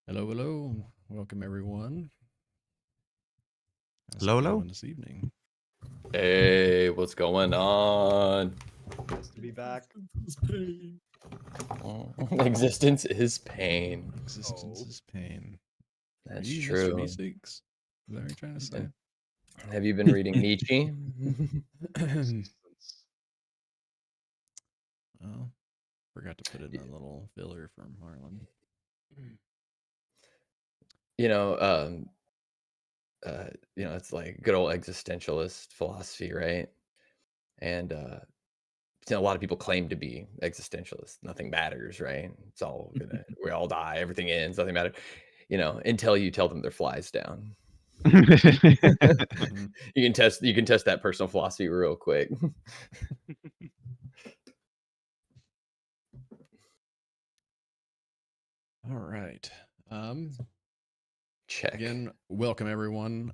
Hello, hello. Welcome, everyone. How's it Lolo? going this evening? Hey, what's going on? Nice to be back. Existence is pain. Existence Oh. is pain. Are That's you Mr. true. Meeseeks? Is that what you're trying to say? Have you been reading Nietzsche? Existence. Well, forgot to put in a little filler from Harlan. you know, um, it's like good old existentialist philosophy, right? And a lot of people claim to be existentialists. Nothing matters, right? It's all gonna, we all die, everything ends, nothing matters. Until you tell them their flies down. Mhm. You can test that personal philosophy real quick. All right. Check. Again, welcome, everyone.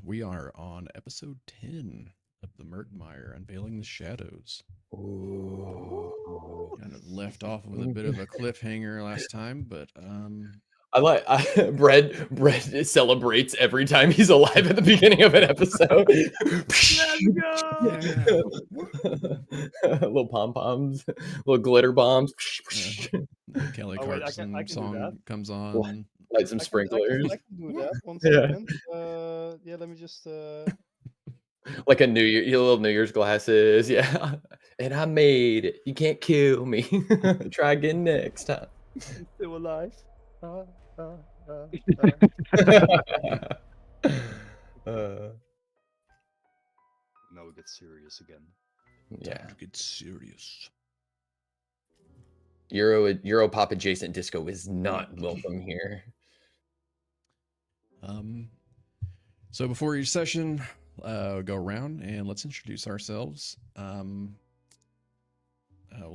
We are on episode 10 of the Murkmire, Unveiling the Shadows. Ooh. Kind of left off with a bit of a cliffhanger last time, but Brett celebrates every time he's alive at the beginning of an episode. Little pom poms, little glitter bombs. the Kelly Oh, wait, I Clarkson can do song that. comes on. Light some sprinklers. I can do that. One Yeah. second. Yeah, let me just. Like a your little New Year's glasses. Yeah. And I made it. You can't kill me. Try again next time. I'm still alive. Uh, uh, uh, uh, Now we get serious again. yeah. Time to get serious. Euro pop adjacent disco is not welcome here. So before each session, go around and let's introduce ourselves. We'll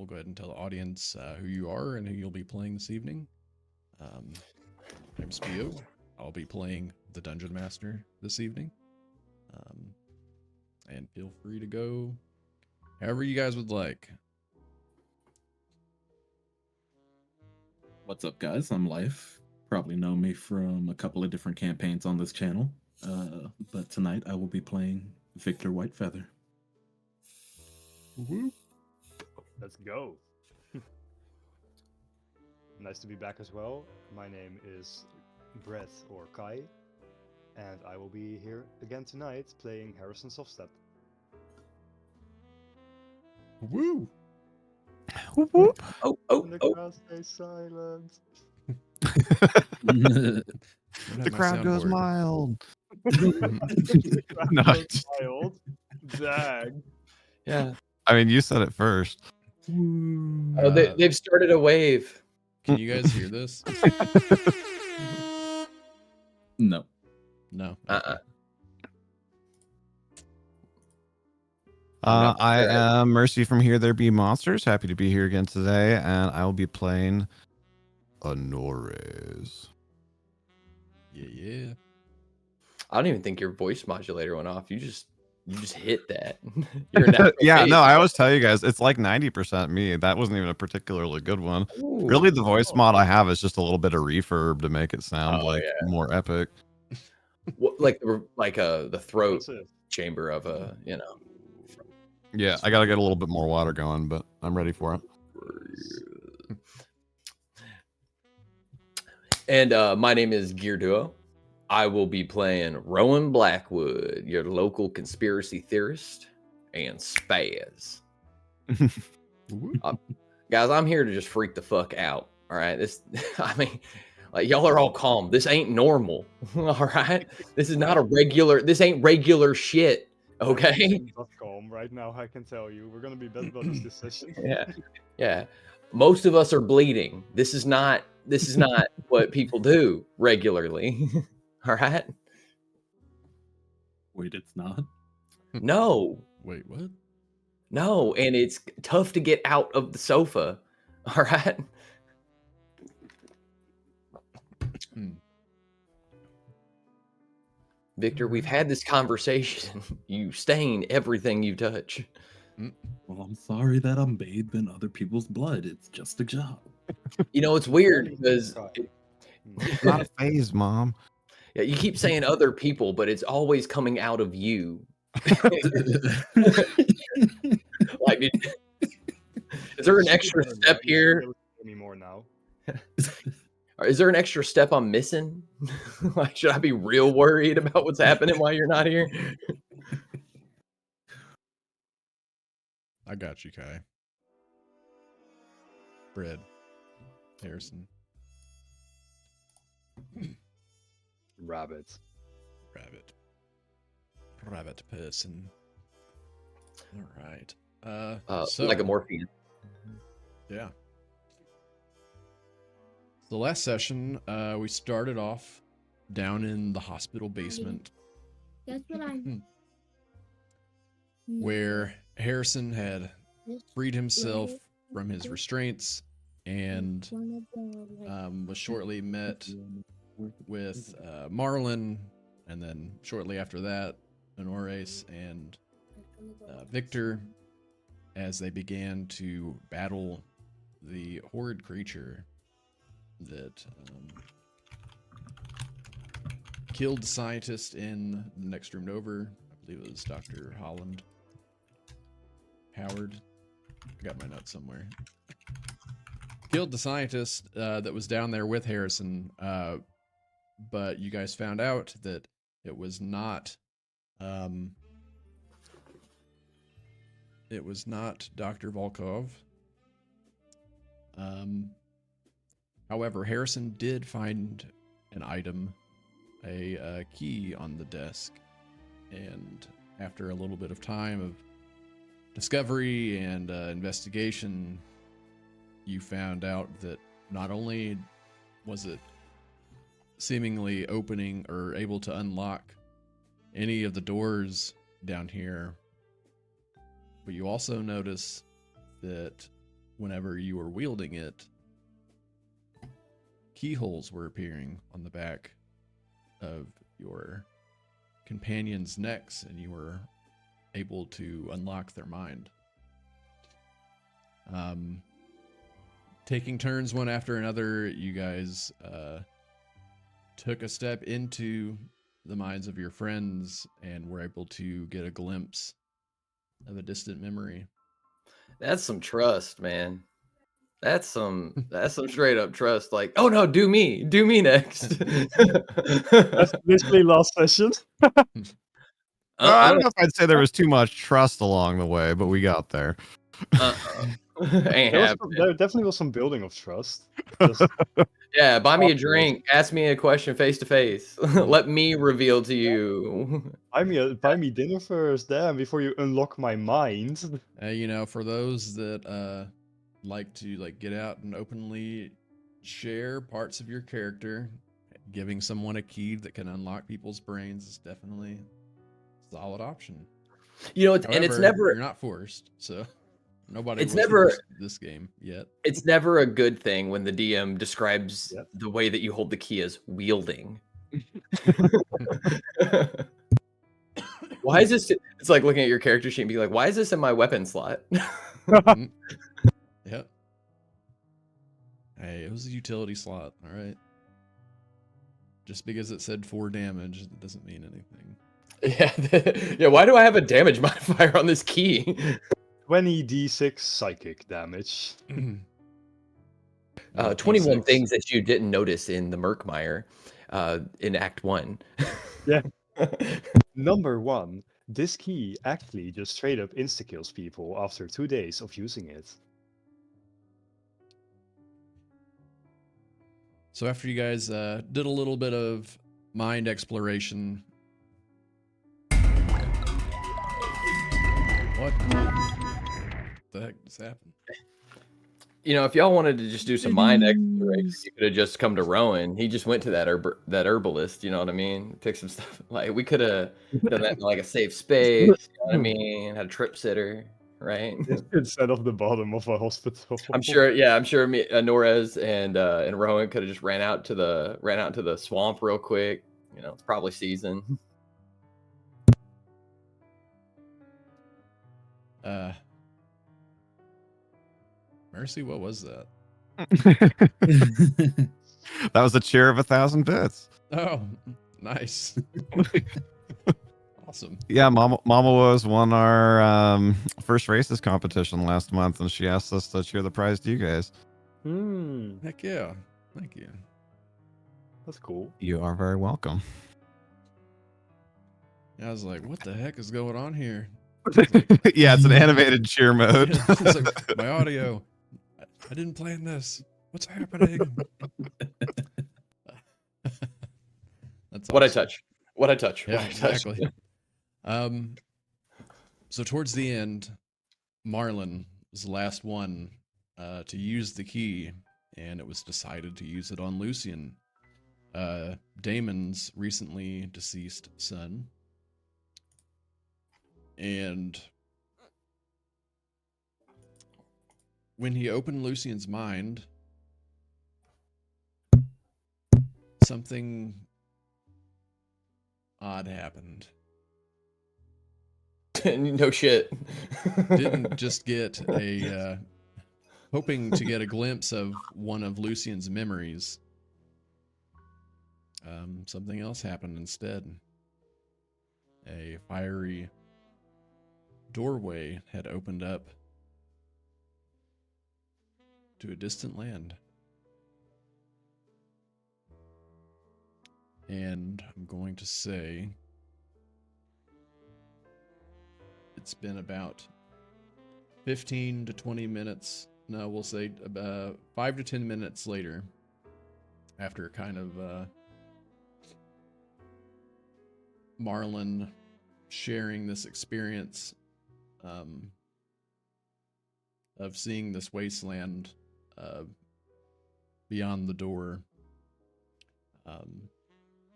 go ahead and tell the audience who you are and who you'll be playing this evening. I'm Spio. I'll be playing the Dungeon Master this evening. And feel free to go however you guys would like. What's up, guys? I'm Life. Probably know me from a couple of different campaigns on this channel. But tonight I will be playing Victor Whitefeather. Let's go. Nice to be back as well. My name is Brett or Kai, and I will be here again tonight playing Harrison Softstep. Woo! Oh, And the oh. crowd stays silent. The crowd goes mild. The crowd No. goes wild. Dang. Yeah. I mean, you said it first. Oh, they've started a wave. Can you guys hear this? No. No. I am Mercy from Here There Be Monsters. Happy to be here again today, and I will be playing Honores. Yeah. I don't even think your voice modulator went off. You just hit that. You're a natural Yeah, bass. no, I always tell you guys, it's like 90% me. That wasn't even a particularly good one. Ooh. Really, the voice mod I have is just a little bit of reverb to make it sound more epic. Like the throat Impressive. chamber of Yeah, I gotta get a little bit more water going, but I'm ready for it. And my name is Gear Duo. I will be playing Rowan Blackwood, your local conspiracy theorist, and Spaz. Guys, I'm here to just freak the fuck out. All right, y'all are all calm. This ain't normal. All right, this is not a regular. This ain't regular shit. Okay. Not calm right now. I can tell you, we're gonna be best buddies this session. Yeah. Most of us are bleeding. This is not what people do regularly. All right. Wait, it's not? No. Wait, what? No, and it's tough to get out of the sofa. All right. Victor, we've had this conversation. You stain everything you touch. Well, I'm sorry that I'm bathed in other people's blood. It's just a job. You know, it's weird because Not a phase, Mom. Yeah, you keep saying other people, but it's always coming out of you. Like, is there an extra step here? Anymore now. Or is there an extra step I'm missing? Like, should I be real worried about what's happening while you're not here? I got you, Kai. Bread. Harrison. Rabbit. Rabbit. Rabbit person. All right. Like a morphine. Yeah. The last session, we started off down in the hospital basement. That's what I'm. Where Harrison had freed himself from his restraints and was shortly met with Marlon, and then shortly after that, Honores and Victor, as they began to battle the horrid creature that killed the scientist in the next room over. I believe it was Dr. Howard. I got my notes somewhere. Killed the scientist that was down there with Harrison, but you guys found out that it was not Dr. Volkov. However, Harrison did find an item, a key on the desk, and after a little bit of time of discovery and investigation, you found out that not only was it seemingly opening or able to unlock any of the doors down here, but you also notice that whenever you were wielding it, keyholes were appearing on the back of your companions' necks, and you were able to unlock their mind. Taking turns one after another, you guys took a step into the minds of your friends and were able to get a glimpse of a distant memory. That's some trust, man. That's some straight up trust. Like, oh no, do me next. That's literally last session. I don't know if I'd say there was too much trust along the way, but we got there. Ain't There definitely was some building of trust. Just Yeah, buy me a drink. Ask me a question face to face. Let me reveal to you. buy me dinner first, damn, before you unlock my mind. You know, for those that like to get out and openly share parts of your character, giving someone a key that can unlock people's brains is definitely a solid option. You know, However, and it's never, you're not forced, so nobody it's was never forced this game yet. It's never a good thing when the DM describes Yep. the way that you hold the key as wielding. Why is this? It's like looking at your character sheet and be like, why is this in my weapon slot? Yep. Hey, it was a utility slot, all right? Just because it said 4 damage, it doesn't mean anything. Yeah, why do I have a damage modifier on this key? 20d6 psychic damage. 21 D6. things that you didn't notice in the Murkmire in Act 1. Yeah. Number 1. This key actually just straight up insta-kills people after 2 days of using it. So after you guys did a little bit of mind exploration, what the heck just happened? You know, if y'all wanted to just do some mind exploration, you could have just come to Rowan. He just went to that herbalist, you know what I mean? Pick some stuff. Like, we could have done that in like a safe space, you know what I mean? Had a trip sitter, right? Instead of the bottom of a hospital. I'm sure me, Norez and Rowan could have just ran out to the swamp real quick. You know, it's probably season. Mercy, what was that? That was a cheer of 1,000 bits. Oh, nice. Awesome. Yeah, Mama was won our first races competition last month, and she asked us to cheer the prize to you guys. Heck yeah. Thank you. That's cool. You are very welcome. I was like, what the heck is going on here? Yeah, it's an animated cheer mode. It's like, my audio. I didn't plan this. What's happening? That's What I awesome. touch. What I touch. Yeah, what I touch. exactly. So towards the end, Marlon was the last one to use the key, and it was decided to use it on Lucian, Damon's recently deceased son. And when he opened Lucian's mind, something odd happened. No shit. Didn't just get a hoping to get a glimpse of one of Lucian's memories. Something else happened instead. A fiery doorway had opened up to a distant land. And I'm going to say it's been about 15 to 20 minutes. No, we'll say about 5 to 10 minutes later, after kind of Marlon sharing this experience of seeing this wasteland beyond the door.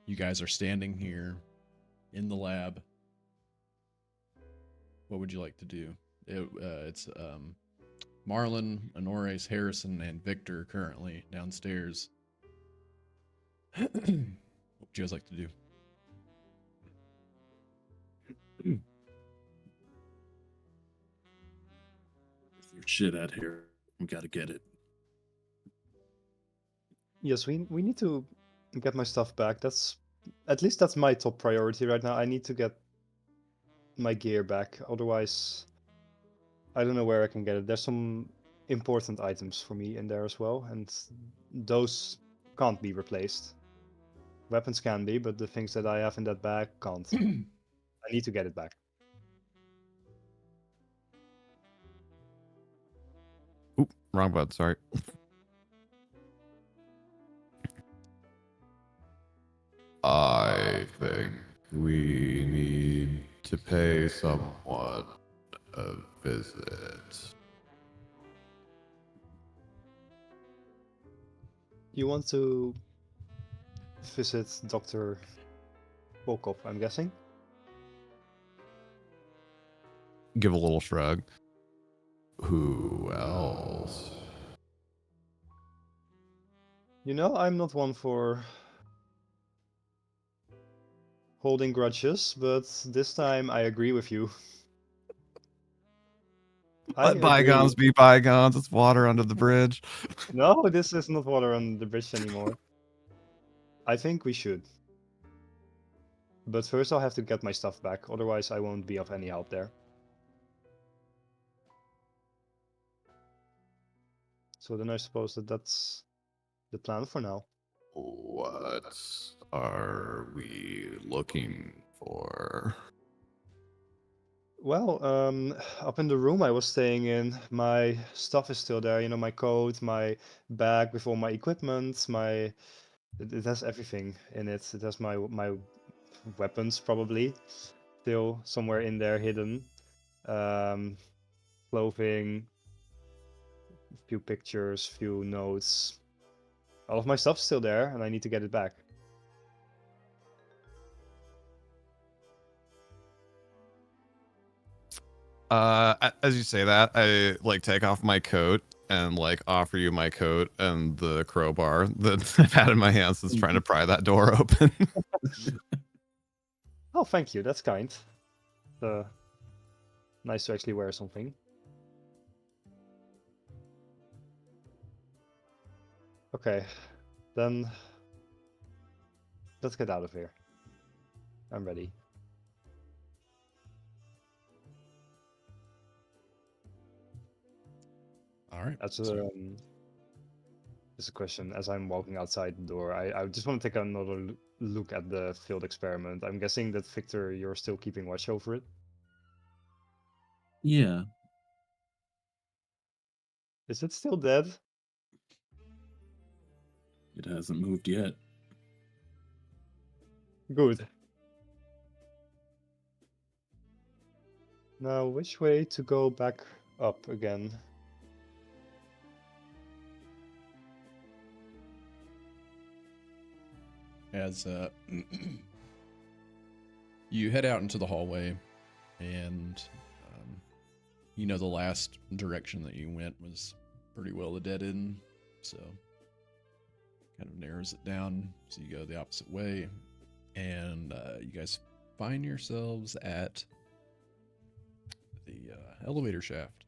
You guys are standing here in the lab. What would you like to do? It's Marlon, Honores, Harrison, and Victor currently downstairs. What would you guys like to do? Your shit out here. We gotta get it. Yes, we need to get my stuff back. That's at least that's my top priority right now. I need to get my gear back. Otherwise, I don't know where I can get it. There's some important items for me in there as well, and those can't be replaced. Weapons can be, but the things that I have in that bag can't. I need to get it back. Oop, wrong button, sorry. I think we need to pay someone a visit. You want to visit Dr. Volkov, I'm guessing? Give a little shrug. Who else? You know, I'm not one for holding grudges, but this time I agree with you. Let bygones be bygones. It's water under the bridge. No, this is not water on the bridge anymore. I think we should. But first I'll have to get my stuff back, otherwise I won't be of any help there. So then I suppose that that's the plan for now. What are we looking for? Well, up in the room I was staying in, my stuff is still there. You know, my coat, my bag with all my equipment, it has everything in it. It has my weapons probably still somewhere in there hidden. Clothing, few pictures, few notes. All of my stuff's still there, and I need to get it back. As you say that, I like take off my coat and like offer you my coat and the crowbar that I've had in my hands since trying to pry that door open. Oh, thank you. That's kind. Nice to actually wear something. Okay, Then let's get out of here. I'm ready. All right. That's so- just a question. As I'm walking outside the door, I just want to take another look at the field experiment. I'm guessing that Victor, you're still keeping watch over it. Yeah. Is it still dead? It hasn't moved yet. Good. Now, which way to go back up again? As you head out into the hallway, and you know the last direction that you went was pretty well a dead end, so kind of narrows it down. So you go the opposite way, and you guys find yourselves at the elevator shaft.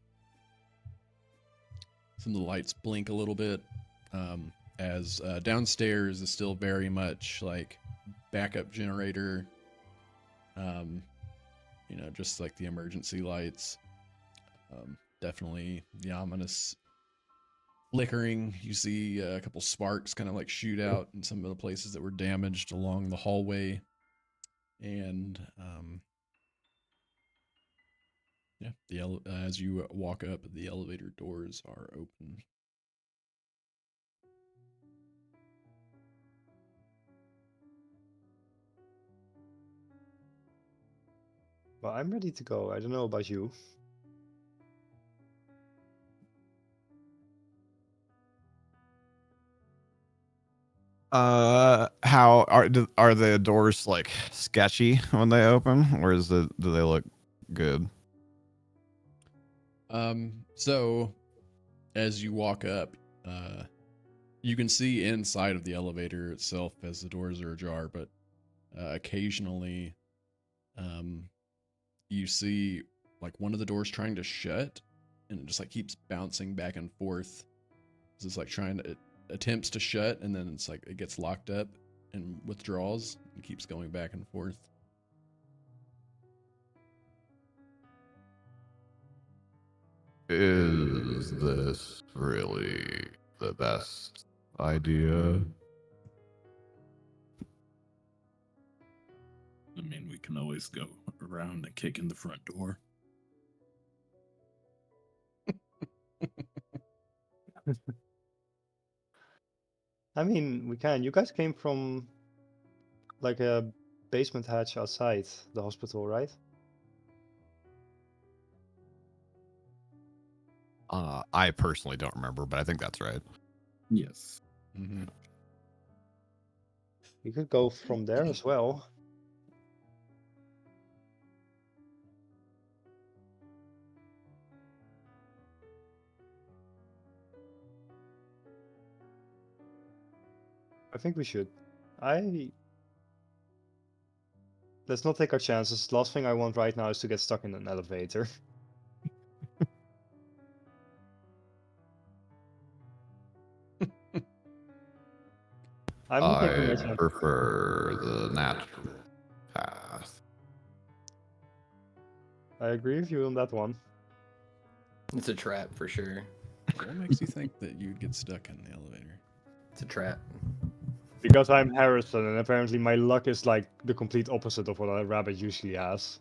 Some of the lights blink a little bit. As downstairs is still very much like backup generator, just like the emergency lights. Definitely the ominous flickering. You see a couple sparks kind of like shoot out in some of the places that were damaged along the hallway. And as you walk up, the elevator doors are open. Well, I'm ready to go. I don't know about you. How are the doors like sketchy when they open, or do they look good? So as you walk up, you can see inside of the elevator itself as the doors are ajar, but occasionally you see like one of the doors trying to shut, and it just like keeps bouncing back and forth. It's like it attempts to shut, and then it's like it gets locked up and withdraws and keeps going back and forth. Is this really the best idea? I mean, we can always go around and kick in the front door. I mean, we can. You guys came from like a basement hatch outside the hospital, right? I personally don't remember, but I think that's right. Yes. Mm-hmm. We could go from there as well. I think we should. Let's not take our chances. Last thing I want right now is to get stuck in an elevator. I'm not taking my I chances. prefer the natural path. I agree with you on that one. It's a trap for sure. What makes you think that you'd get stuck in the elevator? It's a trap. Because I'm Harrison, and apparently my luck is like the complete opposite of what a rabbit usually has.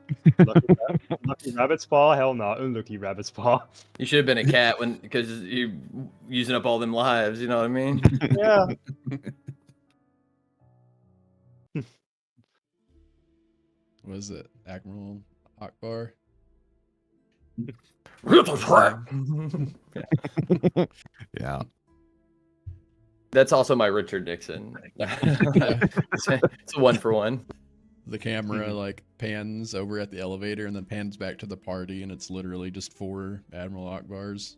Lucky rabbit's paw? Hell no, unlucky rabbit's paw. You should have been a cat because you're using up all them lives. You know what I mean? Yeah. What is it? Admiral Akbar? It's a trap. Yeah. That's also my Richard Nixon. It's a 1-for-1. The camera like pans over at the elevator and then pans back to the party, and it's literally just 4 Admiral Akbars.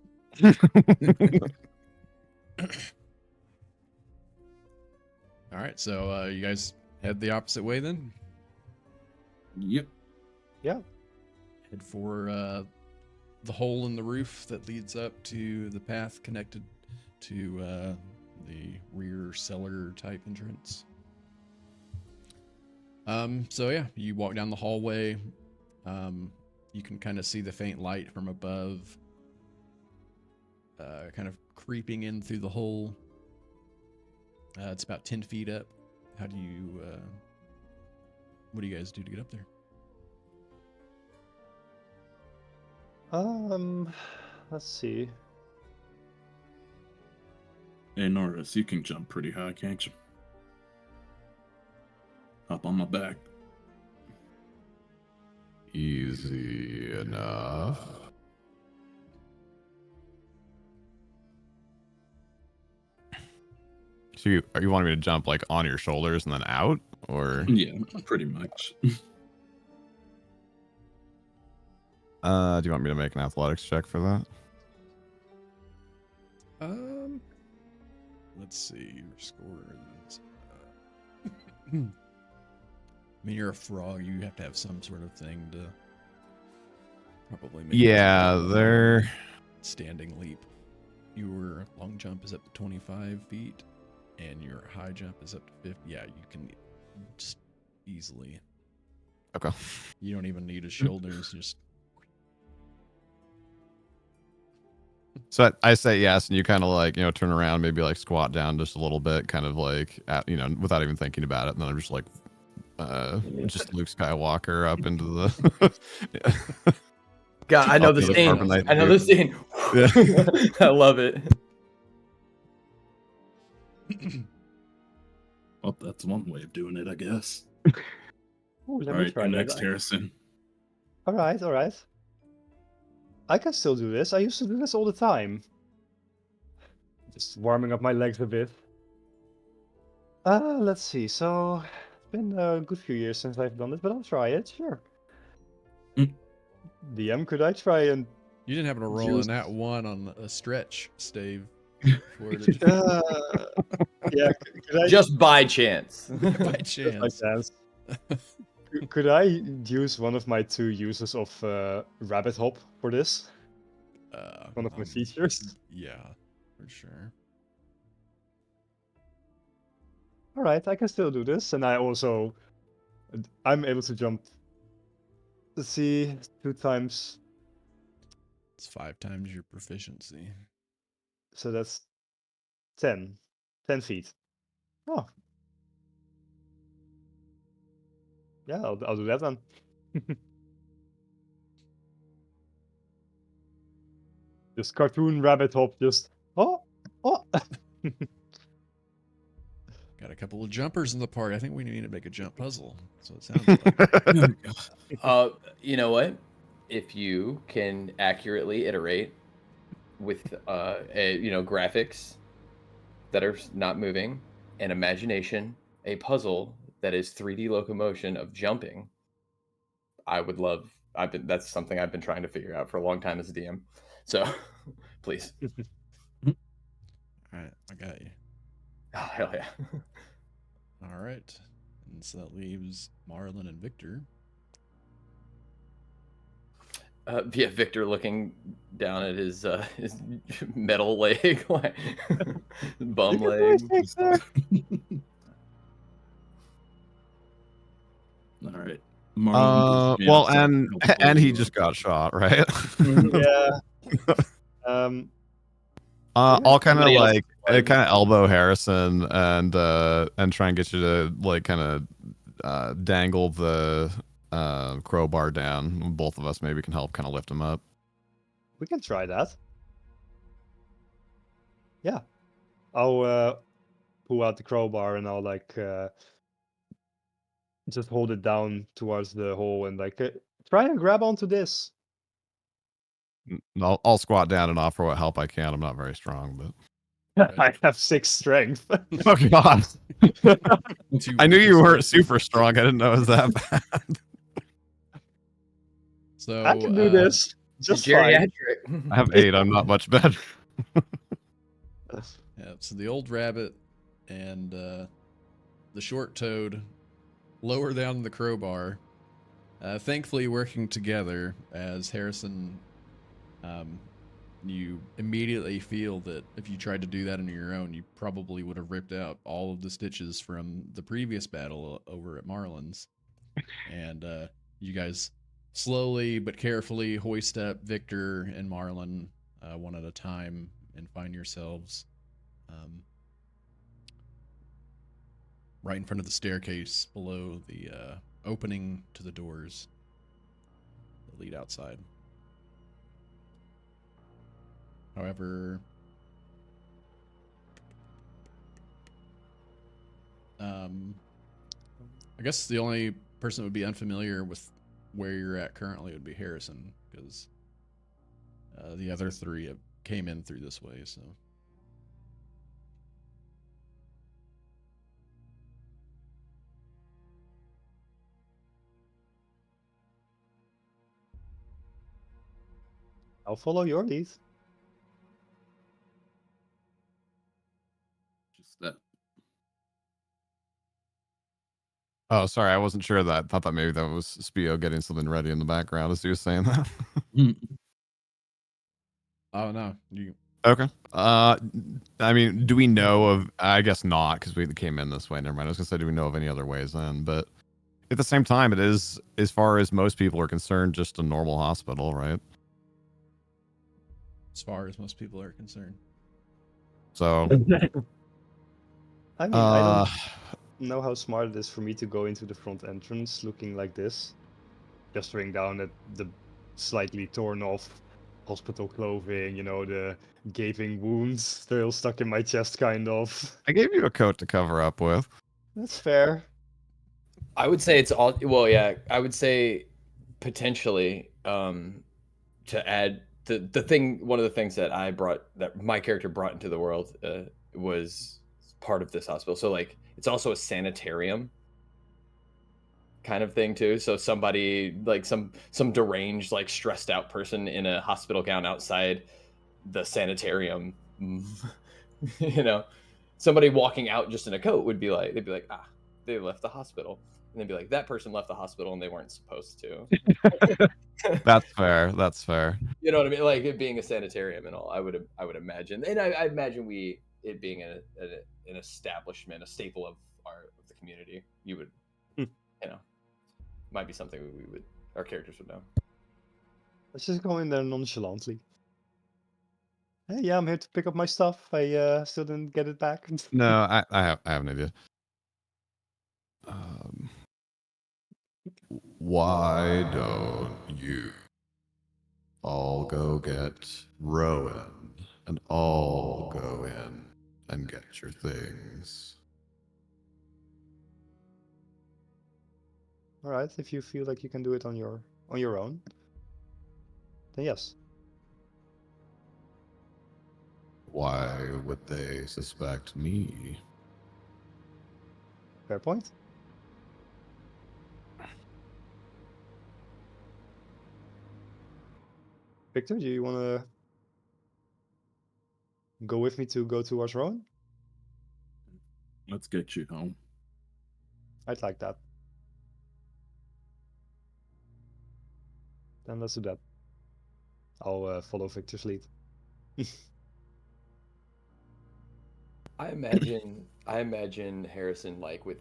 All right, so you guys head the opposite way then? Yep. Yeah. Head for the hole in the roof that leads up to the path connected to the rear cellar type entrance. So yeah, you walk down the hallway. You can kind of see the faint light from above, kind of creeping in through the hole. It's about 10 feet up. How do you, what do you guys do to get up there? Let's see. Hey, Norris, you can jump pretty high, can't you? Hop on my back. Easy enough. So you wanting me to jump like on your shoulders and then out, or? Yeah, pretty much. Do you want me to make an athletics check for that? Let's see, your score is, I mean, you're a frog, you have to have some sort of thing to probably make Yeah, they're standing leap. Your long jump is up to 25 feet, and your high jump is up to 50. Yeah, you can just easily. okay. You don't even need his shoulders, just. So I say yes, and you kind of like, turn around, maybe like squat down just a little bit, kind of like, without even thinking about it. And then I'm just like, just Luke Skywalker up into the. God, I know the the scene. carbonite I know the dude. scene. I love it. Well, that's one way of doing it, I guess. Ooh, All let me right, try you're that. next, Harrison. All right. I can still do this. I used to do this all the time. Just warming up my legs a bit. Let's see. So it's been a good few years since I've done this, but I'll try it. Sure. Mm. DM, could I try and? You didn't happen to roll Juice. in that one on a stretch, Stave. For it. Yeah. Could I Just by chance. By just by chance. chance? Could I use one of my 2 uses of rabbit hop for this? One of my features. Yeah, for sure. All right, I can still do this, and I'm able to jump. Let's see, 2 times, It's 5 times your proficiency. so that's 10 feet. Oh, yeah, I'll do that then. Just cartoon rabbit hop, just oh. Got a couple of jumpers in the party. I think we need to make a jump puzzle. So it sounds like. You know what? If you can accurately iterate with graphics that are not moving and imagination, a puzzle that is 3D locomotion of jumping, I would love. That's something I've been trying to figure out for a long time as a DM. So, please. All right, I got you. Oh, hell yeah. All right. And so that leaves Marlon and Victor. Yeah, Victor looking down at his metal leg, like bum You can leg. do it, Victor. All right. Marlon goes Well, outside and to help and he pull, just got shot, right? Yeah. I'll kind of Somebody else like would. kind of elbow Harrison and try and get you to like kind of dangle the crowbar down. Both of us maybe can help kind of lift him up. We can try that. Yeah. I'll pull out the crowbar and I'll like just hold it down towards the hole and like try and grab onto this. I'll squat down and offer what help I can. I'm not very strong, but I have 6 strength. oh god, Two I knew you weren't weaknesses. super strong. I didn't know it was that bad. So I can do this. Just fine. Geriatric. I have 8. I'm not much better. Yeah, so the old rabbit and the short toad lower down the crowbar, thankfully working together as Harrison You immediately feel that if you tried to do that on your own, you probably would have ripped out all of the stitches from the previous battle over at Marlin's. And you guys slowly but carefully hoist up Victor and Marlin one at a time and find yourselves right in front of the staircase below the opening to the doors that lead outside. However, I guess the only person that would be unfamiliar with where you're at currently would be Harrison, because the other three came in through this way. So, I'll follow your lead. Just that. Oh, sorry, I wasn't sure that. Thought that maybe that was Spio getting something ready in the background as he was saying that. oh no, you Okay. I mean, do we know of? I guess not, because we came in this way. Never mind. I was gonna say, do we know of any other ways in? But at the same time, it is, as far as most people are concerned, just a normal hospital, right? as far as most people are concerned. So, I mean, I don't know how smart it is for me to go into the front entrance looking like this, gesturing down at the slightly torn off hospital clothing, you know, the gaping wounds still stuck in my chest, kind of. I gave you a coat to cover up with. That's fair. I would say it's all. Well, yeah, I would say potentially to add the thing. One of the things that my character brought into the world was part of this hospital. So like, it's also a sanitarium kind of thing too. So somebody like some deranged, like stressed out person in a hospital gown outside the sanitarium, you know, somebody walking out just in a coat would be like, they'd be like, ah, they left the hospital. And they'd be like, that person left the hospital and they weren't supposed to. That's fair. That's fair. You know what I mean? Like it being a sanitarium and all, I would imagine, and I imagine it being an establishment, a staple of the community. You would, you know, might be something our characters would know. Let's just go in there nonchalantly. Hey, yeah, I'm here to pick up my stuff. I still didn't get it back. No, I have an idea. Why don't you all go get Rowan and all go in and get your things? All right, if you feel like you can do it on your own, then yes. Why would they suspect me? Fair point. Victor, do you want to go with me to go towards Rowan? Let's get you home. I'd like that. Then let's do that. I'll follow Victor's lead. I imagine Harrison like with,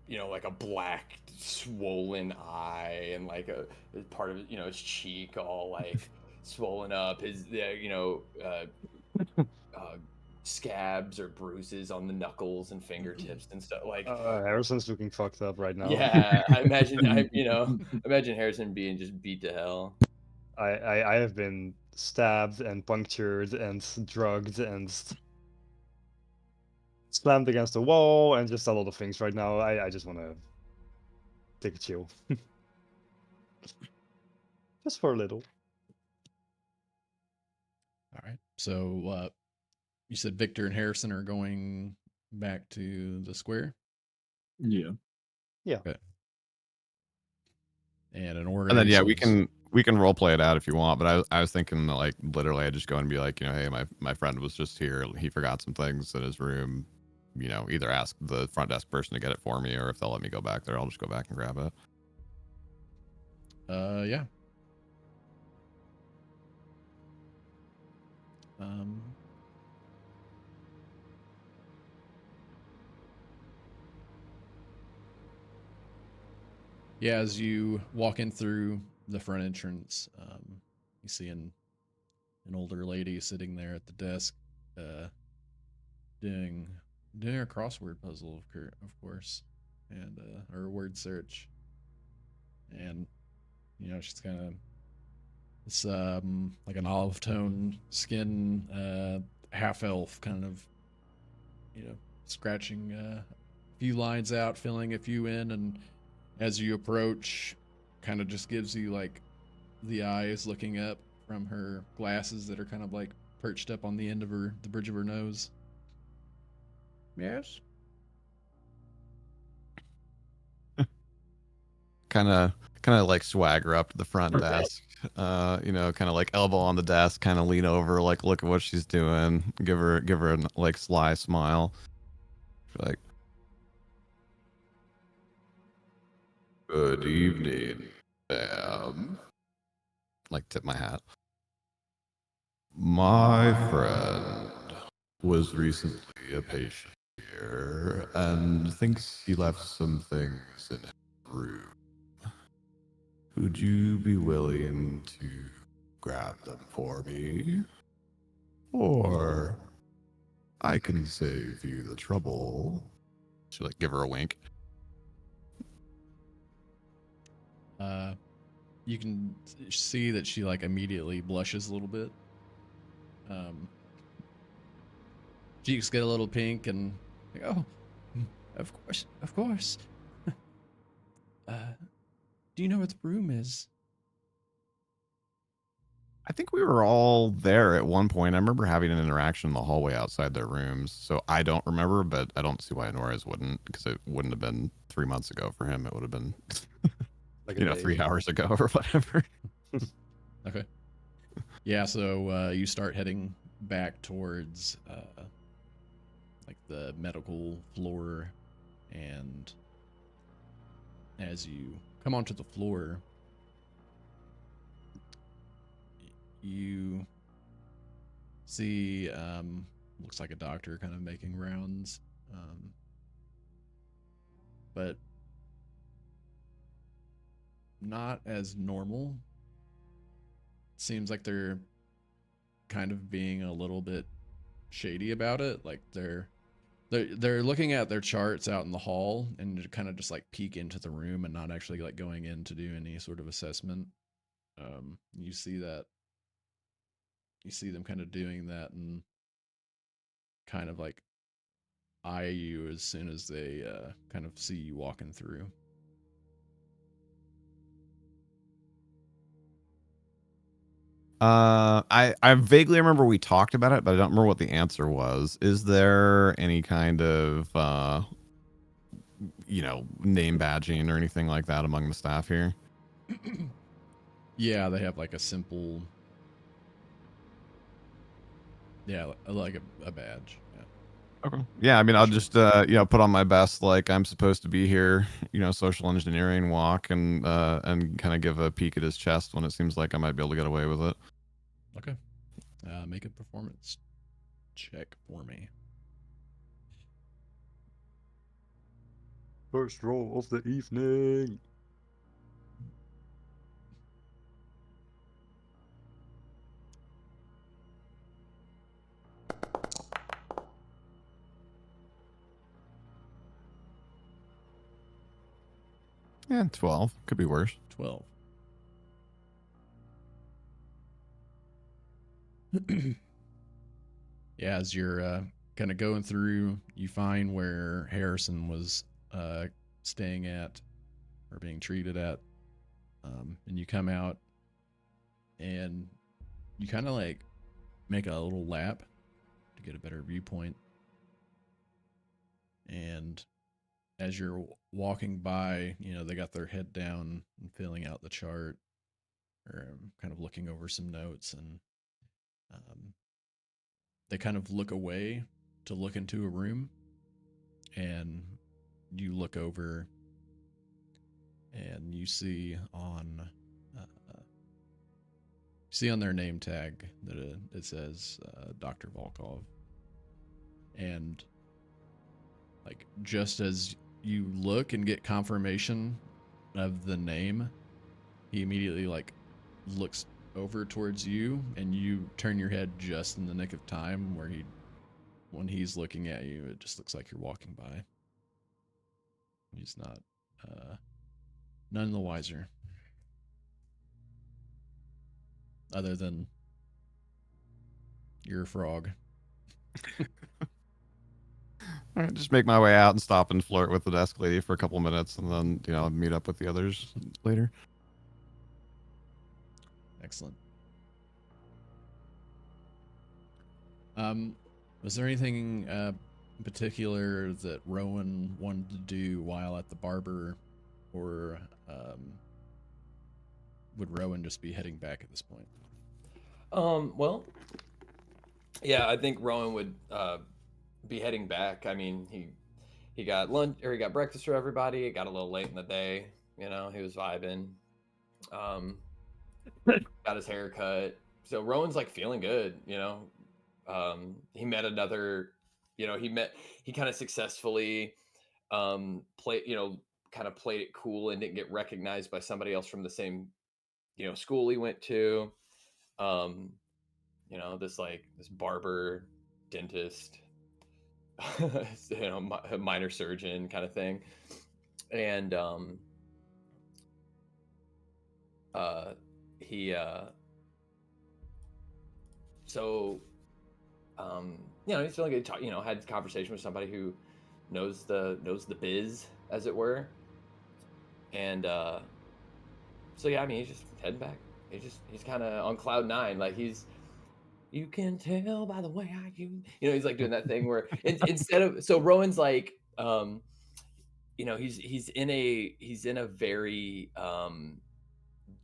you know, like a black swollen eye and like a part of it, you know, his cheek all like swollen up, his scabs or bruises on the knuckles and fingertips and stuff like. Harrison's looking fucked up right now. Yeah, I imagine imagine Harrison being just beat to hell. I have been stabbed and punctured and drugged and slammed against the wall and just a lot of things right now. I just want to take a chill. Just for a little. All right. So you said Victor and Harrison are going back to the square? Yeah. Yeah. Okay. And in order, And then yeah, we can role play it out if you want. But I was thinking that, like, literally, I just go and be like, you know, hey, my friend was just here. He forgot some things in his room. You know, either ask the front desk person to get it for me, or if they'll let me go back there, I'll just go back and grab it. Yeah. Um, yeah, as you walk in through the front entrance, you see an older lady sitting there at the desk, uh, doing doing a crossword puzzle, of course, and or a word search, and she's kind of it's like an olive tone skin, half elf kind of, scratching a few lines out, filling a few in, and as you approach, kind of just gives you like the eyes looking up from her glasses that are kind of like perched up on the end of the bridge of her nose. Yes. Kind of like swagger up to the front desk, kind of like elbow on the desk, kind of lean over, like look at what she's doing, give her a like sly smile, like, good evening, ma'am. Like tip my hat. My friend was recently a patient here and thinks he left some things in his room. Would you be willing to grab them for me? Or I can save you the trouble. Should like give her a wink. You can see that she like immediately blushes a little bit. Cheeks get a little pink and like, oh, of course, of course. Do you know where the room is? I think we were all there at one point. I remember having an interaction in the hallway outside their rooms. So I don't remember, but I don't see why Norris wouldn't, because it wouldn't have been 3 months ago for him. It would have been, Like a day. 3 hours ago or whatever. Okay. Yeah, so you start heading back towards like the medical floor, and as you come onto the floor, you see looks like a doctor kind of making rounds, but not as normal. Seems like they're kind of being a little bit shady about it. Like they're looking at their charts out in the hall and kind of just like peek into the room and not actually like going in to do any sort of assessment. You see that. You see them kind of doing that and kind of like eye you as soon as they kind of see you walking through. I vaguely remember we talked about it, but I don't remember what the answer was. Is there any kind of name badging or anything like that among the staff here? Yeah, they have like a simple, yeah, like a badge. Yeah. Okay. Yeah, I mean, I'll Sure. just put on my best, like I'm supposed to be here, social engineering walk and kind of give a peek at his chest when it seems like I might be able to get away with it. Okay. Make a performance check for me. First roll of the evening. Yeah, 12 could be worse. 12. Yeah, as you're kind of going through, you find where Harrison was staying at or being treated at, and you come out and you kind of like make a little lap to get a better viewpoint. And as you're walking by, they got their head down and filling out the chart, or kind of looking over some notes, and they kind of look away to look into a room, and you look over and you see on see on their name tag that it says Dr. Volkov. And like just as you look and get confirmation of the name, he immediately like looks over towards you, and you turn your head just in the nick of time where when he's looking at you, it just looks like you're walking by. He's not none the wiser. Other than you're a frog. All right, just make my way out and stop and flirt with the desk lady for a couple minutes, and then meet up with the others later. Excellent. Was there anything in particular that Rowan wanted to do while at the barber, or would Rowan just be heading back at this point? Well, yeah, I think Rowan would be heading back. I mean, he got lunch, or he got breakfast for everybody. It got a little late in the day. He was vibing. Got his hair cut. So Rowan's like feeling good. He met another. He kind of successfully played. Kind of played it cool and didn't get recognized by somebody else from the same school he went to. This barber, dentist, minor surgeon kind of thing. And he's feeling good. Had a conversation with somebody who knows the biz, as it were. And he's just heading back. He's kind of on cloud nine. Like you can tell by the way I he's like doing that thing where instead of, so Rowan's like, he's in a very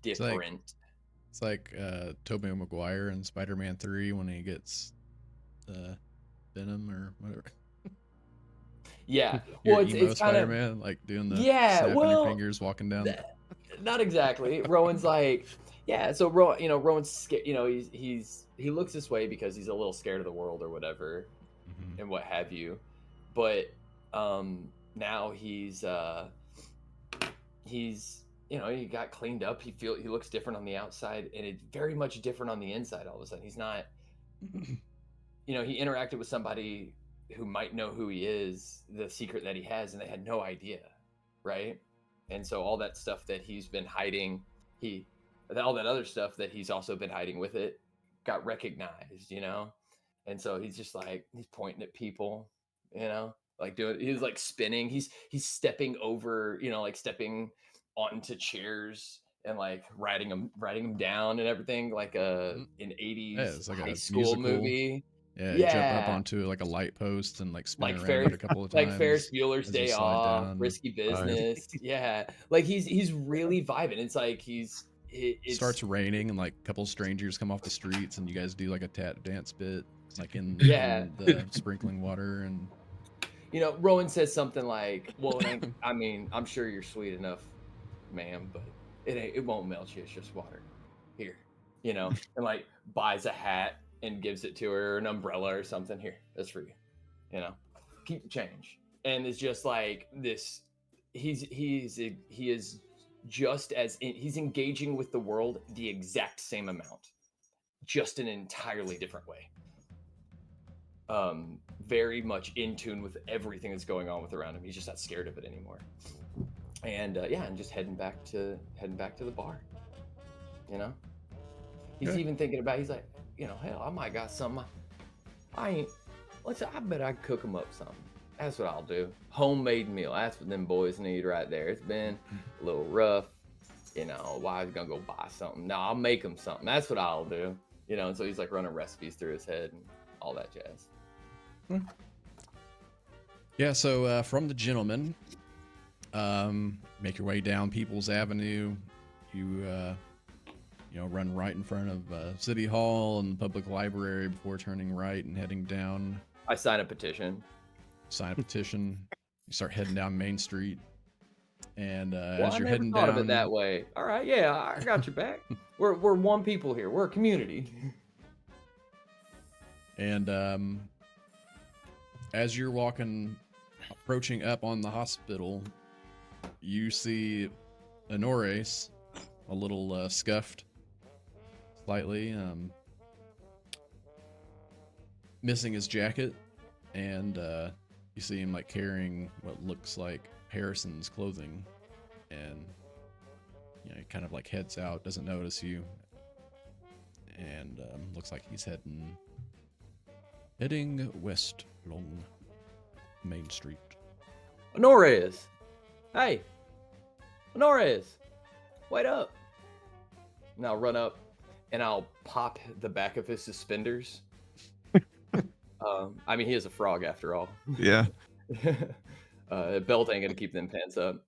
different. It's like Tobey Maguire in Spider-Man 3 when he gets Venom or whatever. Yeah, Your well, emo it's kind of Spider-Man, like doing the snapping your fingers, walking down. Not exactly. Rowan's like, yeah. So Rowan's scared. He looks this way because he's a little scared of the world or whatever, and what have you. But now he got cleaned up. He looks different on the outside, and it's very much different on the inside. All of a sudden, he's not. He interacted with somebody who might know who he is, the secret that he has, and they had no idea, right? And so all that stuff that he's been hiding, all that other stuff that he's also been hiding with it, got recognized, And so he's just like, he's pointing at people, like he's like spinning. He's stepping over, like stepping onto chairs and like riding them down and everything, like an 80s like high a school musical movie. Yeah, jump up onto like a light post and like spin around it a couple of times. Like Ferris Bueller's as you Day slide Off, down. Risky Business. Yeah, like he's really vibing. It's like it starts raining and like a couple strangers come off the streets and you guys do like a tap dance bit, like in the sprinkling water. And Rowan says something like, "Well, I mean, I'm sure you're sweet enough, ma'am, but it won't melt you. It's just water. Here, and like buys a hat and gives it to her, an umbrella or something. Here, that's for you. Keep the change." And it's just like this. He is just as he's engaging with the world the exact same amount, just in an entirely different way. Very much in tune with everything that's going on around him. He's just not scared of it anymore. And and just heading back to the bar. He's even thinking about. He's like, hell, I might got something. I bet I could cook them up something. That's what I'll do. Homemade meal. That's what them boys need right there. It's been a little rough. Wife's gonna go buy something. No, I'll make them something. That's what I'll do. And so he's like running recipes through his head and all that jazz. Yeah, so from the gentleman, make your way down People's Avenue. You run right in front of City Hall and the public library before turning right and heading down. I sign a petition. Sign a petition. You start heading down Main Street. And Well, as I you're never heading thought down, of it that way. All right, yeah, I got your back. We're one people here. We're a community. and as you're approaching up on the hospital, you see Honores, a little scuffed, slightly, missing his jacket, and you see him like carrying what looks like Harrison's clothing, and he kind of like heads out, doesn't notice you, and looks like he's heading west along Main Street. Honores, hey, Honores, wait up. And I'll run up and I'll pop the back of his suspenders. I mean, he is a frog after all. Yeah. A belt ain't gonna keep them pants up.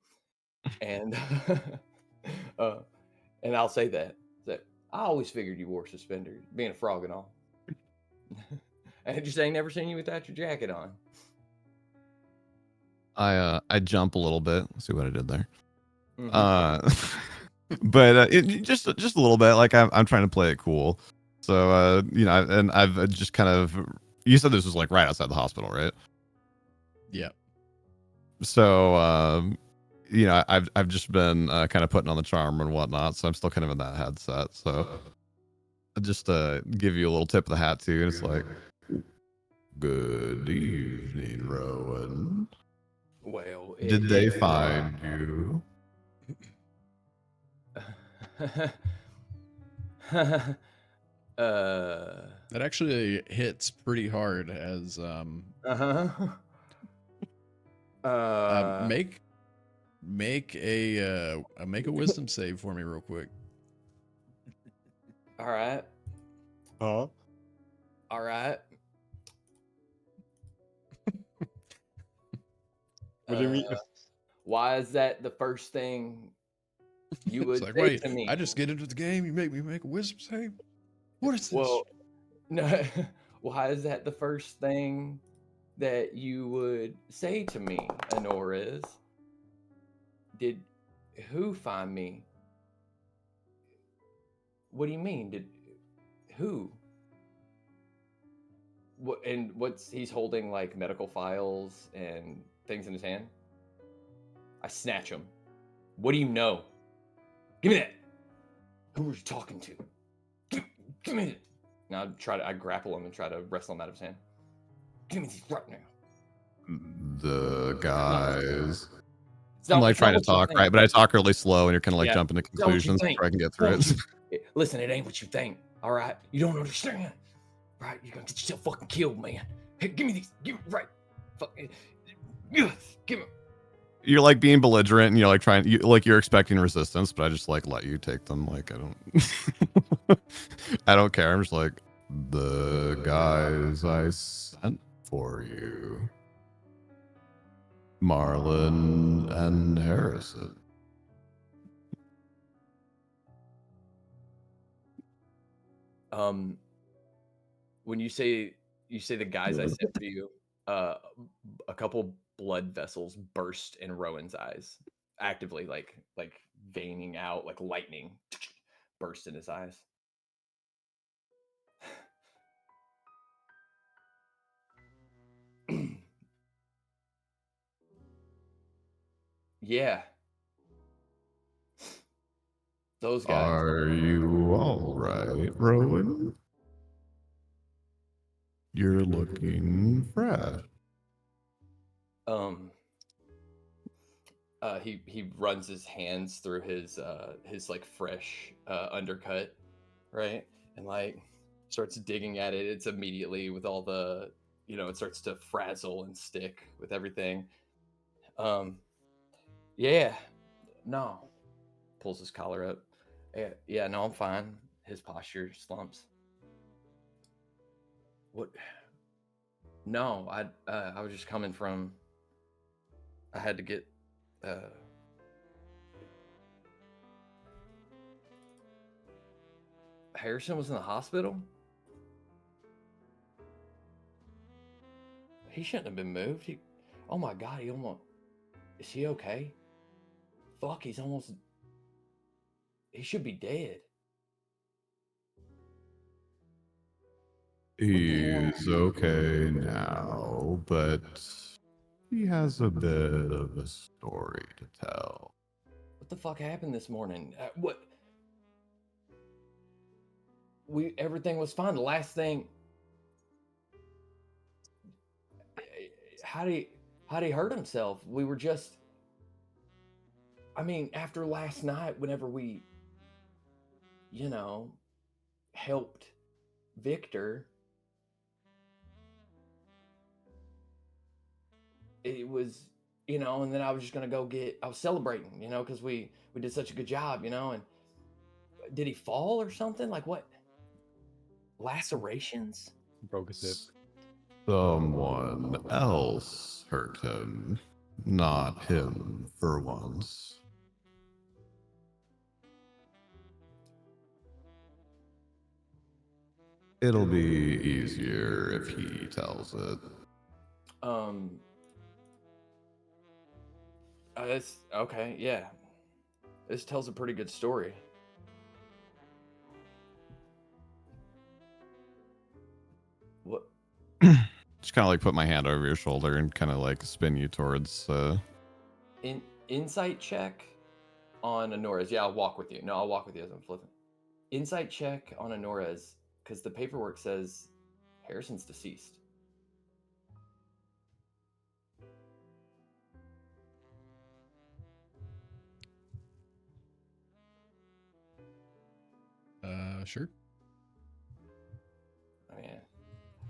And and I'll say that I always figured you wore suspenders, being a frog and all. I just ain't never seen you without your jacket on. I jump a little bit. See what I did there. Mhm. But just a little bit. Like I'm trying to play it cool. So and I've just kind of. You said this was like right outside the hospital, right? Yeah. So I've just been kind of putting on the charm and whatnot. So I'm still kind of in that headset. So just to give you a little tip of the hat too, and it's like, good evening, Rowan. Well, Did they find you? That actually hits pretty hard as make a wisdom save for me real quick. All right. Huh? All right. What do you mean? Why is that the first thing you would It's like, say wait, to me? I just get into the game, you make me make a wisdom save? What is this? Well, no. Why is that the first thing that you would say to me, Honores? Did who find me? What do you mean? Did who? What and what's he's holding like medical files and things in his hand? I snatch him. What do you know? Give me that. Who were you talking to? Give me it. Now I grapple him and try to wrestle him out of his hand. Give me these right now. The guys. It's I'm not- like it's not trying to what you talk, think. right? But I talk really slow, and you're kind of like Yeah. jumping to It's not what you conclusions think. before I can get It's through not what it. Listen, it ain't what you think. All right, you don't understand. Right, you're gonna get yourself fucking killed, man. Hey, give me these. Give me right. Fuck. Give me. You're like being belligerent, and you're like you're expecting resistance, but I just like let you take them. Like I don't, I don't care. I'm just like the guys I sent for you, Marlon and Harrison. When you say the guys I sent for you, a couple blood vessels burst in Rowan's eyes, actively like veining out like lightning, burst in his eyes. Yeah, those guys. Are you all right, Rowan? You're looking fresh. He runs his hands through his like fresh undercut, right, and like starts digging at it. It's immediately with all the it starts to frazzle and stick with everything. Yeah, no, pulls his collar up. Yeah, no, I'm fine. His posture slumps. What? No, I was just coming from. I had to get. Harrison was in the hospital. He shouldn't have been moved. Oh my God, he almost. Is he okay? Fuck, he's almost. He should be dead. He's okay now, but he has a bit of a story to tell. What the fuck happened this morning? What? Everything was fine. The last thing. How did he hurt himself? We were just. I mean, after last night, whenever we, helped Victor, it was, and then I was just gonna I was celebrating, because we did such a good job, and did he fall or something? Like what? Lacerations? Broke his hip. Someone else hurt him, not him for once. It'll be easier if he tells it. This okay, yeah. This tells a pretty good story. What? Just kind of like put my hand over your shoulder and kind of like spin you towards. Insight check on Honora's. Yeah, I'll walk with you. No, I'll walk with you as I'm flipping. Insight check on Honora's, because the paperwork says Harrison's deceased. Sure. I mean,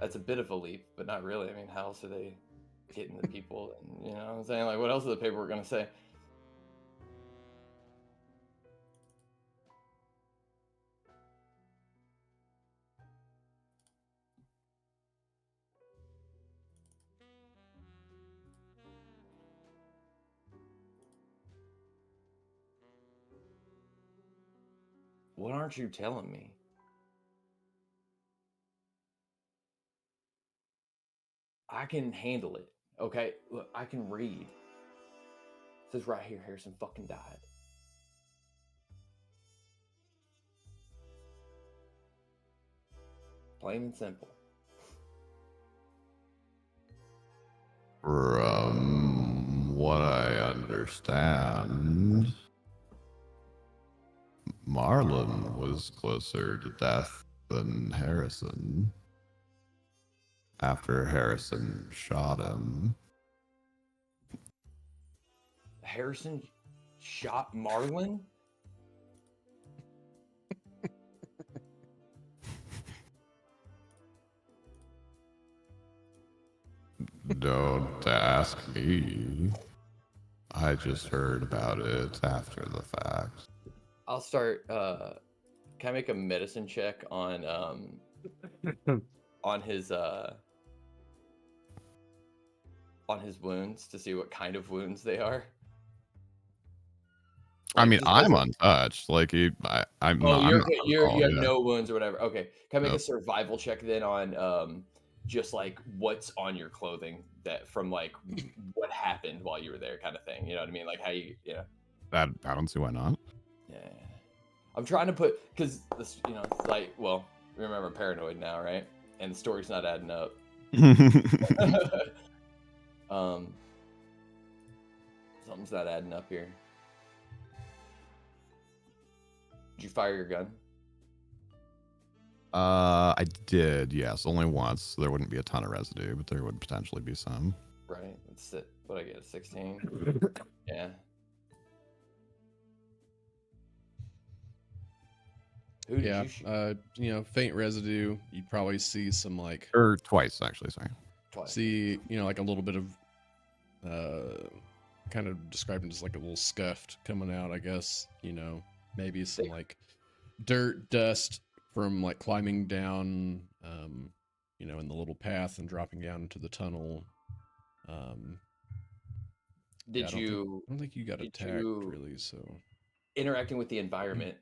that's a bit of a leap, but not really. I mean, how else are they getting the people? And you know what I'm saying? Like, what else is the paperwork going to say? What aren't you telling me? I can handle it. Okay, look, I can read. It says right here, Harrison fucking died. Plain and simple. From what I understand, Marlon was closer to death than Harrison. After Harrison shot him. Harrison shot Marlon? Don't ask me. I just heard about it after the fact. I'll start. Can I make a medicine check on his wounds to see what kind of wounds they are? I mean, just I'm doesn't- untouched. Like, I'm Oh, not. I'm you're not good. You all, have yeah. no wounds or whatever. Okay, can I make a Nope. survival check then on just like what's on your clothing that from like what happened while you were there, kind of thing. You know what I mean? Like how you, That I don't see why not. Yeah. I'm trying to put because this, it's like, well, remember I'm paranoid now, right? And the story's not adding up. Something's not adding up here. Did you fire your gun? I did, yes, only once. There wouldn't be a ton of residue, but there would potentially be some. Right. That's it. What I get, 16. Yeah. Who did you shoot? Faint residue. You'd probably see some like Or twice, actually. Sorry. Twice. see, like a little bit of kind of described as like a little scuffed coming out, I guess. Maybe some like dirt, dust from like climbing down in the little path and dropping down into the tunnel. Did I you don't think you got attacked really, so interacting with the environment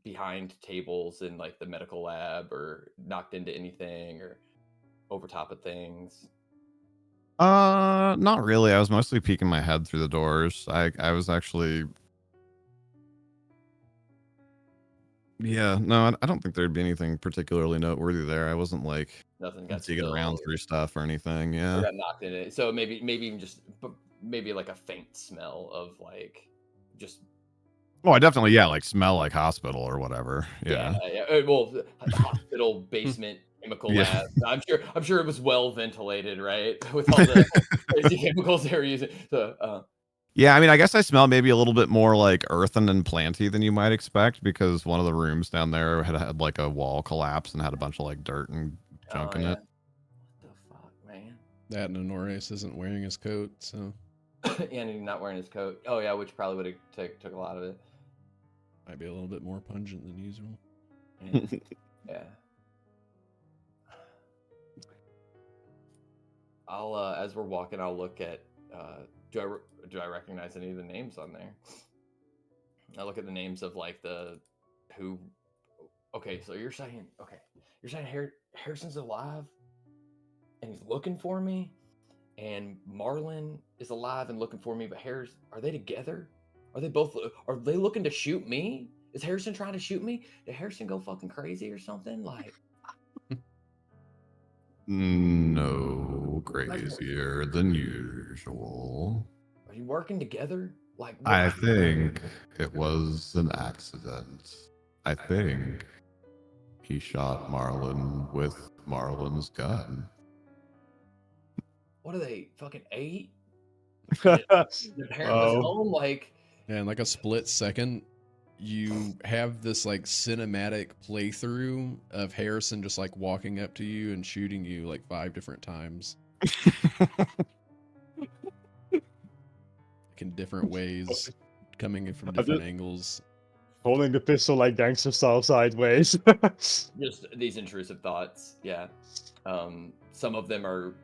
behind tables in like the medical lab or knocked into anything or over top of things? Not really. I was mostly peeking my head through the doors. I was actually. Yeah, no, I don't think there'd be anything particularly noteworthy there. I wasn't like Nothing got digging around spilled through stuff or anything. or Yeah. got knocked in it. So maybe even just maybe like a faint smell of like just Oh, I definitely, yeah, like smell like hospital or whatever. Yeah. well, hospital basement chemical Yeah. lab. I'm sure it was well ventilated, right? With all the crazy chemicals they were using. So Yeah, I mean, I guess I smell maybe a little bit more like earthen and planty than you might expect because one of the rooms down there had like a wall collapse and had a bunch of like dirt and junk in yeah. it. What the fuck, man? That and Honorius isn't wearing his coat, so And he's not wearing his coat. Oh yeah, which probably would have took a lot of it. might be a little bit more pungent than usual. Yeah. Yeah. I'll as we're walking, I'll look at do I recognize any of the names on there? I look at the names of like the who. Okay, so you're saying Harrison's alive and he's looking for me, and Marlon is alive and looking for me, but are they together? Are they looking to shoot me? Is Harrison trying to shoot me? Did Harrison go fucking crazy or something? Like, No, crazier than usual. are you working together? Like, I what? think it was an accident. I think he shot Marlon with Marlon's gun. What are they fucking 8? The parent was Oh. home. Like, Yeah, in like a split second, you have this like cinematic playthrough of Harrison just like walking up to you and shooting you like 5 different times, like in different ways, coming in from I'm different just angles. holding the pistol like gangster style sideways. just these intrusive thoughts. Yeah. Some of them are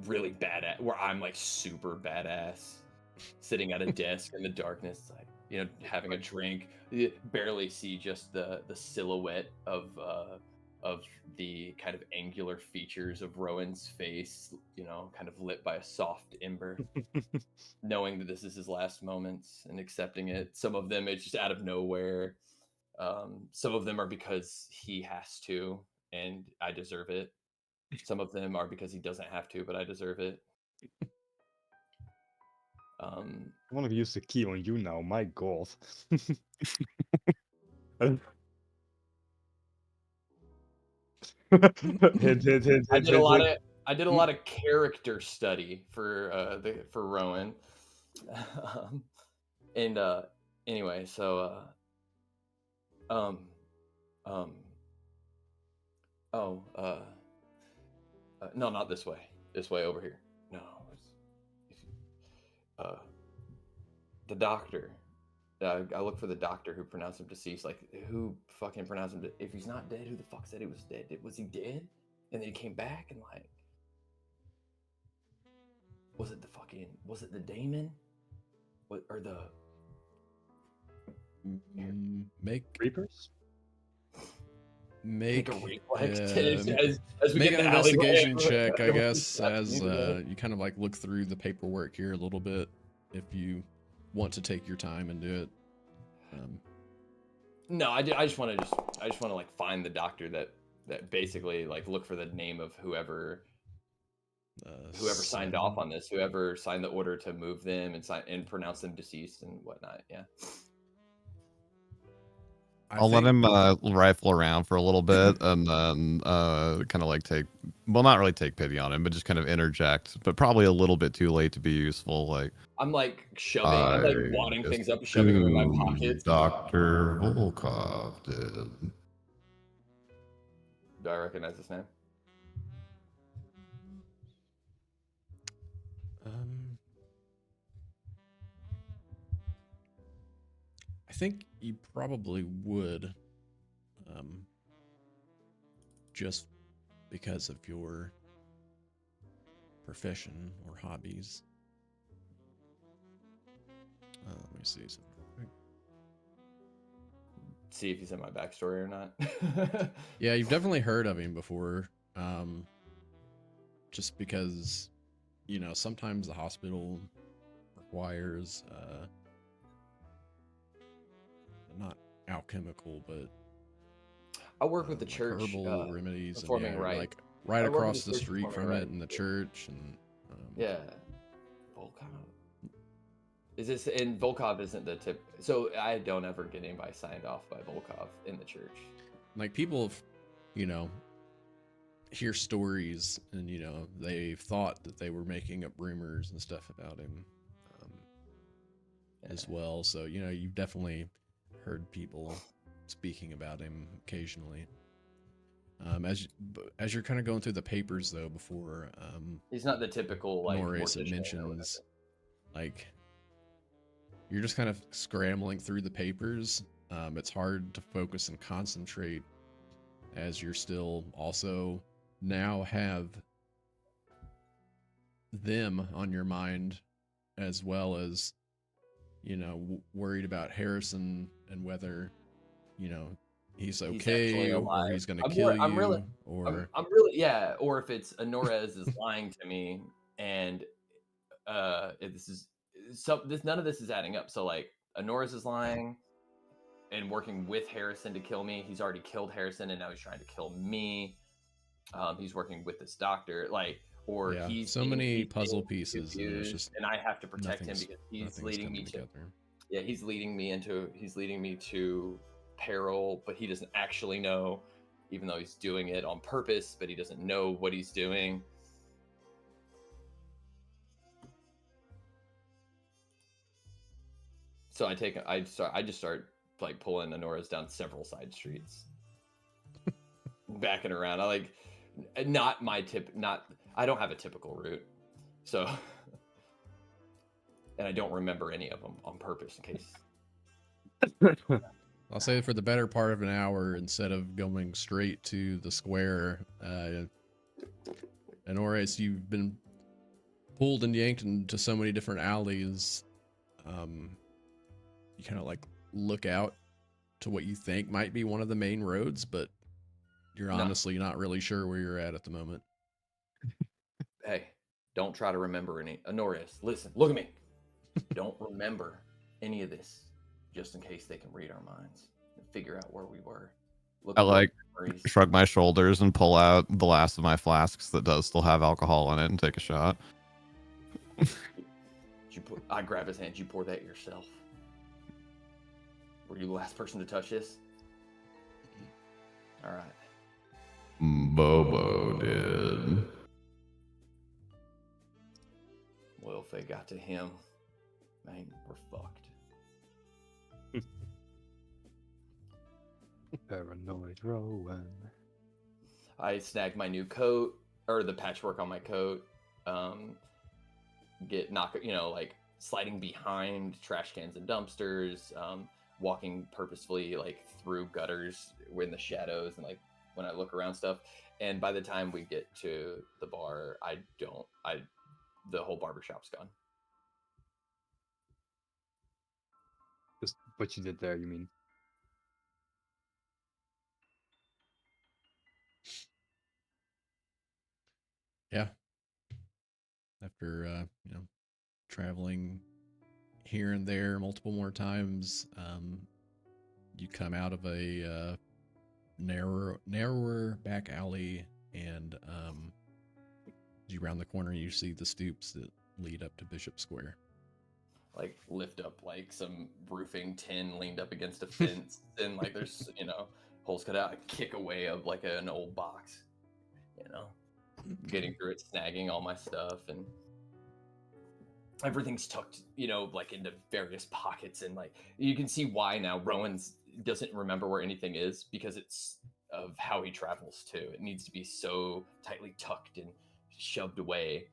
really bad at where I'm like super badass, sitting at a desk in the darkness, like, you know, having a drink. You barely see just the silhouette of the kind of angular features of Rowan's face, you know, kind of lit by a soft ember. Knowing that this is his last moments and accepting it. Some of them it's just out of nowhere. Some of them are because he has to and I deserve it. Some of them are because he doesn't have to, but I deserve it. I want to use the key on you now. My god. Hint, hint, hint, I hint, did a hint, lot hint. of character study for Rowan. And anyway, so no, not this way. This way over here. No. The doctor. I look for the doctor who pronounced him deceased. Like, who fucking pronounced him? If he's not dead, who the fuck said he was dead? Was he dead? And then he came back and like, was it the Damon? What or the Make Reapers? make a reflex um, as we make get an in the alleyway. investigation check, I guess, That's as me. you kind of like look through the paperwork here a little bit, if you want to take your time and do it. No, I just want to like find the doctor that basically like look for the name of whoever signed off on this, whoever signed the order to move them and pronounce them deceased and whatnot. Yeah. I'll let him rifle around for a little bit and then kind of like not really take pity on him, but just kind of interject, but probably a little bit too late to be useful. Like, I'm like I'm like wadding things up, shoving them in my pockets. Dr. Volkov did. Do I recognize this name? I think you probably would, just because of your profession or hobbies. Let me see something real quick. See if he's in my backstory or not. Yeah, you've definitely heard of him before. just because, you know, sometimes the hospital requires not alchemical, but I work with the church herbal remedies, and performing yeah, right. like right I work with across the church street performing from right. it in the church, and Yeah. Volkov. Is this, and Volkov isn't the tip, so I don't ever get anybody signed off by Volkov in the church. like people have, you know, hear stories, and you know they've thought that they were making up rumors and stuff about him as Yeah. well. So you know you've definitely heard people speaking about him occasionally. As you're kind of going through the papers though, before He's not the typical like Norris, it mortician or mentions like you're just kind of scrambling through the papers. It's hard to focus and concentrate as you're still also now have them on your mind, as well as, you know, worried about Harrison and whether, you know, he's He's okay actually or alive. he's gonna kill you, I'm really, or I'm really, yeah. Or if it's Norez is lying to me, and if this is none of this is adding up. So like, Norris is lying and working with Harrison to kill me. He's already killed Harrison, and now he's trying to kill me. He's working with this doctor, like, or yeah, he's so being, many he's puzzle being pieces, and it's confused, just and I have to protect him nothing's because he's nothing's leading coming me to, together. yeah, he's leading me to peril, but he doesn't actually know, even though he's doing it on purpose, but he doesn't know what he's doing. So I just start like pulling Anora's down several side streets, backing around. I like, not my tip, I don't have a typical route, so, and I don't remember any of them on purpose in case. I'll say for the better part of an hour, instead of going straight to the square, and Horace, you've been pulled and yanked into so many different alleys. You kind of like look out to what you think might be one of the main roads, but you're No. honestly not really sure where you're at the moment. Hey, don't try to remember any. Honorius, listen, look at me. Don't remember any of this, just in case they can read our minds and figure out where we were. Look I at those like memories. shrug my shoulders and pull out the last of my flasks that does still have alcohol in it and take a shot. I grab his hand. You pour that yourself. Were you the last person to touch this? All right. Bobo did. Well, if they got to him, man, we're fucked. Paranoid Rowan. I snag my new coat, or the patchwork on my coat. Like sliding behind trash cans and dumpsters, walking purposefully like through gutters in the shadows, and like when I look around stuff. And by the time we get to the bar, the whole barbershop's gone. Just what you did there, you mean? Yeah. After traveling here and there multiple more times, you come out of a narrower back alley, and as you round the corner, you see the stoops that lead up to Bishop Square. Like lift up like some roofing tin leaned up against a fence, and like there's holes cut out. I kick away of like an old box, getting through it, snagging all my stuff, and everything's tucked, like into various pockets, and like you can see why now Rowan doesn't remember where anything is, because it's of how he travels too. It needs to be so tightly tucked and shoved away.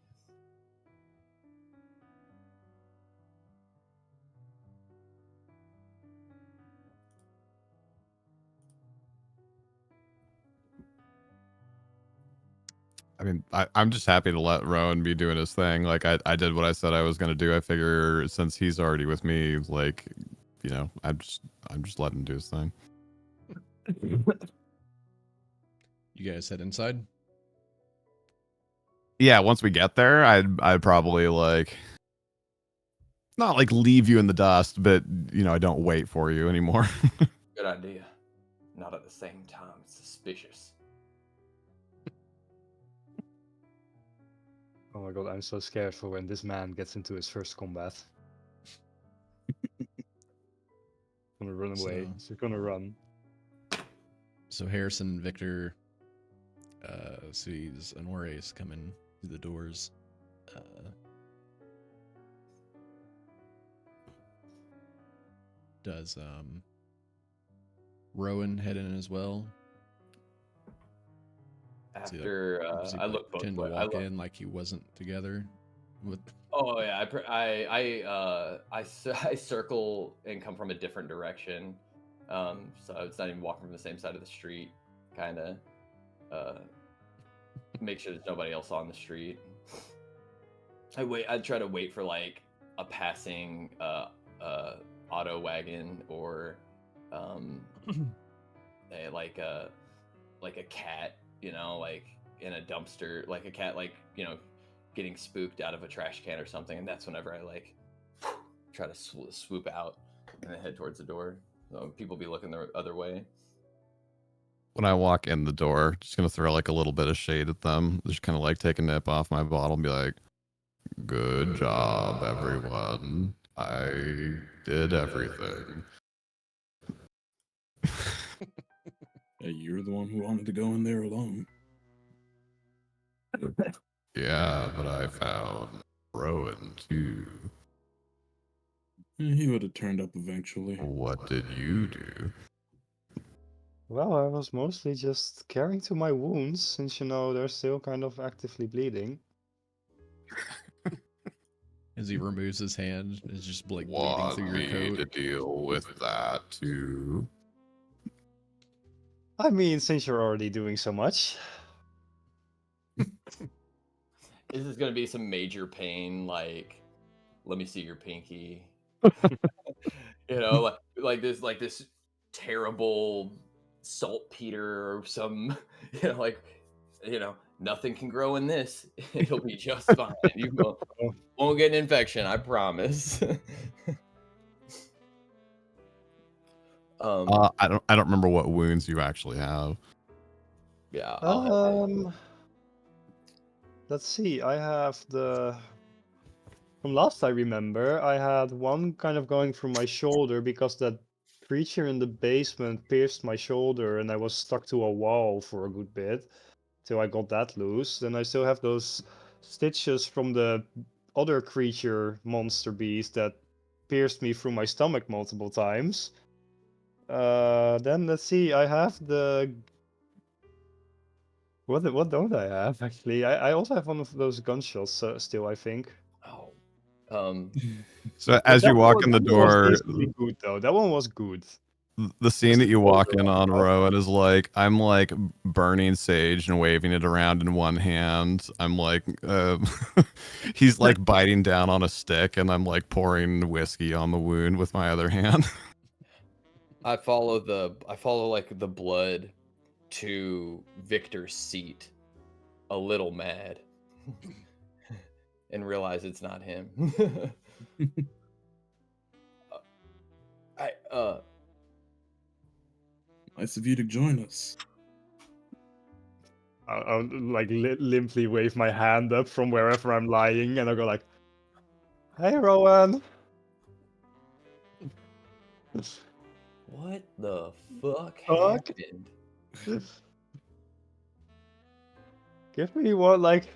I mean, I'm just happy to let Rowan be doing his thing. Like I did what I said I was gonna do. I figure since he's already with me, like, I'm just letting him do his thing. You guys head inside? yeah, once we get there, I'd probably like not like leave you in the dust, but I don't wait for you anymore. Good idea. Not at the same time. It's suspicious. Oh my god, I'm so scared for when this man gets into his first combat. Gonna run away. So- He's gonna run. So Harrison and Victor sees Honores coming through the doors. Does Rowan head in as well? Does he, After does he, I look both pretend to ways. walk in like he wasn't together with. Oh yeah, I circle and come from a different direction, so it's not even walking from the same side of the street. Kind of make sure there's nobody else on the street. I try to wait for like a passing auto wagon or like a cat, like in a dumpster, like a cat, like getting spooked out of a trash can or something, and that's whenever I like try to swoop out and then head towards the door. So people be looking the other way. When I walk in the door, just gonna throw like a little bit of shade at them. Just kind of like take a nip off my bottle and be like, "Good job, everyone. I did everything." Hey, you're the one who wanted to go in there alone. Yeah, but I found Rowan too. He would have turned up eventually. What did you do? Well, I was mostly just caring to my wounds, since they're still kind of actively bleeding. As he removes his hand, it's just like bleeding Want through your me coat. to deal with that too? I mean, since you're already doing so much. This is gonna be some major pain, like let me see your pinky. Like this terrible saltpeter or some nothing can grow in this. It'll be just fine. You won't get an infection, I promise. I don't remember what wounds you actually have. Yeah, I'll have Let's see. I have from last I remember, I had one kind of going through my shoulder because that creature in the basement pierced my shoulder and I was stuck to a wall for a good bit till I got that loose. Then I still have those stitches from the other creature monster beast that pierced me through my stomach multiple times. Then let's see. I have the what don't I have actually? I also have one of those gunshots still, I think. So But as you walk in the that one was door, decently good though. That one was good. the scene that you walk in on, Rowan, is like I'm like burning sage and waving it around in one hand. I'm like he's like biting down on a stick, and I'm like pouring whiskey on the wound with my other hand. I follow like the blood to Victor's seat, a little mad, and realize it's not him. Nice of you to join us. I'll like limply wave my hand up from wherever I'm lying, and I'll go like, "Hey, Rowan." What the fuck Fuck. happened? Give me one like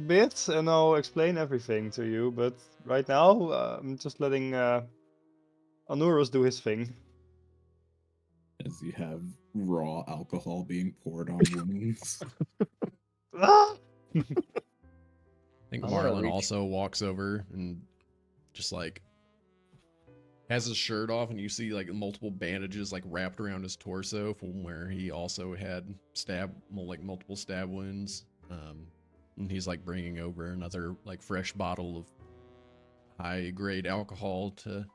bit, and I'll explain everything to you. But right now, I'm just letting Anuros do his thing. As you have raw alcohol being poured on wounds. Ah! I think I wanna Marlon reach- also walks over and just like has his shirt off, and you see like multiple bandages like wrapped around his torso from where he also had multiple stab wounds. And he's like bringing over another like fresh bottle of high grade alcohol to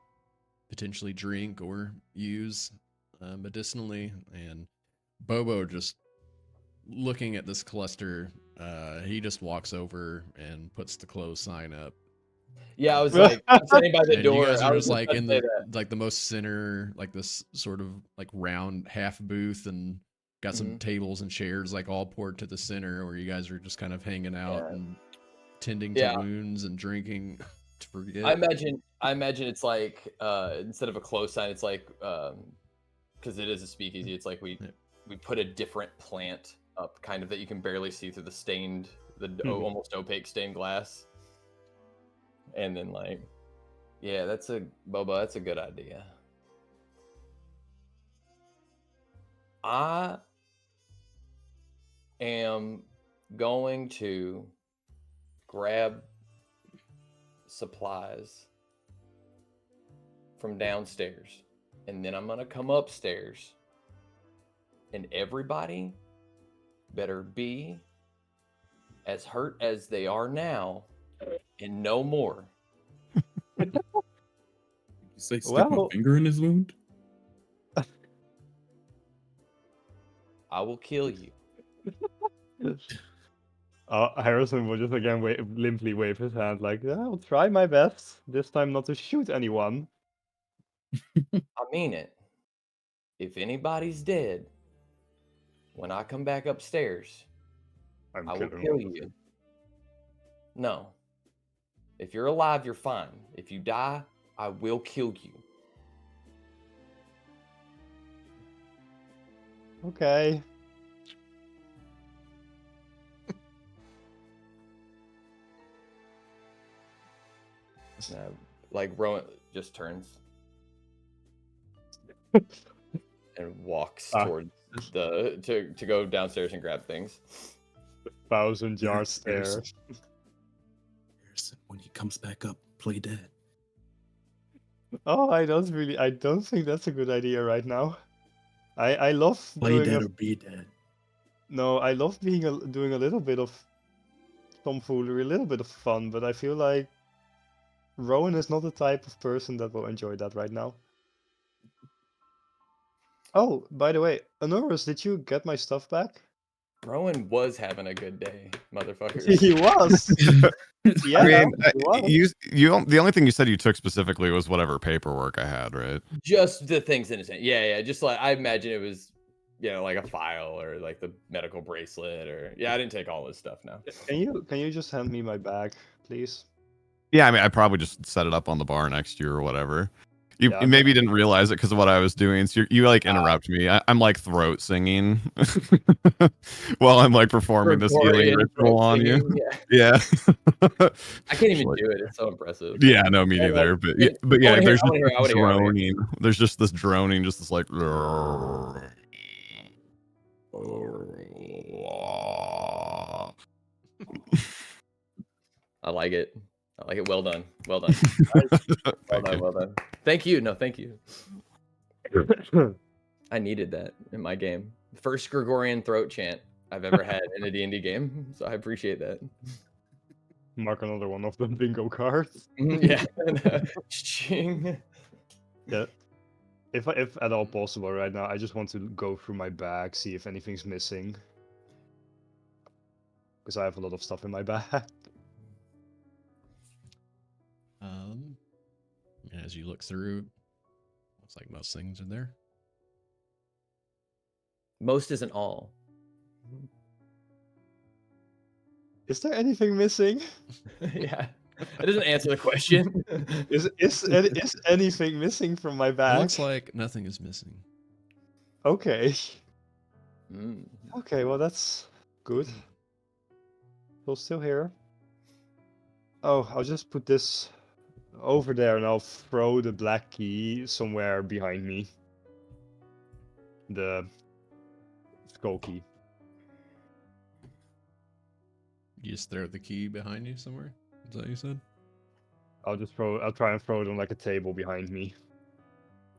potentially drink or use medicinally. And Bobo just looking at this cluster He just walks over and puts the close sign up. Yeah, I was like, I'm sitting by the And door. you guys I are was just like about to in say the that. most center, like this sort of like round half booth, and got some Mhm. tables and chairs like all poured to the center where you guys are just kind of hanging out Yeah. and tending to Yeah. wounds and drinking to forget. I imagine it's like instead of a close sign, it's like because it is a speakeasy, it's like we put a different plant up, kind of that you can barely see through the almost opaque stained glass, and then like, yeah, that's a good idea. I am going to grab supplies from downstairs, and then I'm gonna come upstairs, and everybody better be as hurt as they are now and no more. You say stick my Well- finger in his wound? I will kill you. Harrison will just again limply wave his hand like, I'll try my best. This time not to shoot anyone. I mean it. If anybody's dead, when I come back upstairs, I'm I will killing kill all of you. No. If you're alive, you're fine. If you die, I will kill you. Okay. Like Rowan just turns and walks towards to go downstairs and grab things. 1,000 yard stare. Harrison, when he comes back up, play dead. Oh, I don't think that's a good idea right now. I love Play doing dead a, or be dead. no, I love doing a little bit of tomfoolery, a little bit of fun, but I feel like Rowan is not the type of person that will enjoy that right now. Oh, by the way, Honorus, did you get my stuff back? Rowan was having a good day, motherfuckers. He was. Yeah, I mean, he was. the only thing you said you took specifically was whatever paperwork I had, right? Just the things in his hand. Yeah. Just like I imagine it was, like a file or like the medical bracelet or I didn't take all his stuff now. Can you just hand me my bag, please? Yeah, I mean, I probably just set it up on the bar next to you or whatever. You Yeah, maybe didn't realize it because of what I was doing. So you like interrupt me. I'm like throat singing while I'm like performing this healing Gregorian ritual throat on you. singing, Yeah. Yeah. I can't even Like- do it. It's so impressive. Yeah, no, me And, neither. like, But it- but yeah, I wanna hear- there's I wanna just hear- I this wanna hear- I wanna hear. droning. There's just this droning, just this like. I like it. Well done. Well done. Well done. Thank you. No, thank you. I needed that in my game. First Gregorian throat chant I've ever had in a D&D game, so I appreciate that. Mark another one of the bingo cards. Yeah. Ching. Yeah. If at all possible right now, I just want to go through my bag, see if anything's missing. Because I have a lot of stuff in my bag. And as you look through, looks like most things are there. Most isn't all. Is there anything missing? Yeah. That doesn't answer the question. Is anything missing from my It bag? looks like nothing is missing. Okay. Mm. Okay, well that's good. We're still here. Oh, I'll just put this over there and I'll throw the black key somewhere behind me. The skull key. You just throw the key behind you somewhere? Is that what you said? I'll try and throw it on like a table behind me.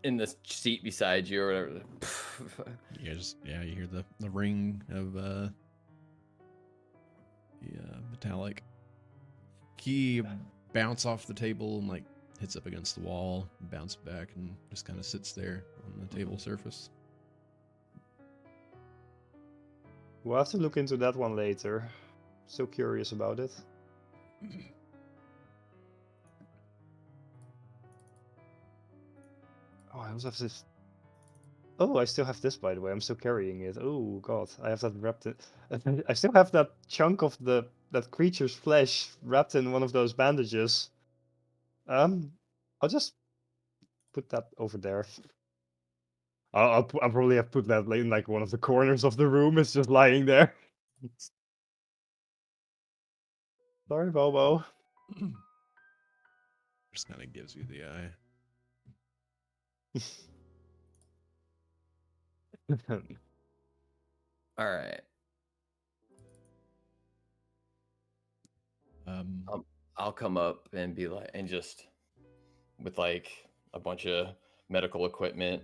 In the seat beside you or whatever. You hear the ring of the metallic key bounce off the table and like hits up against the wall, bounce back, and just kind of sits there on the table surface. We'll have to look into that one later. so curious about it. Oh, I also have this. Oh, I still have this, by the way. I'm still carrying it. Oh god, I have that wrapped in. I still have that chunk of that creature's flesh wrapped in one of those bandages. I'll just put that over there. I'll probably have put that in like one of the corners of the room. It's just lying there. Sorry, Bobo. Just kind of gives you the eye. All right. I'll come up and be like, and just with like a bunch of medical equipment,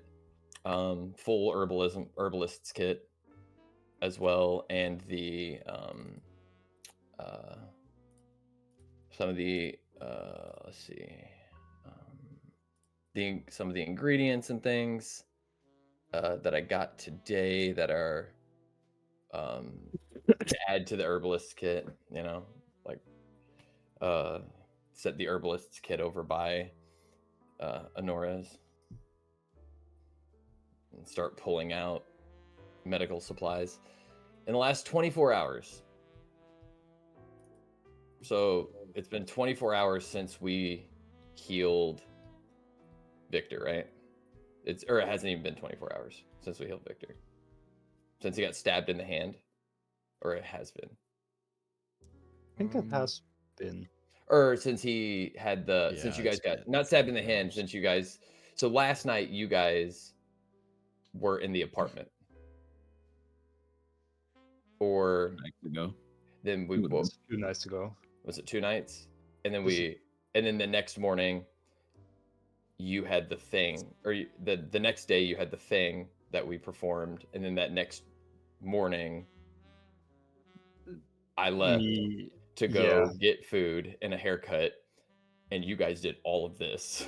full herbalist's kit as well, and the some of the let's see, some of the ingredients and things that I got today that are to add to the herbalist's kit. You know, like set the herbalist's kit over by Honora's and start pulling out medical supplies in the last 24 hours. So it's been 24 hours since we healed Victor, right? It hasn't even been 24 hours since we healed Victor. Since he got stabbed in the hand, or it has been. I think it has been. Or since he had since you guys it's got been not stabbed in the 24 hand, hours. since you guys. So last night you guys were in the apartment, or Nights ago. then we It was It's 2 nights ago. was it 2 nights, and then This is- and then the next morning you had the thing, or the next day you had the thing that we performed, and then that next morning I left Me- to go yeah. get food and a haircut, and you guys did all of this,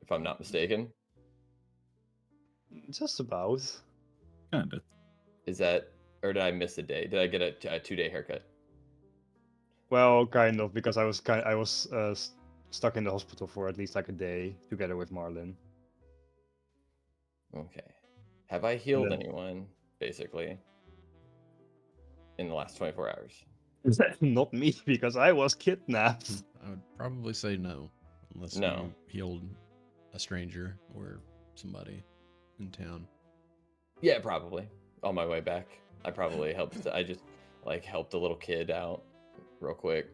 if I'm not mistaken. Just about. Kinda. Is that, or did I miss a day? Did I get a 2-day haircut? Well, kind of, because I was stuck in the hospital for at least like a day together with Marlin. Okay. Have I healed then- anyone, basically, in the last 24 hours? Not me, because I was kidnapped. I would probably say no, unless No. you healed a stranger or somebody in town. Yeah, probably. On my way back, I probably helped. I just helped a little kid out real quick.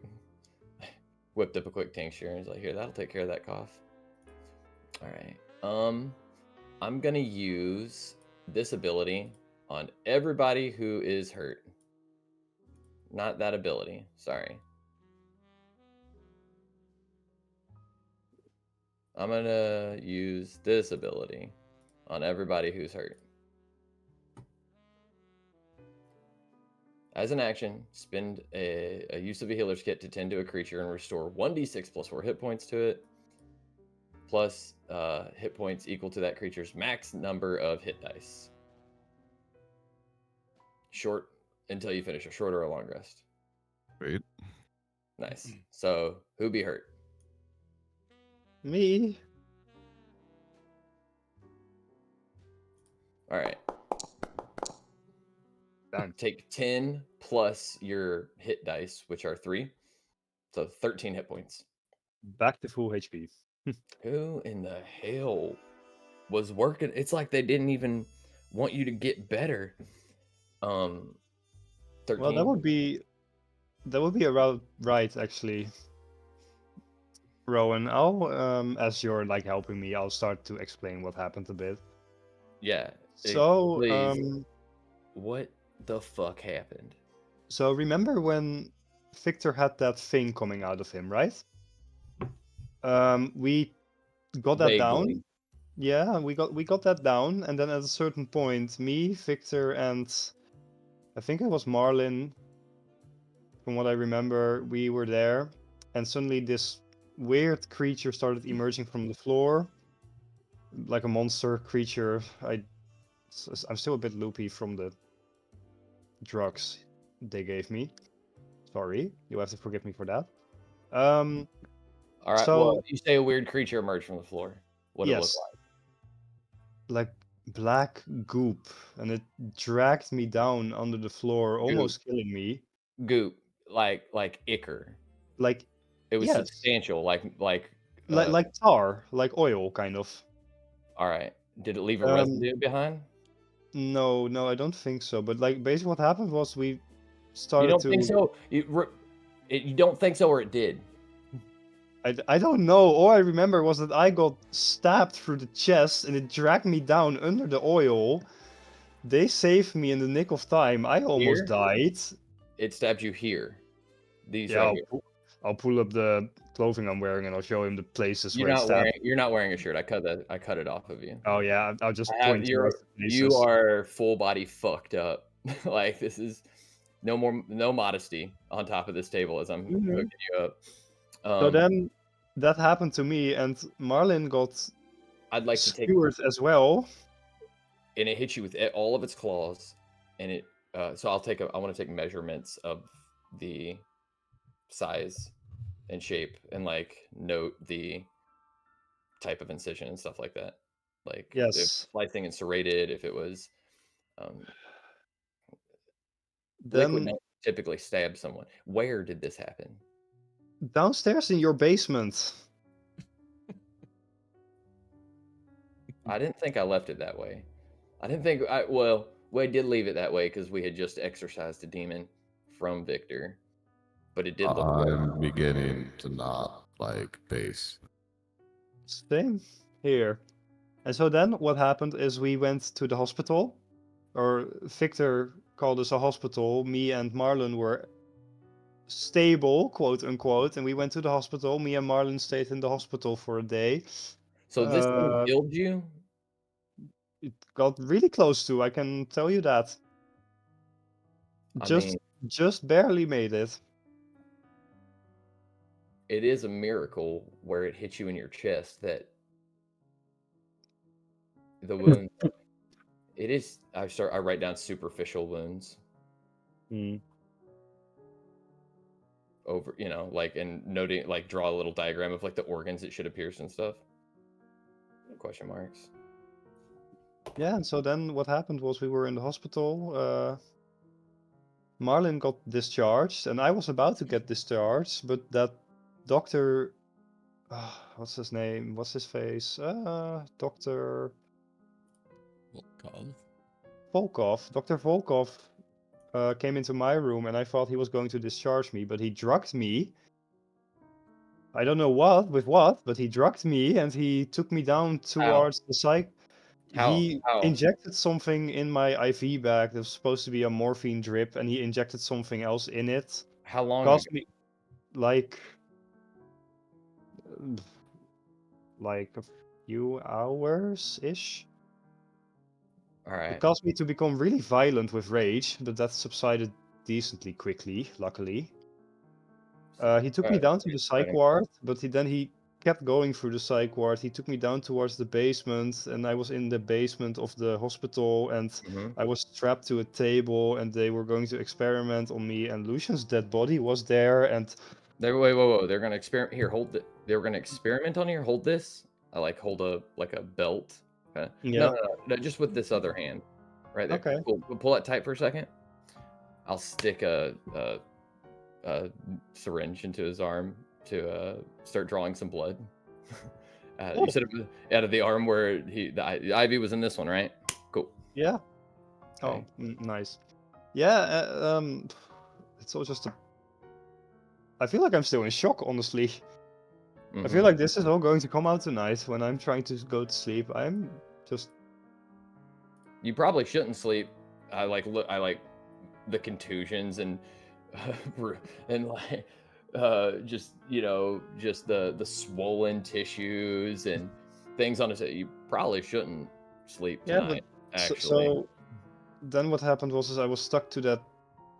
Whipped up a quick tincture and was like, "Here, that'll take care of that cough." All right. I'm gonna use this ability on everybody who is hurt. Not that ability. Sorry. I'm gonna use this ability on everybody who's hurt. As an action, spend a use of a healer's kit to tend to a creature and restore 1d6 plus 4 hit points to it, plus hit points equal to that creature's max number of hit dice. Short until you finish a short or a long rest. Great. Nice. So, who be hurt? Me? All right. Done. Take 10 plus your hit dice, which are 3. So 13 hit points. Back to full HP. Who in the hell was working? It's like they didn't even want you to get better. 13. Well, that would be about right, actually. Rowan, I'll as you're like helping me, I'll start to explain what happened a bit. Yeah. So, please. What the fuck happened? so remember when Victor had that thing coming out of him, right? We got that down. Vaguely. Yeah, we got that down, and then at a certain point, me, Victor, and I think it was Marlin, from what I remember, we were there, and suddenly this weird creature started emerging from the floor, like a monster creature. I'm still a bit loopy from the drugs. they gave me. Sorry, you have to forgive me for that. All right. So Well, you say a weird creature emerged from the floor. What did it look yes, like? like black goop, and it dragged me down under the floor, almost killing me. Goop, like ichor. Like It was yes, substantial, like. like tar, like oil, kind of. All right. Did it leave a Um, residue behind? No, I don't think so. But like, basically, what happened was we You started don't think to. so? You don't think so, or it did? I don't know. All I remember was that I got stabbed through the chest and it dragged me down under the oil. They saved me in the nick of time. I almost Here? died. It stabbed you here. These Yeah, right here. I'll pull up the clothing I'm wearing and I'll show him the places You're where it not stabbed. wearing. You're not wearing a shirt. I cut it off of you. Oh yeah, I'll just I have point towards the places. you are full body fucked up. Like this is no modesty on top of this table as I'm Mhm. hooking you up. So then that happened to me, and Marlin got I'd like to take, skewered as well. and it hits you with all of its claws, and it. So I want to take measurements of the size and shape, and like note the type of incision and stuff like that. Like if Yes. slicing and serrated, if it was liquid Then knife typically stab someone. Where did this happen? downstairs in your basement. I didn't think I left it that way. I didn't think well, we did leave it that way because we had just exorcised a demon from Victor. But it did look I'm beginning to not like base. Same here. And so then what happened is we went to the hospital, or Victor called us a hospital. Me and Marlon were stable, quote unquote, and we went to the hospital. Me and Marlon stayed in the hospital for a day. So this thing killed you? It got really close to, I can tell you that. I Just mean, just barely made it. it is a miracle where it hit you in your chest that the wound. It is. I write down superficial wounds over, like, and noting, like, draw a little diagram of like the organs it should have pierced and stuff. Question marks. Yeah, and so then what happened was we were in the hospital. Marlin got discharged, and I was about to get discharged, but that doctor, what's his name? What's his face? Dr. Volkov. Dr. Volkov came into my room, and I thought he was going to discharge me, but he drugged me. I don't know with what, but he drugged me, and he took me down towards the psych. He How? injected something in my IV bag that was supposed to be a morphine drip, and he injected something else in it. How long ago? Cost me like a few hours ish. All right. It caused me to become really violent with rage, but that subsided decently quickly, luckily. He took me down to the psych ward, but he kept going through the psych ward. He took me down towards the basement, and I was in the basement of the hospital, and I was strapped to a table, and they were going to experiment on me, and Lucian's dead body was there, and Whoa. They're gonna experiment here. Hold it. They were gonna experiment on here. Hold this. I like hold a belt. Okay. yeah. No, just with this other hand, right there. Okay. Cool. Pull that tight for a second. I'll stick a syringe into his arm to start drawing some blood. You said it was out of the arm where the IV was in this one, right? Cool. Yeah. Okay. Oh, nice. Yeah. It's all just I feel like I'm still in shock, honestly. I feel like this is all going to come out tonight when I'm trying to go to sleep. I'm just. You probably shouldn't sleep. I like the contusions and like just just the swollen tissues and things on his head. You probably shouldn't sleep tonight. Actually. So then what happened was I was stuck to that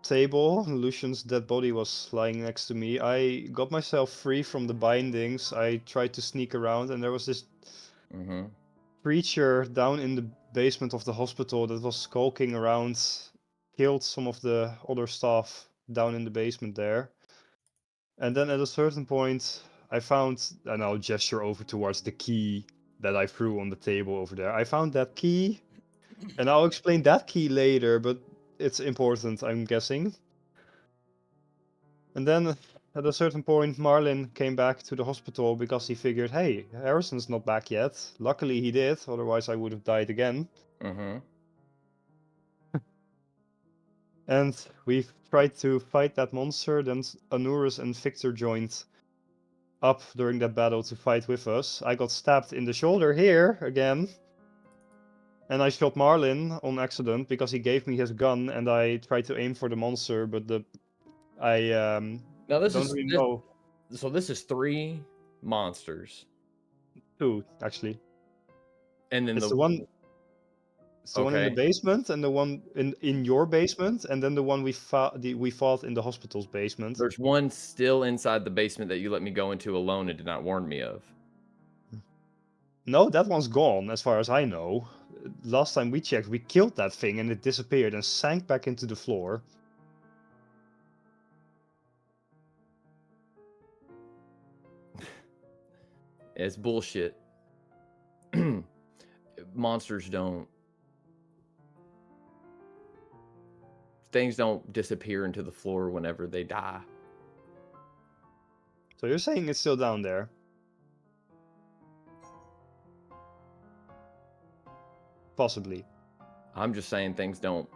table. Lucian's dead body was lying next to me. I got myself free from the bindings. I tried to sneak around, and there was this creature down in the basement of the hospital that was skulking around, killed some of the other stuff down in the basement there. And then at a certain point, I found, and I'll gesture over towards the key that I threw on the table over there. I found that key, and I'll explain that key later, but it's important, I'm guessing. And then at a certain point, Marlin came back to the hospital because he figured, hey, Harrison's not back yet. Luckily he did, otherwise I would have died again. Mm-hmm. And we tried to fight that monster, then Anurus and Victor joined up during that battle to fight with us. I got stabbed in the shoulder here again. And I shot Marlin on accident because he gave me his gun and I tried to aim for the monster, but I Now this don't is really this, know. so this is 3 monsters, Two, actually. and then It's the one in the Okay. basement and the one in your basement, and then the one we fought in the hospital's basement. There's one still inside the basement that you let me go into alone and did not warn me of. No, that one's gone, as far as I know. Last time we checked, we killed that thing and it disappeared and sank back into the floor. It's bullshit. Monsters don't. Things don't disappear into the floor whenever they die. So you're saying it's still down there? Possibly. I'm just saying things don't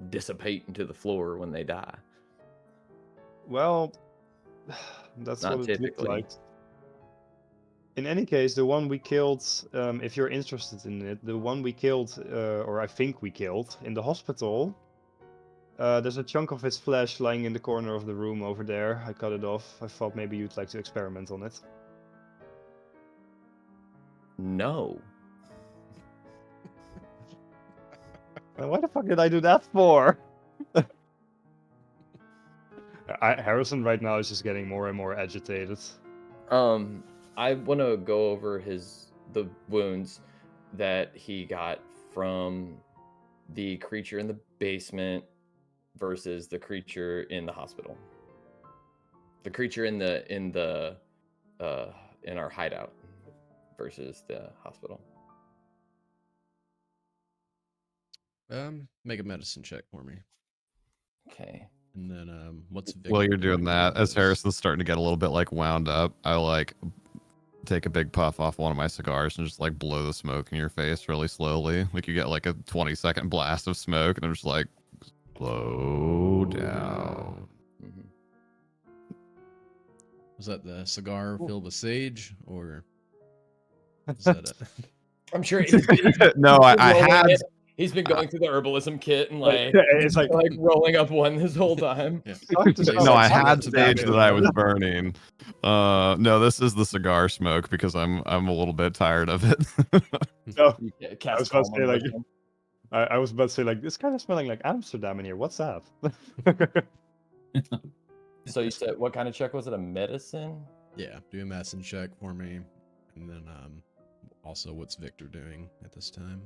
dissipate into the floor when they die. Well, that's Not what it looked typically. like. In any case, the one we killed, if you're interested in it, the one we killed, or I think we killed, in the hospital, there's a chunk of its flesh lying in the corner of the room over there. I cut it off. I thought maybe you'd like to experiment on it. No. Why the fuck did I do that for? Harrison right now is just getting more and more agitated. I want to go over the wounds that he got from the creature in the basement versus the creature in the hospital. The creature in our hideout versus the hospital. Make a medicine check for me. Okay. And then what's Victor While you're doing that, as this? Harrison's starting to get a little bit like wound up, I like take a big puff off one of my cigars and just like blow the smoke in your face really slowly. Like you get like a 20-second blast of smoke, and I'm just like, slow down. Mm-hmm. Was that the cigar filled with sage, or is that a... I'm sure No, I had. He's been going through the herbalism kit and like It's like rolling up one this whole time. Yeah. No, I had tobacco. sage that I was burning. No, this is the cigar smoke because I'm a little bit tired of it. No, You I was about to say like, I was about to say like, this kind of smelling like Amsterdam in here. What's that? So you said what kind of check was it? A medicine? Yeah, do a medicine check for me, and then also what's Victor doing at this time?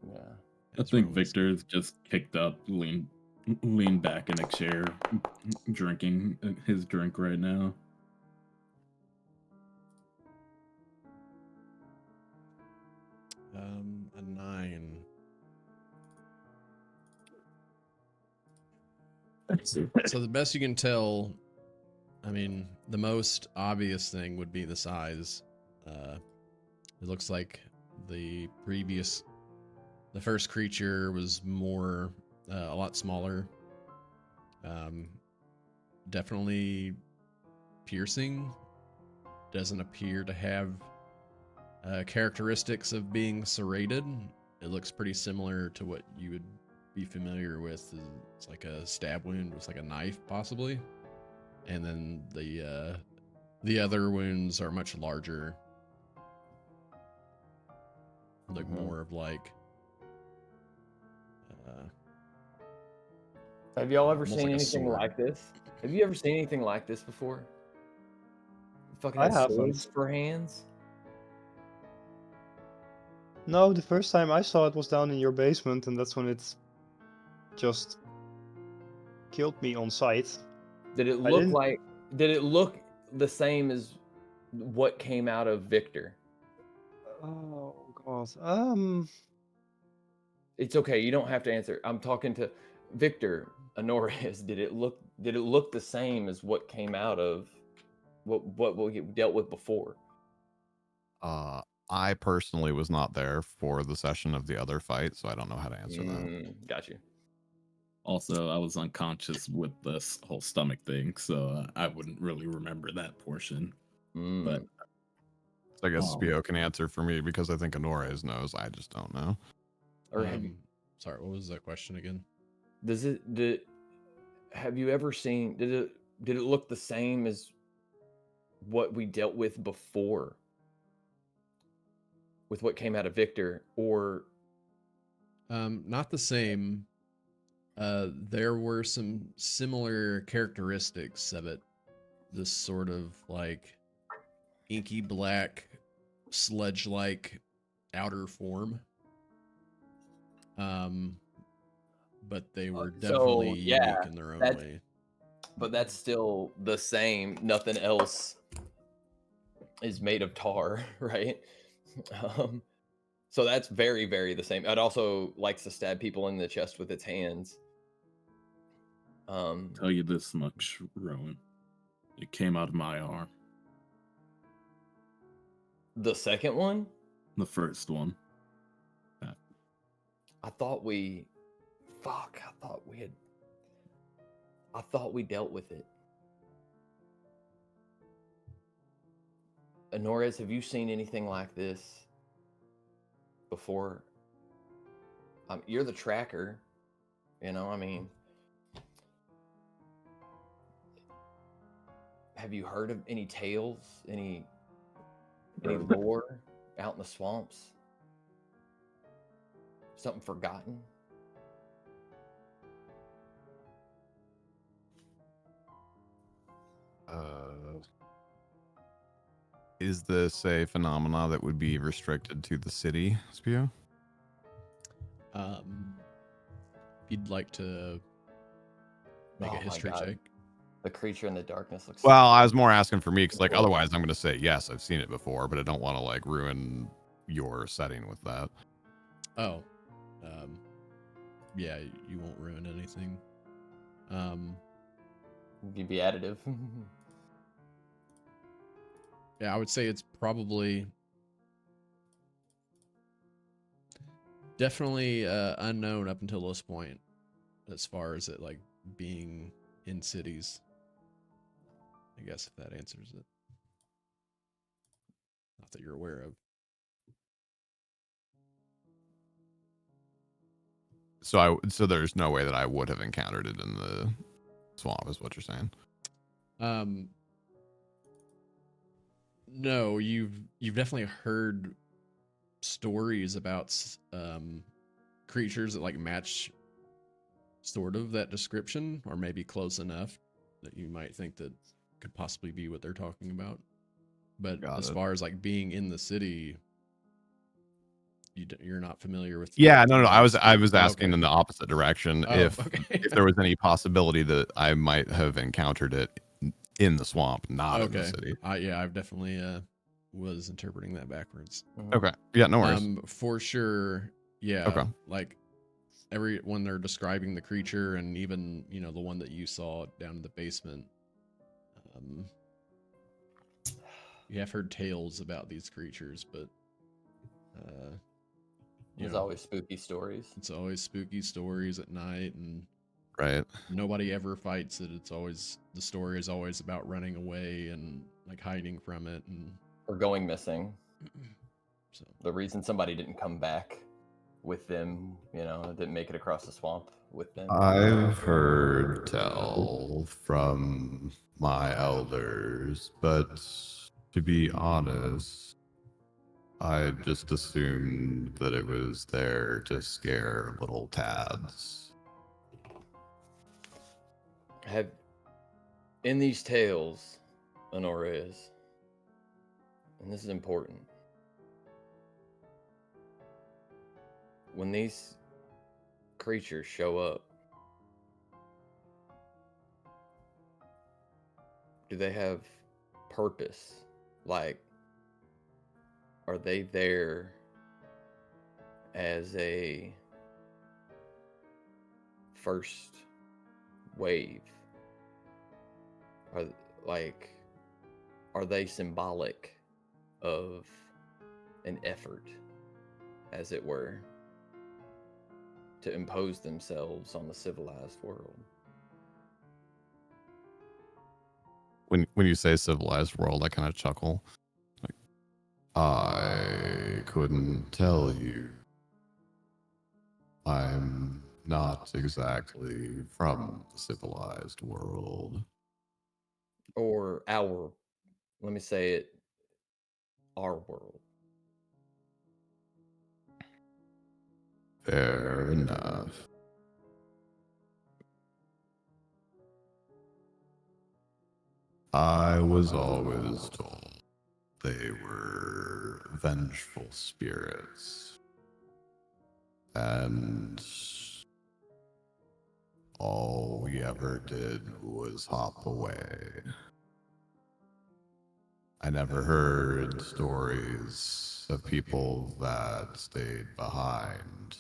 Yeah. I think Victor's just kicked up, leaned back in a chair, drinking his drink right now. A 9. So the best you can tell, I mean, the most obvious thing would be the size. It looks like the first creature was a lot smaller. Definitely piercing. Doesn't appear to have characteristics of being serrated. It looks pretty similar to what you would be familiar with. It's like a stab wound with like a knife, possibly. And then the other wounds are much larger. Look more of like. Have y'all ever almost seen like a anything sword. like this? Have you ever seen anything like this before? Fucking I had haven't. swords for hands. No, the first time I saw it was down in your basement, and that's when it just killed me on sight. Did it I look didn't- like? Did it look the same as what came out of Victor? Oh god. It's okay. You don't have to answer. I'm talking to Victor Honorius. Did it look the same as what came out of what we dealt with before? I personally was not there for the session of the other fight, so I don't know how to answer that. Got you. Also, I was unconscious with this whole stomach thing, so I wouldn't really remember that portion. But So I guess Oh. Spio can answer for me because I think Honores knows. I just don't know. Or have you? Sorry, what was that question again? Have you ever seen? Did it look the same as what we dealt with before? With what came out of Victor, or Not the same. There were some similar characteristics of it. This sort of like inky black, sludge-like outer form. But they were definitely unique in their own way. But that's still the same. Nothing else is made of tar, right? So that's very, very the same. It also likes to stab people in the chest with its hands. Tell you this much, Rowan. It came out of my arm. The second one? The first one. I thought we dealt with it. Honores, have you seen anything like this before? You're the tracker, you know, I mean, have you heard of any tales, any lore out in the swamps? Something forgotten? Is this a phenomena that would be restricted to the city, Spio? If you'd like to make Oh a my history God. check. The creature in the darkness looks. Well, I was more asking for me because, like, Well- otherwise I'm going to say yes, I've seen it before, but I don't want to like ruin your setting with that. Oh, yeah, you won't ruin anything. You'd be additive. Yeah, I would say it's probably definitely unknown up until this point, as far as it like being in cities. I guess if that answers it. Not that you're aware of. So there's no way that I would have encountered it in the swamp, is what you're saying? No, you've definitely heard stories about creatures that like match sort of that description, or maybe close enough that you might think that could possibly be what they're talking about. But Got as it. far as like being in the city, you're not familiar with. Yeah, no. I was Oh, asking okay. in the opposite direction Oh, if okay. if there was any possibility that I might have encountered it in the swamp, not in the Okay. city. Yeah, I've definitely was interpreting that backwards. Okay. Yeah, no worries. For sure. Yeah. Okay. Like when they're describing the creature, and even the one that you saw down in the basement. You have heard tales about these creatures, but There's always spooky stories. It's always spooky stories at night, and right. Nobody ever fights it. The story is always about running away and like hiding from it, and Or going missing. so The reason somebody didn't come back with them, didn't make it across the swamp with them. I've heard tell from my elders, but to be honest, I just assumed that it was there to scare little tads. In these tales, Honores, and this is important, when these creatures show up, do they have purpose? Like, are they there as a first wave? Are like, are they symbolic of an effort, as it were, to impose themselves on the civilized world? When you say civilized world, I kind of chuckle. Like, I couldn't tell you. I'm not exactly from the civilized world. Or our, let me say it, our world. Fair enough. I was always told they were vengeful spirits. And all we ever did was hop away. I never heard stories of people that stayed behind.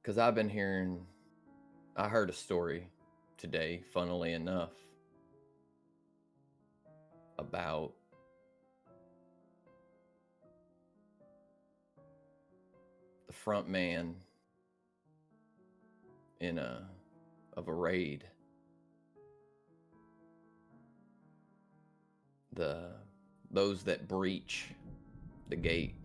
Because I heard a story today, funnily enough, about the front man of a raid. Those that breach the gate.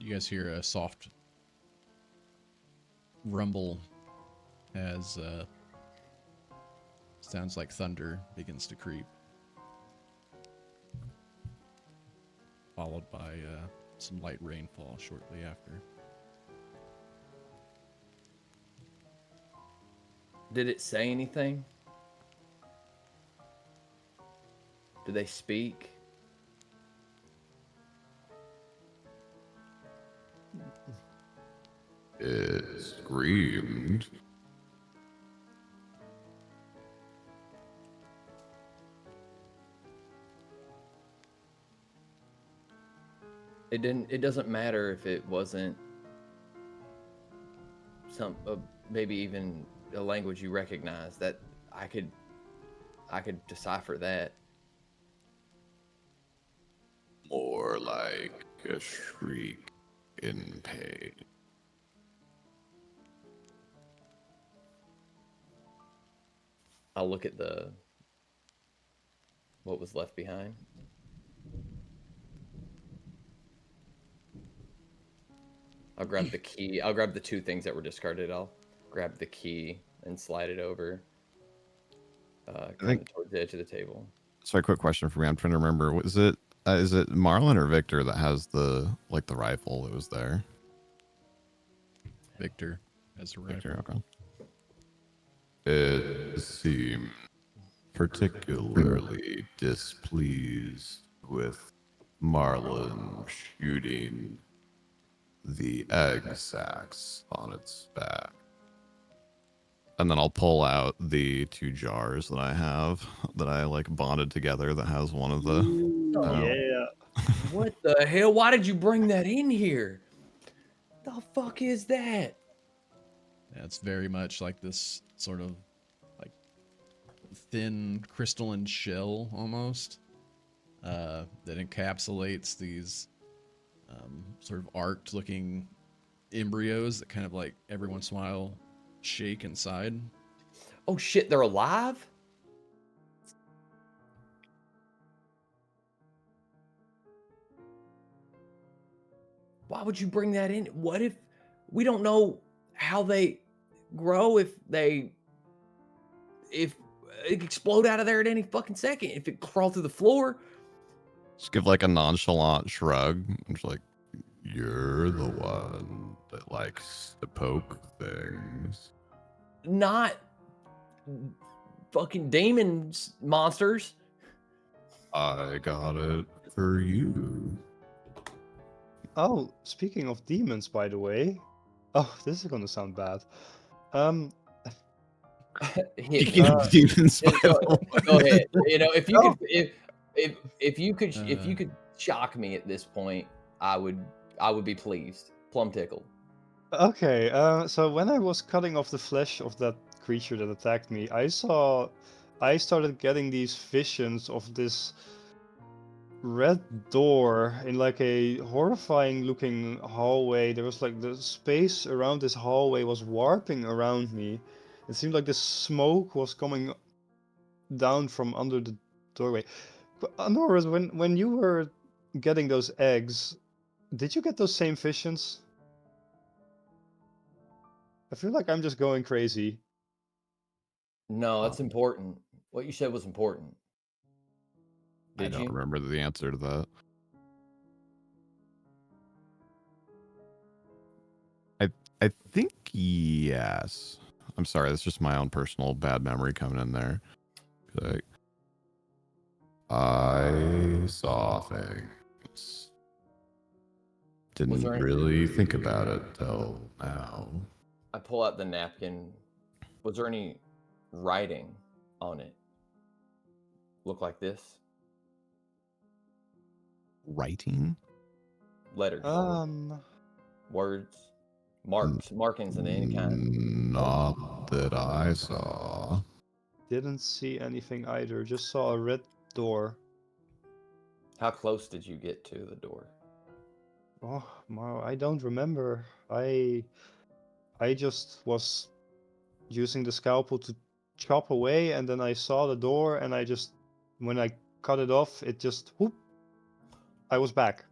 You guys hear a soft rumble as sounds like thunder begins to creep, followed by some light rainfall shortly after. Did it say anything? Did they speak? It screamed. It doesn't matter if it wasn't maybe even a language you recognize. That I could decipher that. More like a shriek in pain. I'll look at what was left behind. I'll grab the key. I'll grab the two things that were discarded. I'll grab the key and slide it over kind of towards the edge of the table. Sorry, quick question for me. I'm trying to remember. Is it Marlon or Victor that has the rifle that was there? Victor as a rifle. Victor, okay. It seemed particularly displeased with Marlon shooting the egg sacs on its back. And then I'll pull out the 2 jars that I have that I bonded together that has one of the... Yeah. What the hell? Why did you bring that in here? The fuck is that? Yeah, it's very much like this sort of like thin crystalline shell almost that encapsulates these sort of arced looking embryos that kind of like every once in a while shake inside. Oh shit, they're alive? Why would you bring that in? What if we don't know how they grow, if it explode out of there at any fucking second, if it crawl through the floor? Just give like a nonchalant shrug. I'm just like, you're the one that likes to poke things. Not fucking demons, monsters. I got it for you. Oh, speaking of demons, by the way. Oh, this is gonna sound bad. Um, Speaking of demons, by go, the way. go ahead. You know, if you No. could, if you could shock me at this point, I would be pleased, plum tickled. Okay, so when I was cutting off the flesh of that creature that attacked me, I started getting these visions of this red door in like a horrifying looking hallway. There was like the space around this hallway was warping around me. It seemed like the smoke was coming down from under the doorway. But Anoris, when you were getting those eggs, did you get those same visions? I feel like I'm just going crazy. No, that's important. What you said was important. I Did don't you? remember the answer to that. I think yes. I'm sorry, that's just my own personal bad memory coming in there. Like, I saw things. Didn't there any- really think about it till now. I pull out the napkin. Was there any writing on it? Look like this? Writing? Letters, words, markings of any kind. Not that I saw. Didn't see anything either. Just saw a red door. How close did you get to the door? Oh, Maro, I don't remember. I just was using the scalpel to chop away, and then I saw the door, and when I cut it off, it just whoop. I was back.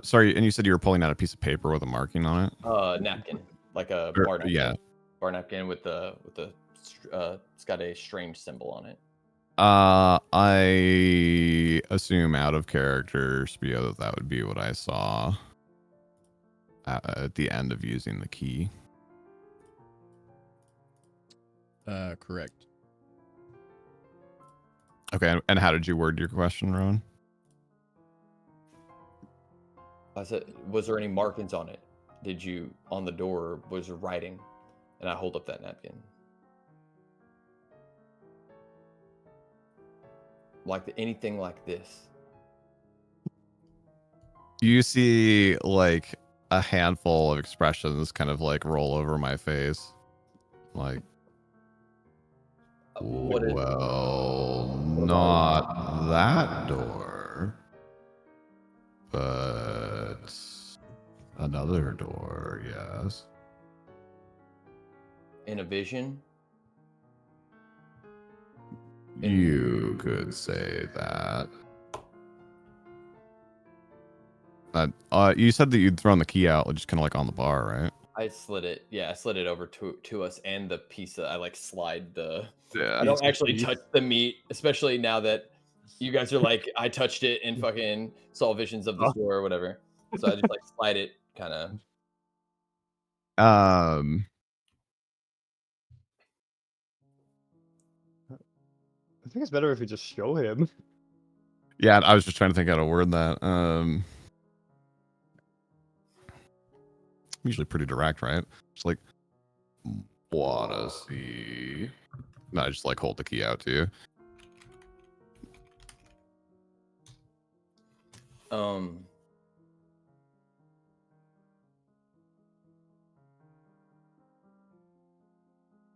Sorry, and you said you were pulling out a piece of paper with a marking on it? Napkin, like a Or- bar napkin. yeah. Bar napkin with the it's got a strange symbol on it. I assume out of character, Spio, that would be what I saw at the end of using the key. Correct. Okay, and how did you word your question, Rowan? I said, was there any markings on it? Did you on the door? Was there writing? And I hold up that napkin. Like anything like this. You see like a handful of expressions kind of like roll over my face. Like, What is- well, not that door, but another door, yes. in a vision? You could say that. You said that you'd thrown the key out, just kind of like on the bar, right? I slid it. Yeah, I slid it over to us and the pizza. I like slide the. Yeah. I don't actually touch the meat, especially now that you guys are like, I touched it and fucking saw visions of this door or whatever. So I just like slide it, kind of. I think it's better if you just show him. Yeah, I was just trying to think how to word that. I'm usually pretty direct, right? Just like, wanna see. No, I just like hold the key out to you.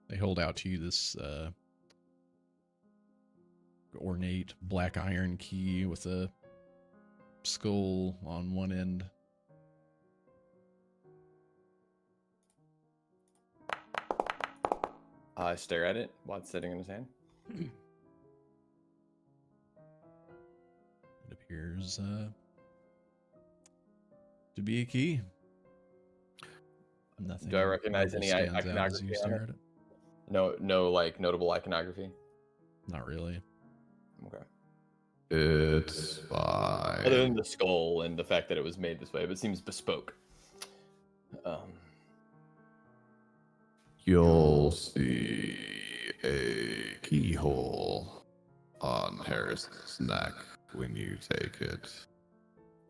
They hold out to you this ornate black iron key with a skull on one end. I stare at it while it's sitting in his hand. It appears to be a key. Nothing. Do I recognize notable any stands out as iconography you on stare it? at it? No, like notable iconography. Not really. Okay. It's fine. Other than the skull and the fact that it was made this way, but it seems bespoke. You'll see a keyhole on Harris's neck when you take it.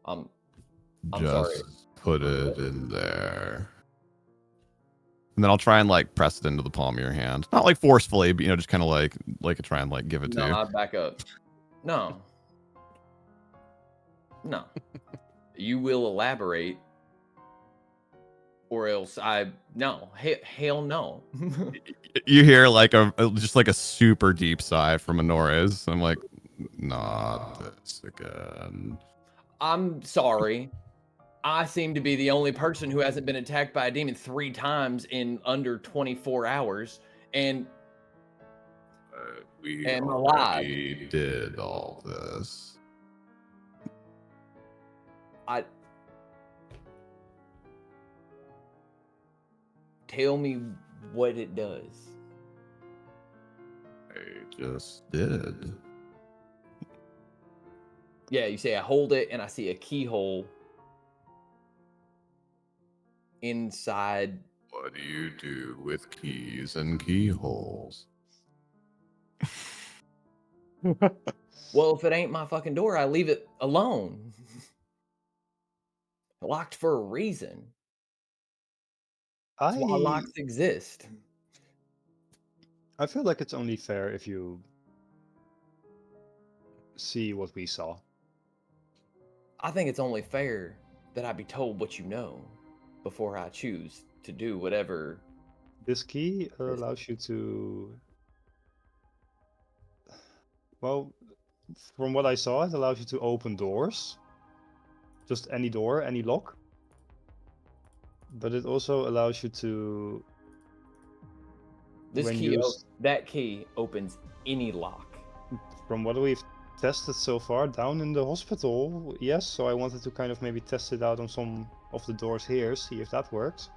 I'm Just sorry. put it in there. And then I'll try and like press it into the palm of your hand. Not like forcefully, but just kind of like try and like give it to you. No, back up. No. No. You will elaborate, or else no. Hell no. You hear like just like a super deep sigh from Honores. I'm like, not this again. I'm sorry. I seem to be the only person who hasn't been attacked by a demon 3 times in under 24 hours, and We am already did all this. Tell me what it does. I just did. Yeah, you say I hold it and I see a keyhole inside. What do you do with keys and keyholes? Well, if it ain't my fucking door, I leave it alone. Locked for a reason. That's why locks exist. I feel like it's only fair if you see what we saw. I think it's only fair that I be told what you know before I choose to do whatever. This key allows you to... Well, from what I saw, it allows you to open doors. Just any door, any lock. But it also allows you to... That key opens any lock. From what we've tested so far down in the hospital, yes. So I wanted to kind of maybe test it out on some of the doors here, see if that works.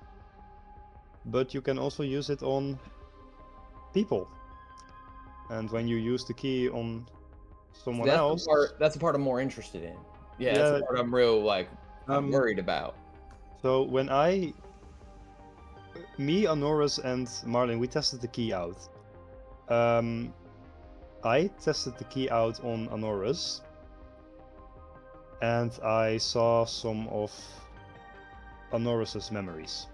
But you can also use it on people. And when you use the key on someone else... That's the part I'm more interested in. Yeah, that's the part I'm real, I'm worried about. So when me, Anoris, and Marlin, we tested the key out. I tested the key out on Anoris, and I saw some of Anoris's memories.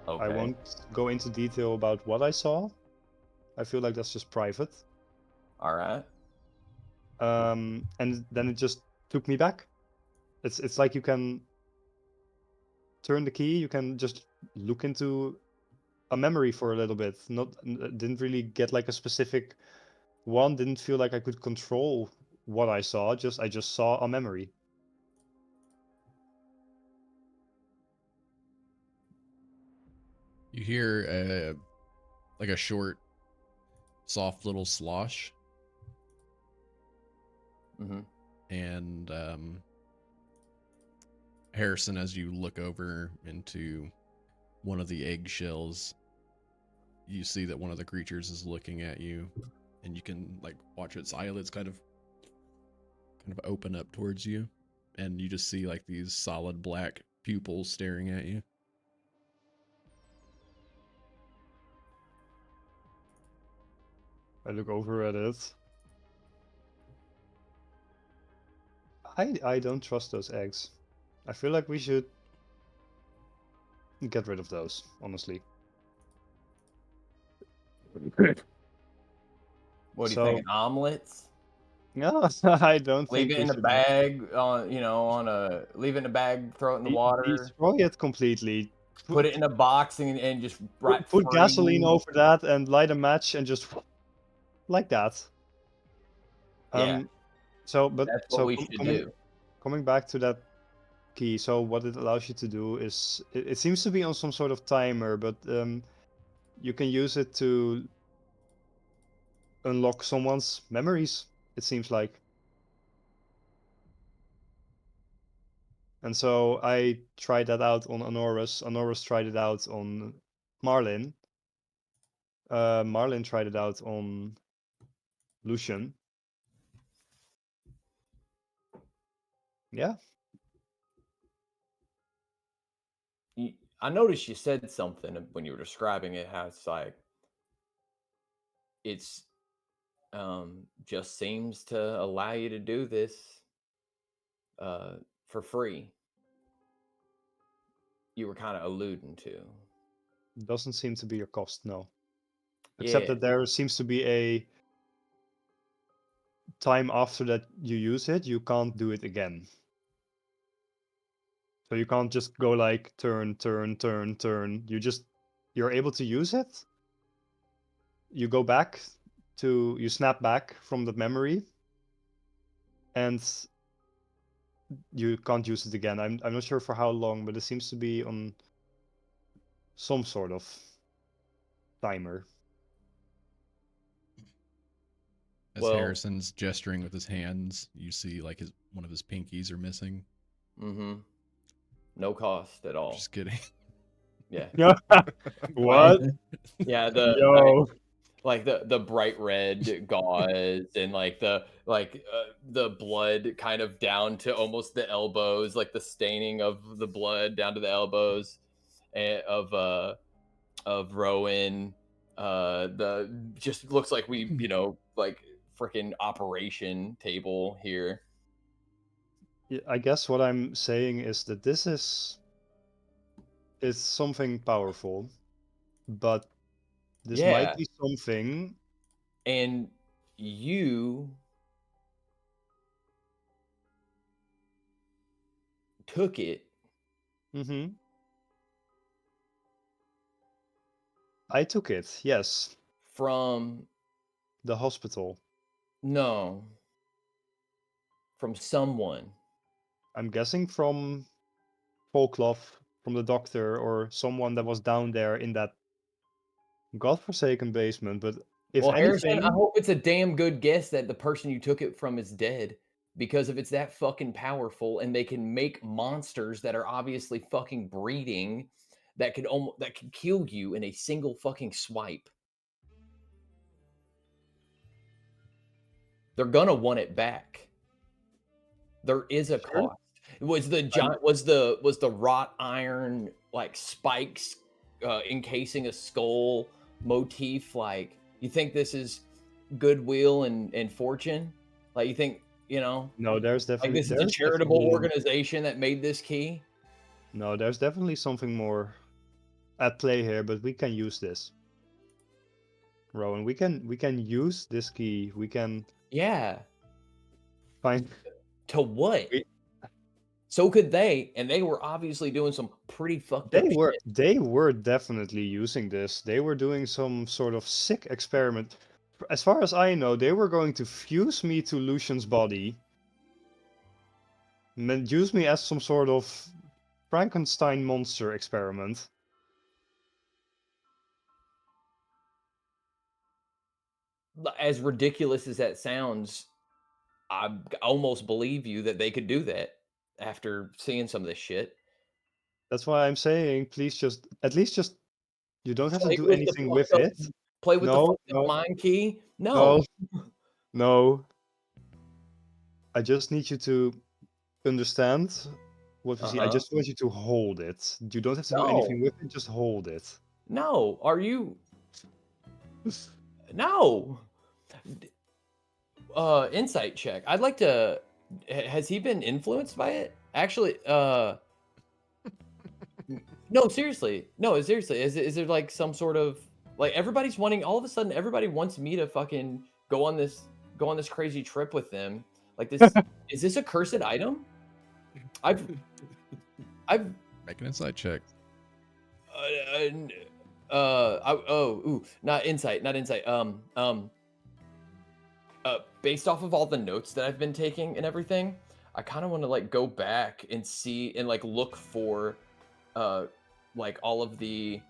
Okay. I won't go into detail about what I saw. I feel like that's just private. All right. And then it just took me back. It's like you can turn the key, you can just look into a memory for a little bit. Didn't really get like a specific one. Didn't feel like I could control what I saw. I just saw a memory. You hear like a short, soft little slosh. Mm-hmm. And Harrison, as you look over into one of the eggshells, you see that one of the creatures is looking at you, and you can like watch its eyelids kind of open up towards you, and you just see like these solid black pupils staring at you. I look over at it. I don't trust those eggs. I feel like we should get rid of those, honestly. What do you think? Omelets? No, I don't Leave think it in a bag leave it in a bag, throw it in the water. Destroy it completely. Put it in a box and just put gasoline over that and light a match and just like that. Yeah. So that's what we should do. Coming back to that key, so what it allows you to do is it seems to be on some sort of timer, but you can use it to unlock someone's memories, it seems like. And so I tried that out on Anoris. Anoris tried it out on Marlin. Marlin tried it out on Lucian. Yeah. I noticed you said something when you were describing it, how it's like it's just seems to allow you to do this for free. You were kind of alluding to. Doesn't seem to be a cost, no. Yeah. Except that there seems to be a time after that you use it, you can't do it again. So you can't just go like turn, turn, turn, turn. You're able to use it. You go back you snap back from the memory, and you can't use it again. I'm not sure for how long, but it seems to be on some sort of timer. As Well- Harrison's gesturing with his hands, you see like one of his pinkies are missing. Mm-hmm. No cost at all. Just kidding. Yeah. What? Yeah, like the bright red gauze and like the blood kind of down to almost the elbows, like the staining of the blood down to the elbows of Rowan. The just looks like we, like freaking operation table here. Yeah, I guess what I'm saying is that this is something powerful, but this Yeah. might be something. And you took it Mm-hmm. I took it, yes. from The hospital. no from someone. I'm guessing from Folklov, from the doctor, or someone that was down there in that godforsaken basement. But if Well, Harrison, anything, I hope it's a damn good guess that the person you took it from is dead. Because if it's that fucking powerful and they can make monsters that are obviously fucking breeding that could kill you in a single fucking swipe, they're gonna want it back. There is a Sure. cost. Was the wrought iron like spikes encasing a skull motif? Like, you think this is goodwill and fortune? Like, you think, no, there's like definitely this is a charitable organization that made this key? No, there's definitely something more at play here, but we can use this. Rowan, we can use this key. We can Yeah. find To what? We- So could they, and they were obviously doing some pretty fucked up shit. they were definitely using this. They were doing some sort of sick experiment. As far as I know, they were going to fuse me to Lucian's body and then use me as some sort of Frankenstein monster experiment. As ridiculous as that sounds, I almost believe you that they could do that after seeing some of this shit. That's why I'm saying, please at least you don't have to Play do with the anything with fucked up- it. Play with the No, fucked up no, mind key? No. no. I just need you to understand what we see. I Uh-huh. just want you to hold it. You don't have to do No. anything with it, just hold it. No. Are you? No. Insight check. I'd like to. Has he been influenced by it? Actually, no, seriously. No, seriously. Is there like some sort of like everybody's wanting? All of a sudden, everybody wants me to fucking go on this crazy trip with them. Like this. Is this a cursed item? I've Make an insight check. not insight. Based off of all the notes that I've been taking and everything, I kind of want to like go back and see and like look for like all of the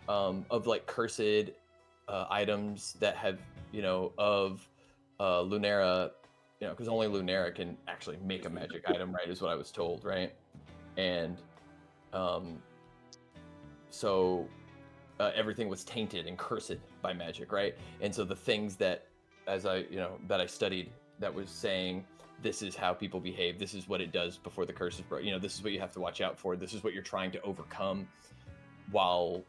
of like cursed items that have, of Lunera, because only Lunera can actually make a magic item, right, is what I was told, right? And so everything was tainted and cursed by magic, right? And so the things that as I, that I studied, that was saying this is how people behave. This is what it does before the curse is broken. This is what you have to watch out for. This is what you're trying to overcome while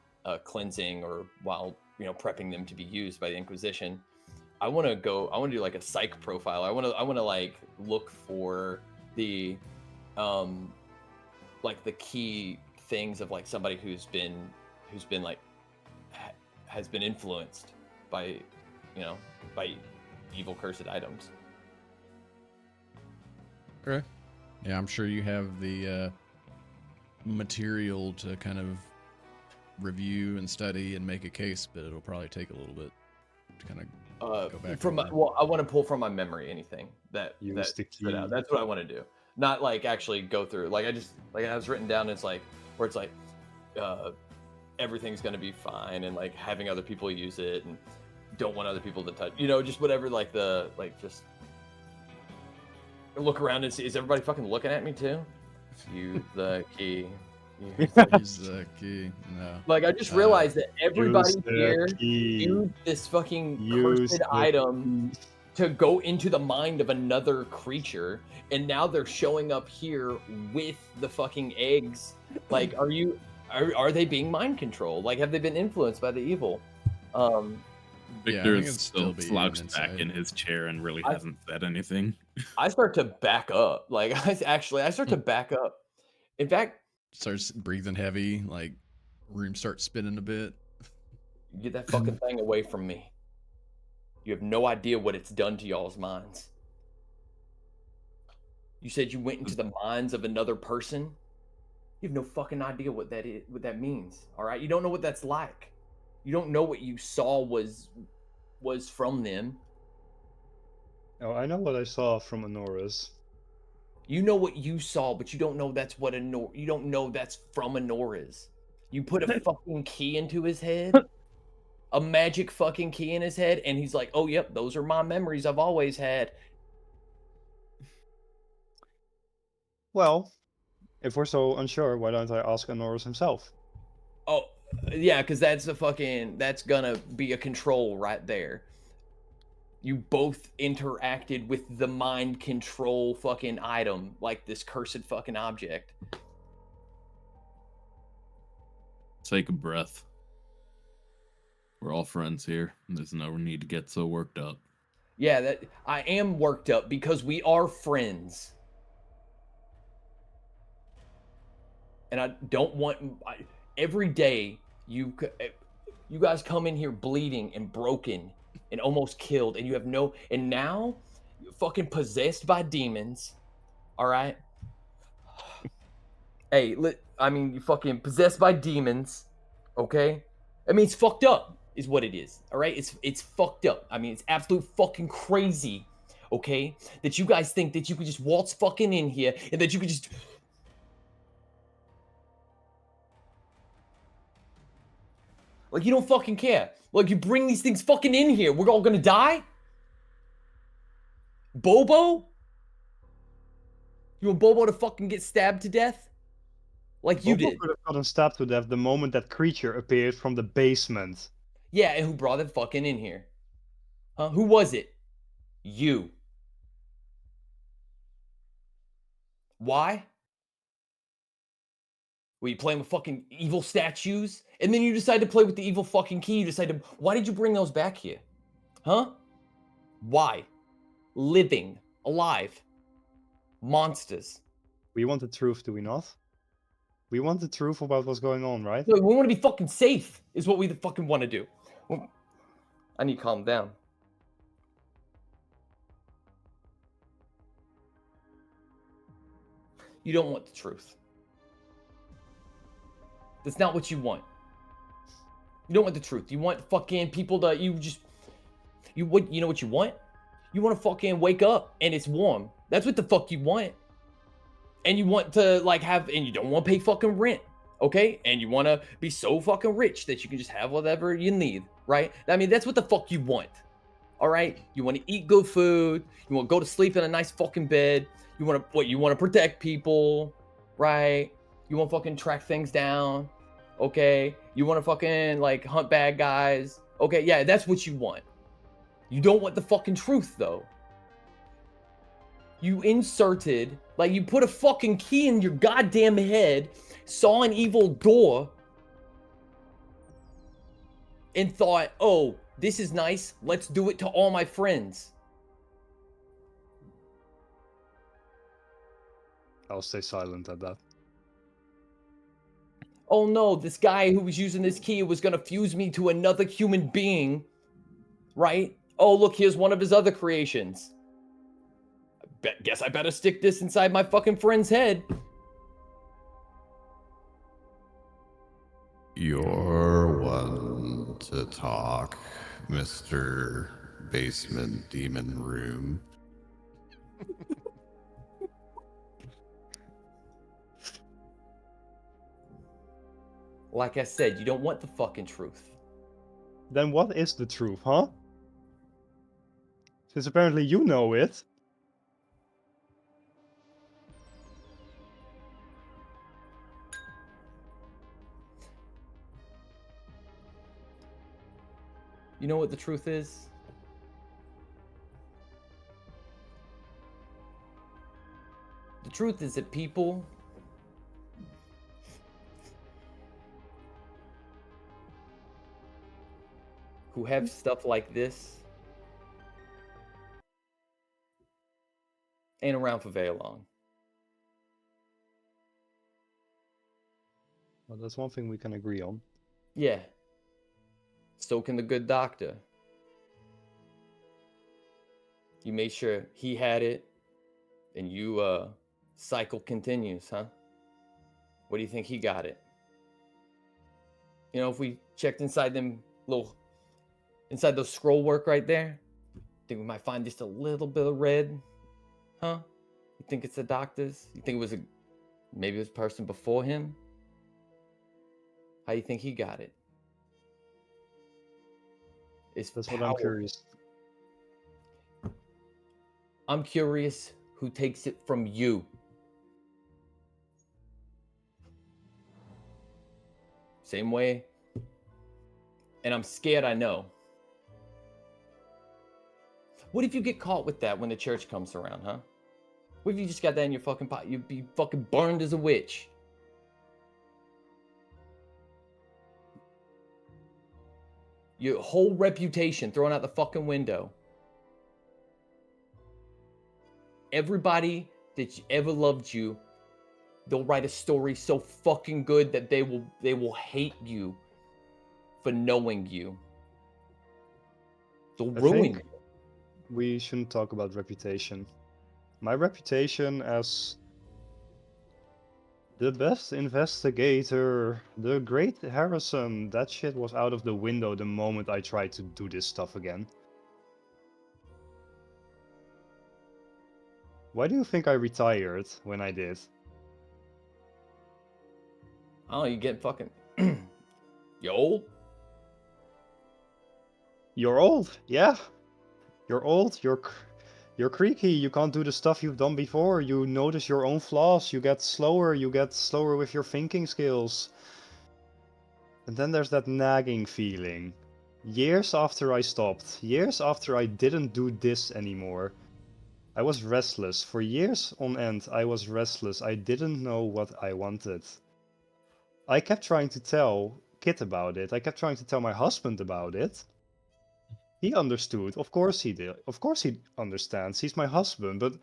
cleansing or while prepping them to be used by the Inquisition. I want to do like a psych profile. I want to like look for the like the key things of like somebody who's been like has been influenced by by evil cursed items. Okay. Yeah, I'm sure you have the material to kind of review and study and make a case, but it'll probably take a little bit to kind of go back from over. well, I want to pull from my memory anything that Use the stood out. key. That's what I want to do. Not like actually go through. Like I was written down. It's like where it's like everything's gonna be fine, and like having other people use it, and don't want other people to touch. Just whatever. Like just look around and see. Is everybody fucking looking at me too? Use the key. Use the key. No. Like I just realized that everybody Use the here key. used this fucking Use cursed the item to go into the mind of another creature, and now they're showing up here with the fucking eggs. Like, are they being mind controlled? Like, have they bbeen influenced by the evil? Victor think is it'd still still be slouched inside. back in his chair and really hasn't said anything. I start to back up. Like, I start to back up. In fact, Starts breathing heavy, like room starts spinning a bit. get that fucking thing away from me. You have no idea what it's done to y'all's minds. You said you went into the minds of another person. You have no fucking idea what that is, what that means. All right, you don't know what that's like. You don't know what you saw was from them. Oh, I know what I saw from Honora's. You know what you saw, but you don't know that's what you don't know that's from Honora's. You put a fucking key into his head, a magic fucking key in his head, and he's like, "Oh, yep, those are my memories I've always had." Well, if we're so unsure, why don't I ask Honora's himself? Oh, yeah, because that's gonna be a control right there. You both interacted with the mind control fucking item, like this cursed fucking object. Take a breath. We're all friends here. There's no need to get so worked up. Yeah, that I am worked up because we are friends. And I don't want every day you guys come in here bleeding and broken and almost killed, and you have no, and now you're fucking possessed by demons. All right. Hey, I mean, you fucking possessed by demons. Okay. I mean, it's fucked up, is what it is. All right. It's fucked up. I mean, it's absolute fucking crazy. Okay, that you guys think that you could just waltz fucking in here and that you could just. Like, you don't fucking care. Like, you bring these things fucking in here. We're all gonna die? Bobo? You want Bobo to fucking get stabbed to death? Like you Bobo did. could have gotten stabbed to death the moment that creature appeared from the basement. Yeah, and who brought it fucking in here? Huh? Who was it? You. Why? Were you playing with fucking evil statues? And then you decide to play with the evil fucking key. You decide to. Why did you bring those back here? Huh? Why? Living. Alive. Monsters. We want the truth, do we not? We want the truth about what's going on, right? No, we want to be fucking safe, is what we fucking want to do. Well, I need to calm down. You don't want the truth. That's not what you want. You don't want the truth. You want fucking people to you know what you want? You want to fucking wake up and it's warm. That's what the fuck you want. And you want to like and you don't want to pay fucking rent, okay? And you want to be so fucking rich that you can just have whatever you need, right? I mean, that's what the fuck you want. All right? You want to eat good food. You want to go to sleep in a nice fucking bed. You want to protect people, right? You want to fucking track things down, okay? You want to fucking like hunt bad guys, okay? Yeah, that's what you want. You don't want the fucking truth, though. You inserted, like, you put a fucking key in your goddamn head, saw an evil door, and thought, oh, this is nice. Let's do it to all my friends. I'll stay silent at that. Oh no, this guy who was using this key was gonna fuse me to another human being, right? Oh, look, here's one of his other creations. Guess I better stick this inside my fucking friend's head. You're one to talk, Mr. Basement Demon Room. Like I said, you don't want the fucking truth. Then what is the truth, huh? Since apparently you know it. You know what the truth is? The truth is that people who have stuff like this ain't around for very long. Well, that's one thing we can agree on. Yeah. So can the good doctor. You made sure he had it, and you, cycle continues, huh? What do you think he got it? You know, if we checked inside inside those scroll work right there, think we might find just a little bit of red, huh? You think it's the doctor's? You think it was maybe it was a person before him? How do you think he got it? It's That's what I'm powerful. curious. I'm curious who takes it from you. Same way. And I'm scared I know. What if you get caught with that when the church comes around, huh? What if you just got that in your fucking pot? You'd be fucking burned as a witch. Your whole reputation thrown out the fucking window. Everybody that ever loved you, they'll write a story so fucking good that they will hate you for knowing you. They'll I ruin think you. we shouldn't talk about reputation. My reputation as the best investigator, the great Harrison, that shit was out of the window the moment I tried to do this stuff again. Why do you think I retired when I did? Oh, you get fucking you old? You're old, yeah. You're old, you're creaky, you can't do the stuff you've done before, you notice your own flaws, you get slower with your thinking skills. And then there's that nagging feeling. Years after I stopped, years after I didn't do this anymore, I was restless. For years on end, I was restless. I didn't know what I wanted. I kept trying to tell Kit about it. I kept trying to tell my husband about it. He understood. Of course he did. Of course he understands. He's my husband. But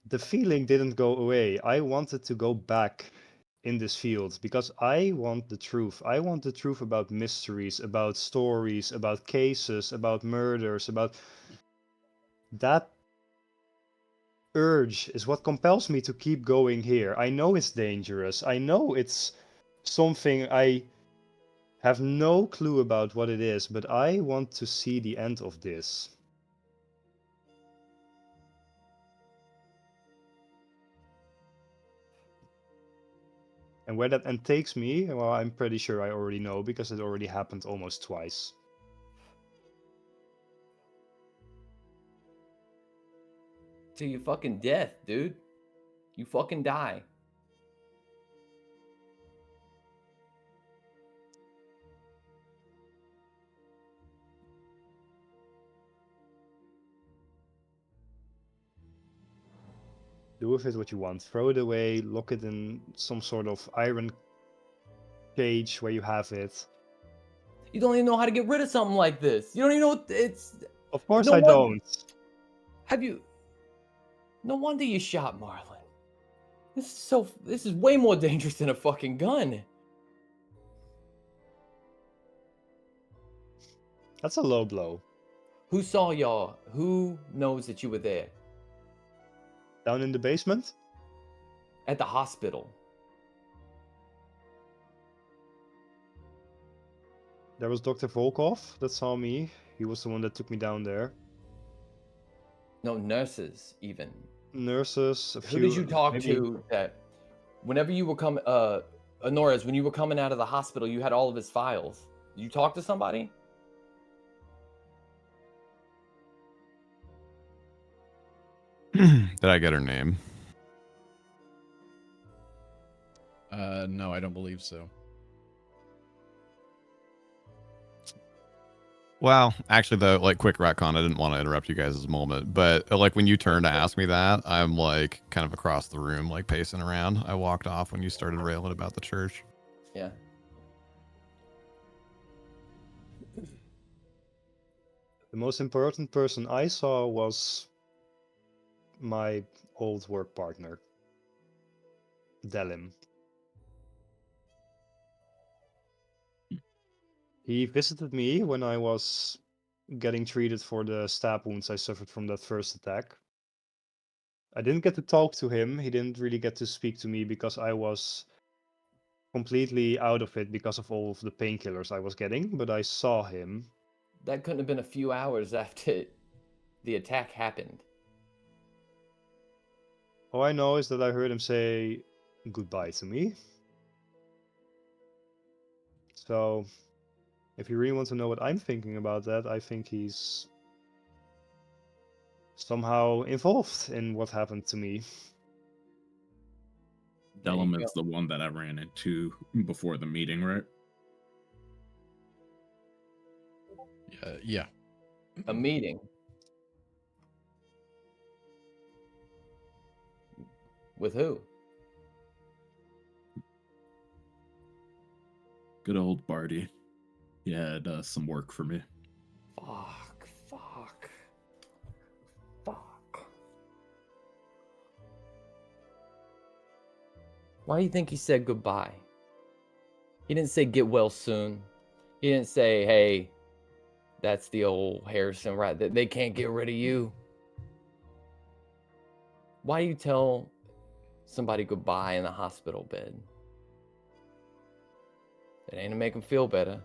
the feeling didn't go away. I wanted to go back in this field because I want the truth. I want the truth about mysteries, about stories, about cases, about murders, about that urge is what compels me to keep going here. I know it's dangerous. I know it's something I have no clue about what it is, but I want to see the end of this. And where that end takes me, well, I'm pretty sure I already know because it already happened almost twice. To your fucking death, dude. You fucking die. Do with it what you want. Throw it away, lock it in some sort of iron cage where you have it. You don't even know how to get rid of something like this. You don't even know what it's. Of course No I one- don't. Have you? No wonder you shot Marlon. This is way more dangerous than a fucking gun. That's a low blow. Who saw y'all? Who knows that you were there? Down in the basement? At the hospital. There was Dr. Volkov that saw me. He was the one that took me down there. No, nurses even. Nurses, a few. Who did you talk maybe- to that whenever you were coming Honora's, when you were coming out of the hospital, you had all of his files. Did you talk to somebody? Did I get her name? No, I don't believe so. Well, actually, though, like quick retcon, I didn't want to interrupt you guys' moment, but like when you turned to ask me that, I'm like kind of across the room, like pacing around. I walked off when you started railing about the church. Yeah. The most important person I saw was my old work partner, Delim. He visited me when I was getting treated for the stab wounds I suffered from that first attack. I didn't get to talk to him. He didn't really get to speak to me because I was completely out of it because of all of the painkillers I was getting, but I saw him. That couldn't have been a few hours after the attack happened. All I know is that I heard him say goodbye to me. So, if you really want to know what I'm thinking about that, I think he's somehow involved in what happened to me. There you Delaman's the one that I ran into before the meeting, right? Yeah. A meeting. With who? Good old Barty. He had some work for me. Fuck. Why do you think he said goodbye? He didn't say get well soon. He didn't say, hey, that's the old Harrison, right? They can't get rid of you. Why do you tell somebody goodbye in the hospital bed? It ain't to make them feel better.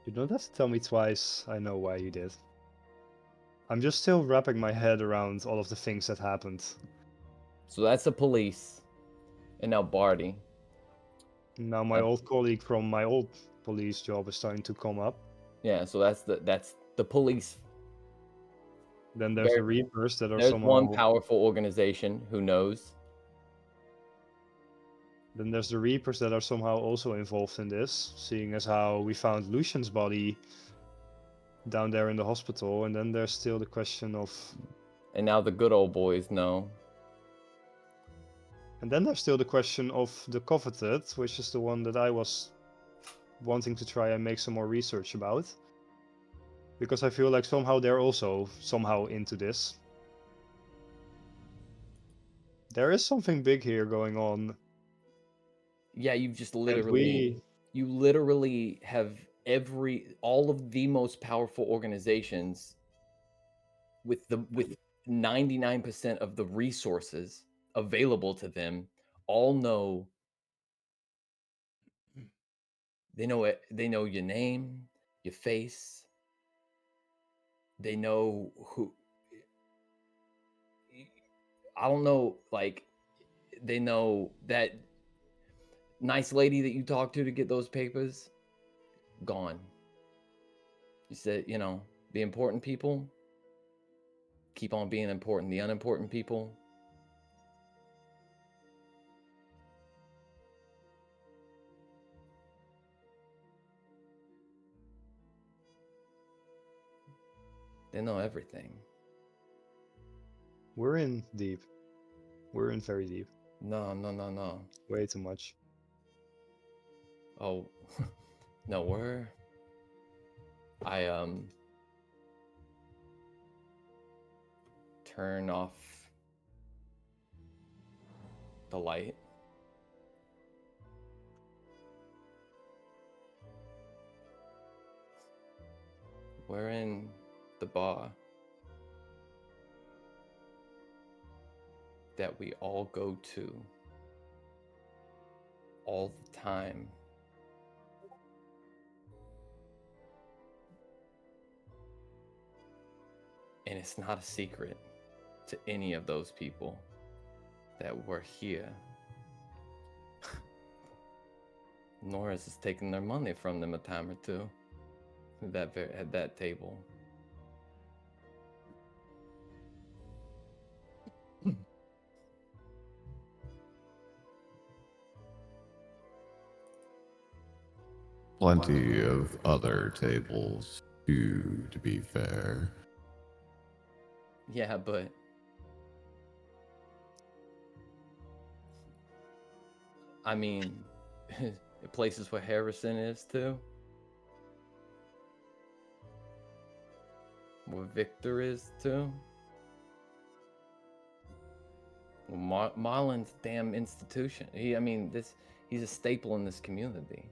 You don't have to tell me twice. I know why you did. I'm just still wrapping my head around all of the things that happened. So that's the police. And now Barty. Now my old colleague from my old police job is starting to come up. Yeah, so that's the police. Then there's the Reapers that are There's somehow... one powerful organization who knows. Then there's the Reapers that are somehow also involved in this, seeing as how we found Lucian's body down there in the hospital, and then there's still the question of... And now the good old boys know. And then there's still the question of the Coveted, which is the one that I was wanting to try and make some more research about. Because I feel like somehow they're also somehow into this. There is something big here going on. Yeah, you've just And literally you literally have all of the most powerful organizations with 99% of the resources available to them all know. They know it. They know your name, your face. They know who. I don't know. Like, they know that nice lady that you talked to get those papers. Gone. You said, the important people keep on being important. The unimportant people. They know everything. We're in deep. We're in very deep. No, no, no, no. Way too much. Oh, no, I turn off the light. We're in the bar that we all go to all the time. And it's not a secret to any of those people that we're here. Norris is taking their money from them a time or two at that table. Plenty of other tables too, to be fair. Yeah, but I mean, places where Harrison is too. Where Victor is too. Marlon's a damn institution. He's a staple in this community.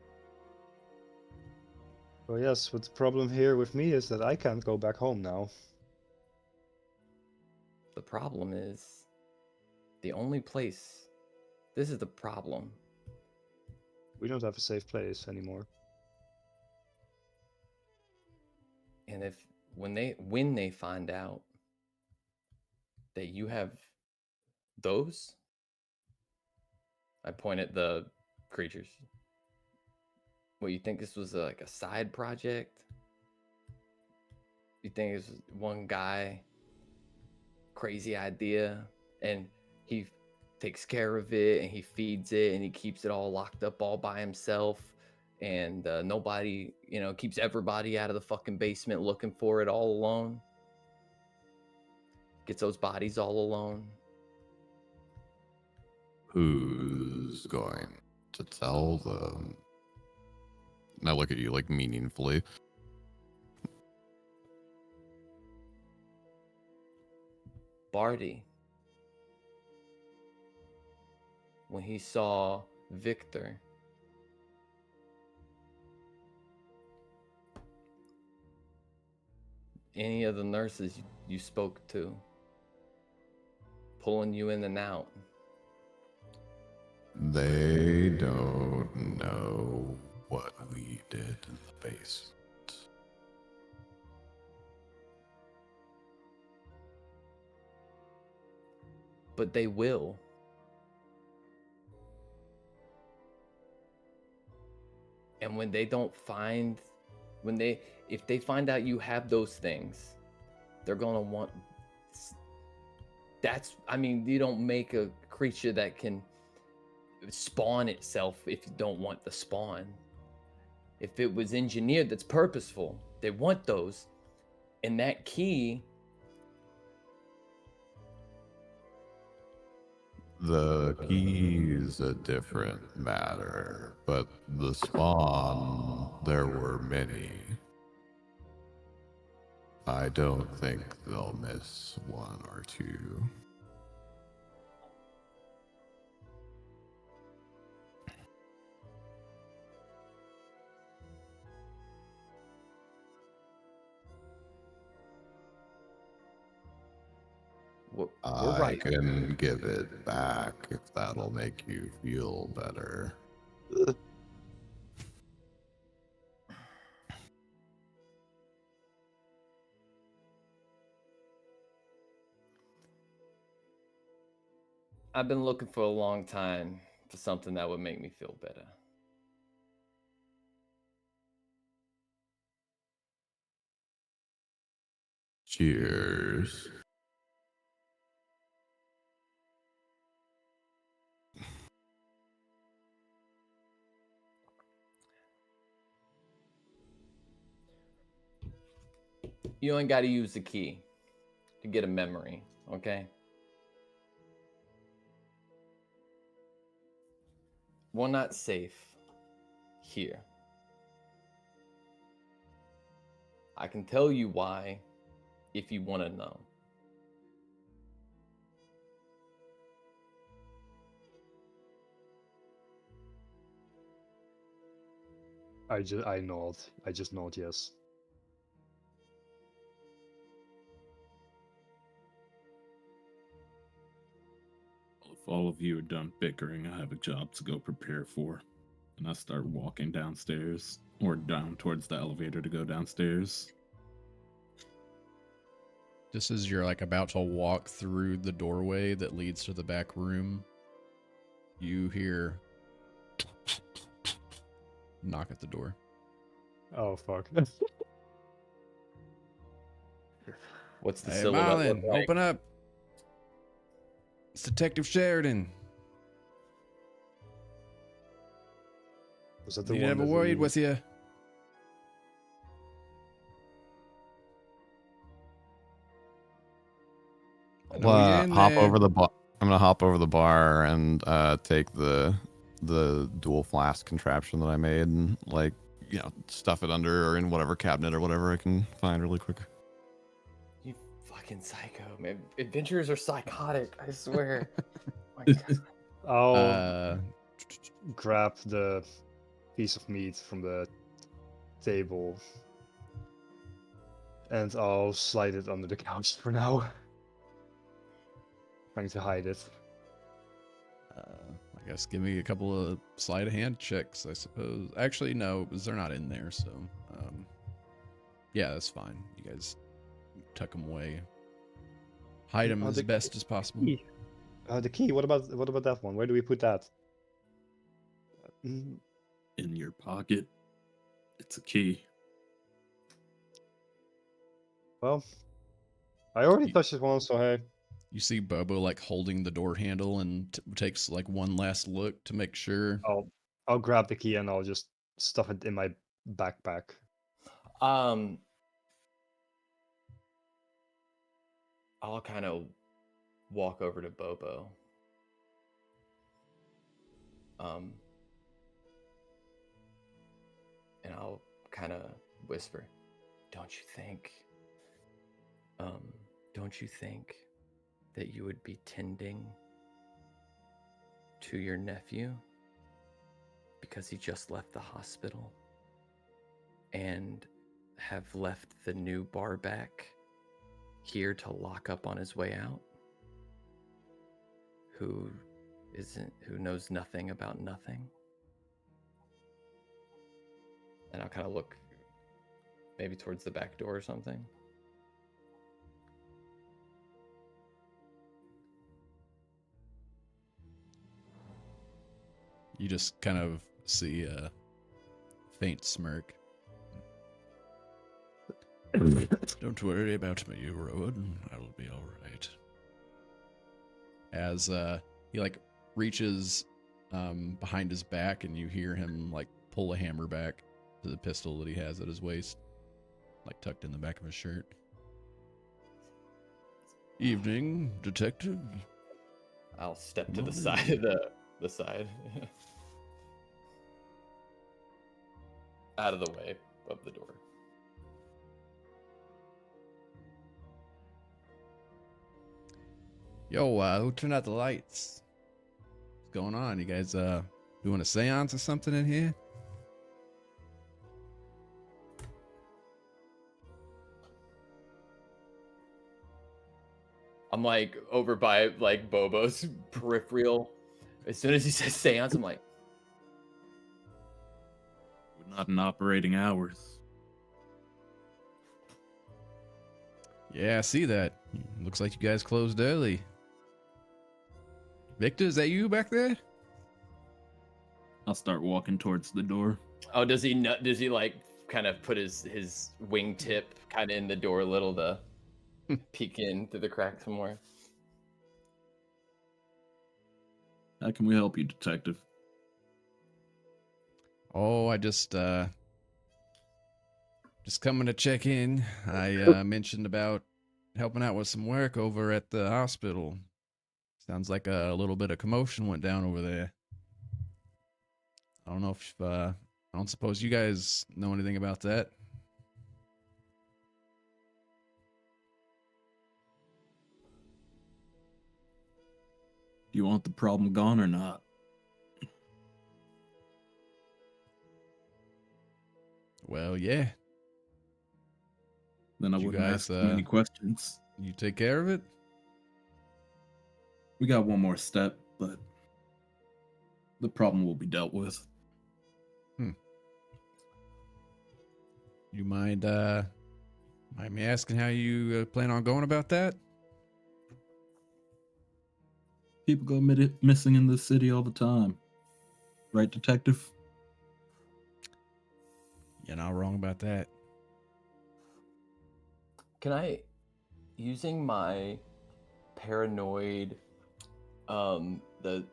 Well, yes, but the problem here with me is that I can't go back home now. The problem is the only place. This is the problem. We don't have a safe place anymore. And when they find out that you have those, I point at the creatures. What, you think this was like a side project? You think it's one guy, crazy idea, and he takes care of it and he feeds it and he keeps it all locked up all by himself, and nobody, keeps everybody out of the fucking basement looking for it all alone. Gets those bodies all alone. Who's going to tell them? And I look at you like meaningfully. Barty, when he saw Victor, any of the nurses you spoke to, pulling you in and out. They don't know what we did in the basement. But they will. And when they don't find, if they find out you have those things, they're gonna want. You don't make a creature that can spawn itself if you don't want the spawn. If it was engineered, that's purposeful. They want those, and that key. The key's a different matter, but the spawn, there were many. I don't think they'll miss one or two. We're I right. can give it back if that'll make you feel better. I've been looking for a long time for something that would make me feel better. Cheers. You only got to use the key to get a memory, okay? One not safe here. I can tell you why if you want to know. I nod. I just nod yes. If all of you are done bickering, I have a job to go prepare for. And I start walking downstairs, or down towards the elevator to go downstairs. Just as you're like about to walk through the doorway that leads to the back room, you hear knock at the door. Oh fuck. What's the Hey, silhouette Marlon, look like? open up. It's Detective Sheridan. Was that the Need one ever that worried really- with you? I know you're in hop there. over the bar. I'm gonna hop over the bar and take the dual flask contraption that I made and like stuff it under or in whatever cabinet or whatever I can find really quick. You fucking psycho, man. Adventurers are psychotic, I swear. My God. I'll Uh, grab the piece of meat from the table and I'll slide it under the couch for now. Trying to hide it. I guess give me a couple of sleight of hand checks, I suppose. Actually, no, because they're not in there. So, yeah, that's fine. You guys tuck them away, hide them Oh, as the best as possible. key. The key. What about that one? Where do we put that? In your pocket. It's a key. Well, I already You- touched it once, so hey. You see Bobo like holding the door handle and takes like one last look to make sure. I'll grab the key and I'll just stuff it in my backpack. I'll kind of walk over to Bobo. And I'll kind of whisper, don't you think that you would be tending to your nephew because he just left the hospital and have left the new bar back here to lock up on his way out? Who knows nothing about nothing? And I'll kind of look maybe towards the back door or something. You just kind of see a faint smirk. Don't worry about me, Rowan. I will be all right. As he like reaches behind his back, and you hear him like pull a hammer back to the pistol that he has at his waist, like tucked in the back of his shirt. Evening, detective. I'll step to the Morning. side of the side. Out of the way of the door. Yo, who turned out the lights? What's going on? You guys doing a seance or something in here? I'm like over by like Bobo's peripheral. As soon as he says seance, I'm like, We're not in operating hours. Yeah, I see that. Looks like you guys closed early. Victor, is that you back there? I'll start walking towards the door. oh, does he like kind of put his wingtip kind of in the door a little to peek in through the crack somewhere? How can we help you, detective? Oh, I just Just coming to check in. I mentioned about helping out with some work over at the hospital. Sounds like a little bit of commotion went down over there. I don't know if I don't suppose you guys know anything about that. Do you want the problem gone or not? Well, yeah. Then I You wouldn't guys, ask many questions. You take care of it? We got one more step, but the problem will be dealt with. You mind me asking how you plan on going about that? People go missing in this city all the time. Right, detective? You're not wrong about that. Can I, using my paranoid, the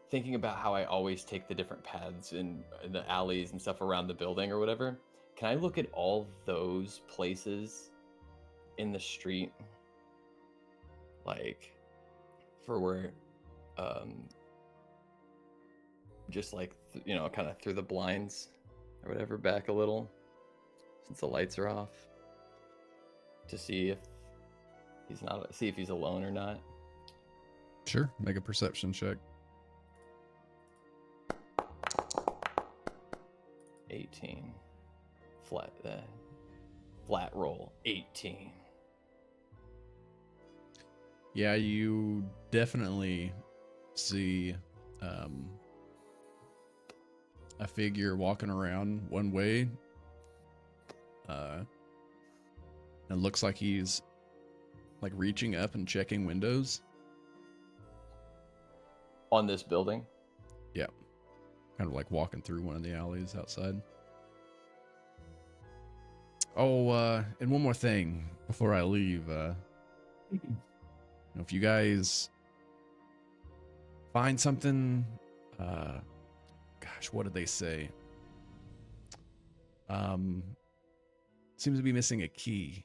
thinking about how I always take the different paths in the alleys and stuff around the building or whatever, can I look at all those places in the street, like, for where, just like, kind of through the blinds or whatever, back a little, since the lights are off, to see if he's alone or not. Sure, make a perception check. 18. Flat roll. 18. Yeah, you definitely see a figure walking around one way. It looks like he's like reaching up and checking windows. On this building? Yeah. Kind of like walking through one of the alleys outside. Oh, and one more thing before I leave. If you guys find something, gosh, what did they say? Seems to be missing a key.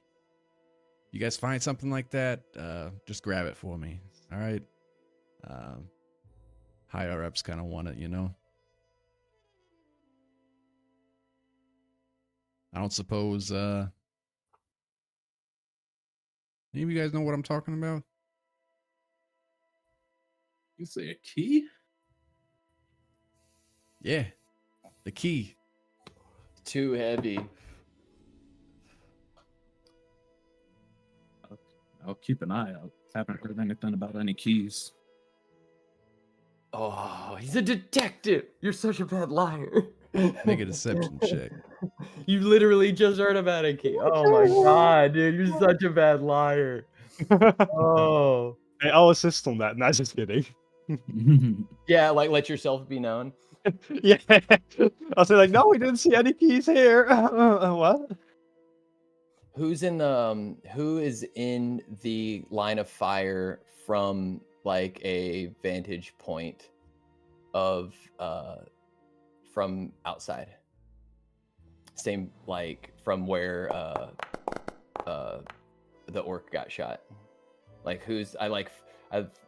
You guys find something like that, just grab it for me. All right. Higher ups kind of want it, I don't suppose any of you guys know what I'm talking about? You say a key? Yeah, the key. Too heavy. I'll keep an eye out. Haven't heard anything about any keys. Oh, he's a detective. You're such a bad liar. Make a deception check. You literally just heard about a key. Oh my god, dude, you're such a bad liar. Oh. Hey, I'll assist on that. No, just kidding. Yeah, like let yourself be known. Yeah. I'll say like, no, we didn't see any keys here. What? Who is in the line of fire from like a vantage point of from outside? Same like from where the orc got shot. Like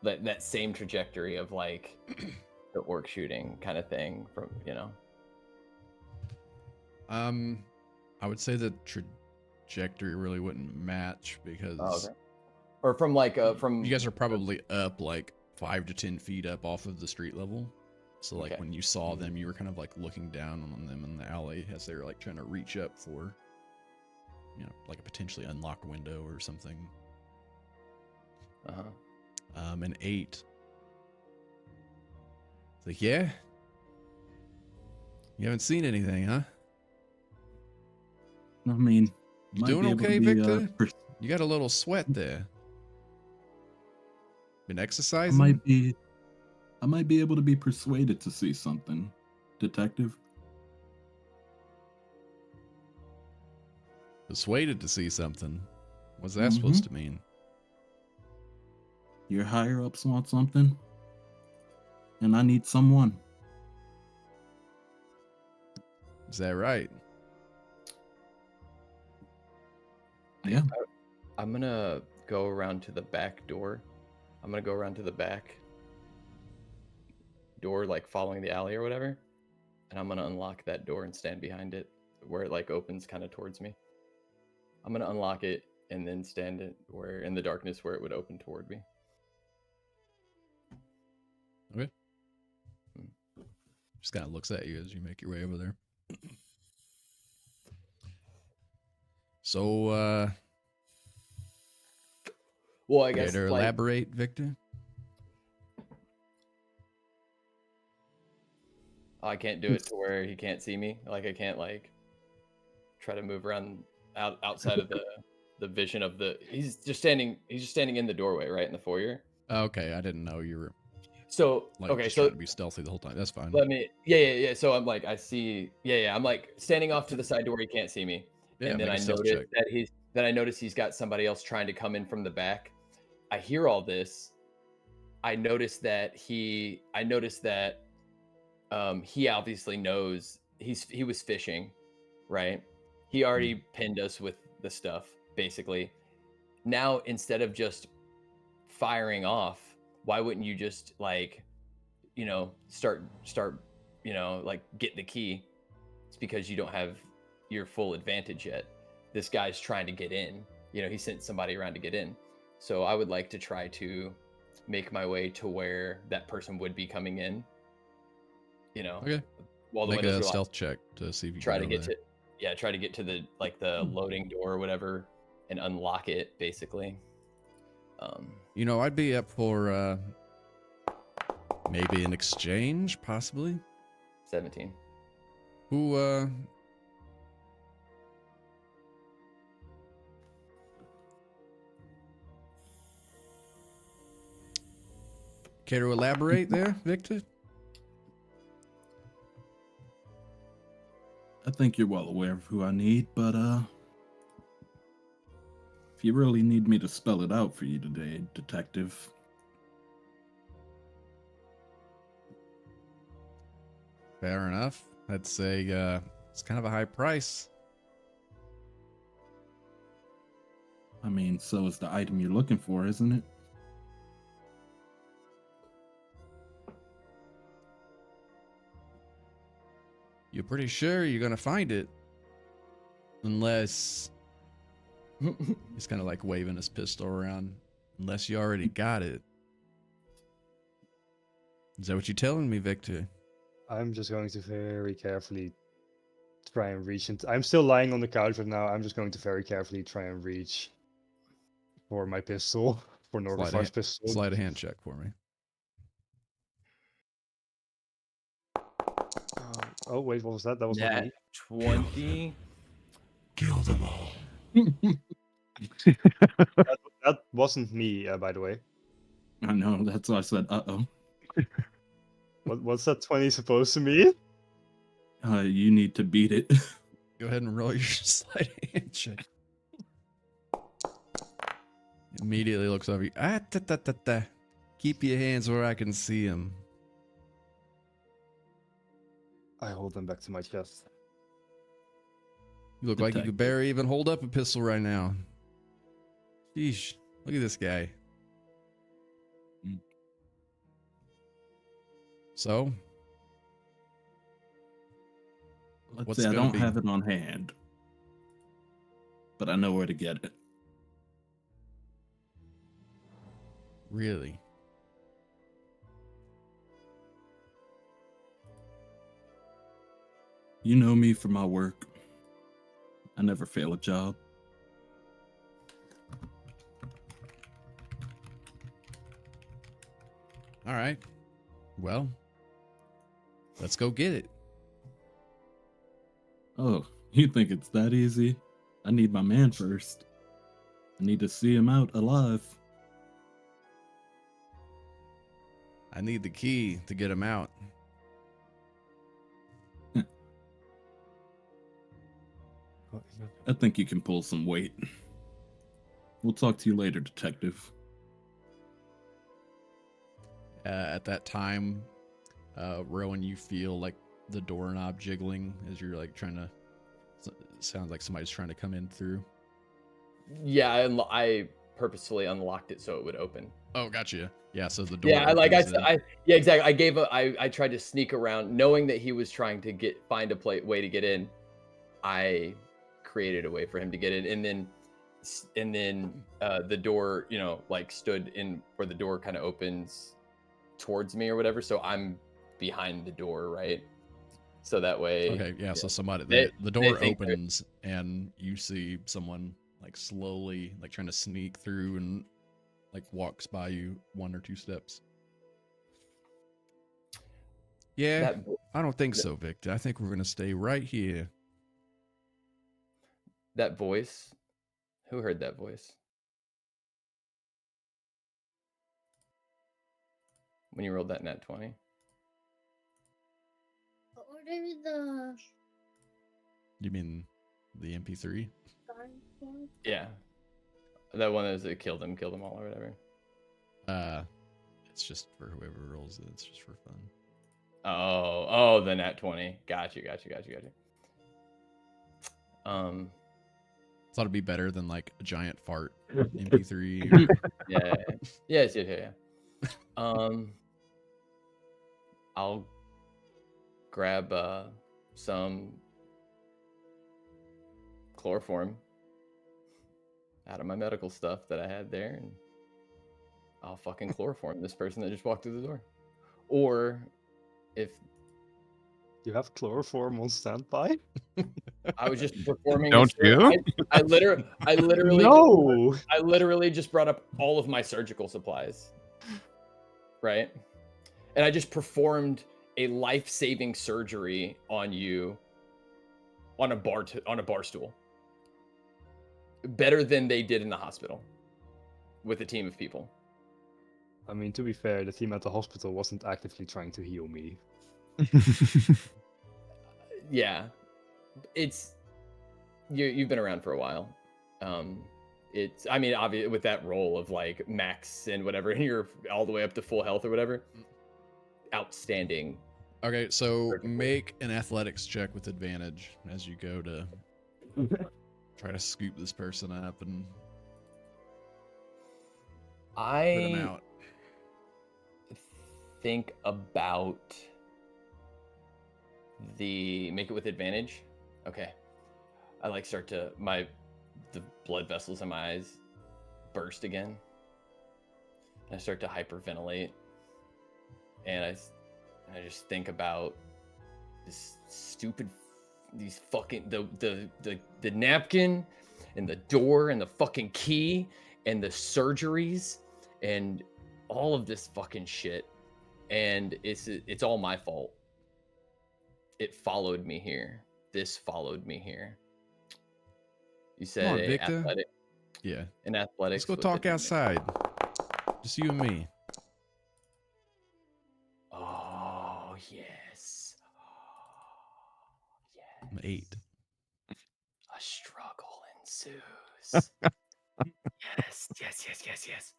that same trajectory of like the orc shooting kind of thing from, I would say the trajectory really wouldn't match because okay. Or from like from you guys are probably up like 5 to 10 feet up off of the street level. So like Okay. when you saw them, you were kind of like looking down on them in the alley as they were like trying to reach up for, like a potentially unlocked window or something. An 8. It's like, yeah, you haven't seen anything, huh? I mean, You might doing be able to okay, be, Victor? You got a little sweat there. Been I exercising? might be able to be persuaded to see something, detective. Persuaded to see something. What's that supposed to mean? Your higher ups want something, and I need someone. Is that right? Yeah. I'm gonna go around to the back door. I'm gonna go around to the back door, like following the alley or whatever, and I'm gonna unlock that door and stand behind it, where it like opens kind of towards me. I'm gonna unlock it and then stand it where in the darkness where it would open toward me. Okay. Hmm. Just kind of looks at you as you make your way over there. So, Well, I care guess to like elaborate, Victor? I can't do it to where he can't see me. Like I can't like try to move around outside of the vision of the. He's just standing in the doorway, right in the foyer. Okay, I didn't know you were So like okay, just so trying to be stealthy the whole time. That's fine. let me. Yeah. So I'm like, I see. Yeah. I'm like standing off to the side door. He can't see me. Yeah, And then make I a stealth notice check. that he's got somebody else trying to come in from the back. I hear all this. I notice that he obviously knows he was fishing, right? He already pinned us with the stuff, basically. Now instead of just firing off, why wouldn't you just like, start, like get the key? It's because you don't have your full advantage yet. This guy's trying to get in. He sent somebody around to get in. So I would like to try to make my way to where that person would be coming in. Okay. While the Make windows a are locked. stealth check to see if you Try can to go get there. try to get to the loading door or whatever and unlock it, basically. I'd be up for maybe an exchange, possibly. 17. Who care to elaborate there, Victor? I think you're well aware of who I need, but if you really need me to spell it out for you today, detective. Fair enough. I'd say it's kind of a high price. I mean, so is the item you're looking for, isn't it? You're pretty sure you're gonna find it, unless he's kind of like waving his pistol around. Unless you already got it. Is that what you're telling me, Victor? I'm just going to very carefully try and reach. I'm still lying on the couch right now. I'm just going to very carefully try and reach for my pistol, for Norvifar's pistol. Slide a hand check for me. Oh wait, what was that? That was not Nat me. 20. Kill them all. That wasn't me, by the way. I know, that's why I said, uh-oh. What's that 20 supposed to mean? You need to beat it. Go ahead and roll your slide hand check. Immediately looks over you. Keep your hands where I can see them. I hold them back to my chest. You look like you Detective. could barely even hold up a pistol right now. Sheesh. Look at this guy. Mm. So, Let's What's say I gonna don't be? have it on hand, but I know where to get it. really? You know me for my work. I never fail a job. All right. Well, let's go get it. Oh, you think it's that easy? I need my man first. I need to see him out alive. I need the key to get him out. I think you can pull some weight. We'll talk to you later, detective. At that time, Rowan, you feel like the doorknob jiggling as you're like trying to. Sounds like somebody's trying to come in through. Yeah, I purposefully unlocked it so it would open. Oh, gotcha. Yeah, so the door. Yeah, opens in. yeah, exactly. I tried to sneak around, knowing that he was trying to find a way to get in. I created a way for him to get in, and then the door, like stood in where the door kind of opens towards me or whatever. So I'm behind the door, right? So that way. Okay, yeah. So somebody, They- the they door think they're- opens, and you see someone like slowly, like trying to sneak through, and like walks by you 1 or 2 steps. Yeah, That I don't think so, Victor. I think we're gonna stay right here. that voice. Who heard that voice? When you rolled that nat 20? Order the You mean the MP3? garden form. Yeah. That one that killed them all or whatever. It's just for whoever rolls it. It's just for fun. Oh, the nat 20. Got you. Thought it'd be better than like a giant fart MP3. Yeah. Yes. I'll grab some chloroform out of my medical stuff that I had there, and I'll fucking chloroform this person that just walked through the door. Or if You have chloroform on standby? I was just performing, Don't you? I literally, No. I literally just brought up all of my surgical supplies, right? And I just performed a life-saving surgery on you on a bar stool. Better than they did in the hospital with a team of people. I mean, to be fair, the team at the hospital wasn't actively trying to heal me. Yeah, it's you've been around for a while. It's, I mean, obviously with that role of like max and whatever, and you're all the way up to full health or whatever. Outstanding. Okay, so make an athletics check with advantage as you go to try to scoop this person up and put him I out. think about the make it with advantage. Okay. I like start to the blood vessels in my eyes burst again. I start to hyperventilate. And I just think about this stupid, these fucking the napkin and the door and the fucking key and the surgeries and all of this fucking shit. And it's all my fault. It followed me here. This followed me here. You said Come on, Victor. athletic. Yeah. An athletics. Let's go with talk advantage. outside. Just you and me. Oh yes. Oh, yes. I'm 8. A struggle ensues. Yes.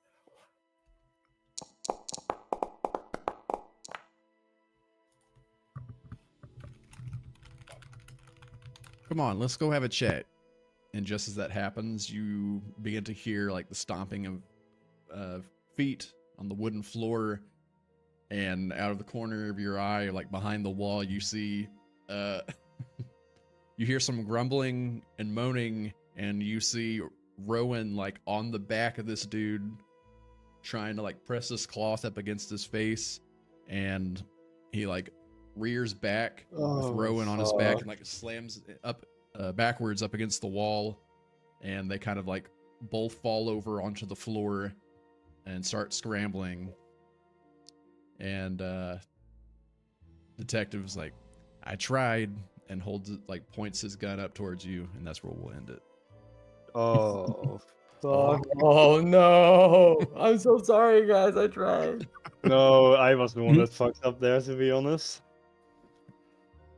Come on, let's go have a chat. And just as that happens, you begin to hear like the stomping of feet on the wooden floor, and out of the corner of your eye, like behind the wall, you see you hear some grumbling and moaning, and you see Rowan like on the back of this dude trying to like press this cloth up against his face, and he like rears back with Rowan on his back and like slams up backwards up against the wall, and they kind of like both fall over onto the floor and start scrambling. And detective's like, I tried, and holds it, like points his gun up towards you, and that's where we'll end it. Oh, fuck. Oh no! I'm so sorry, guys. I tried. No, I was the one that fucked up there, to be honest.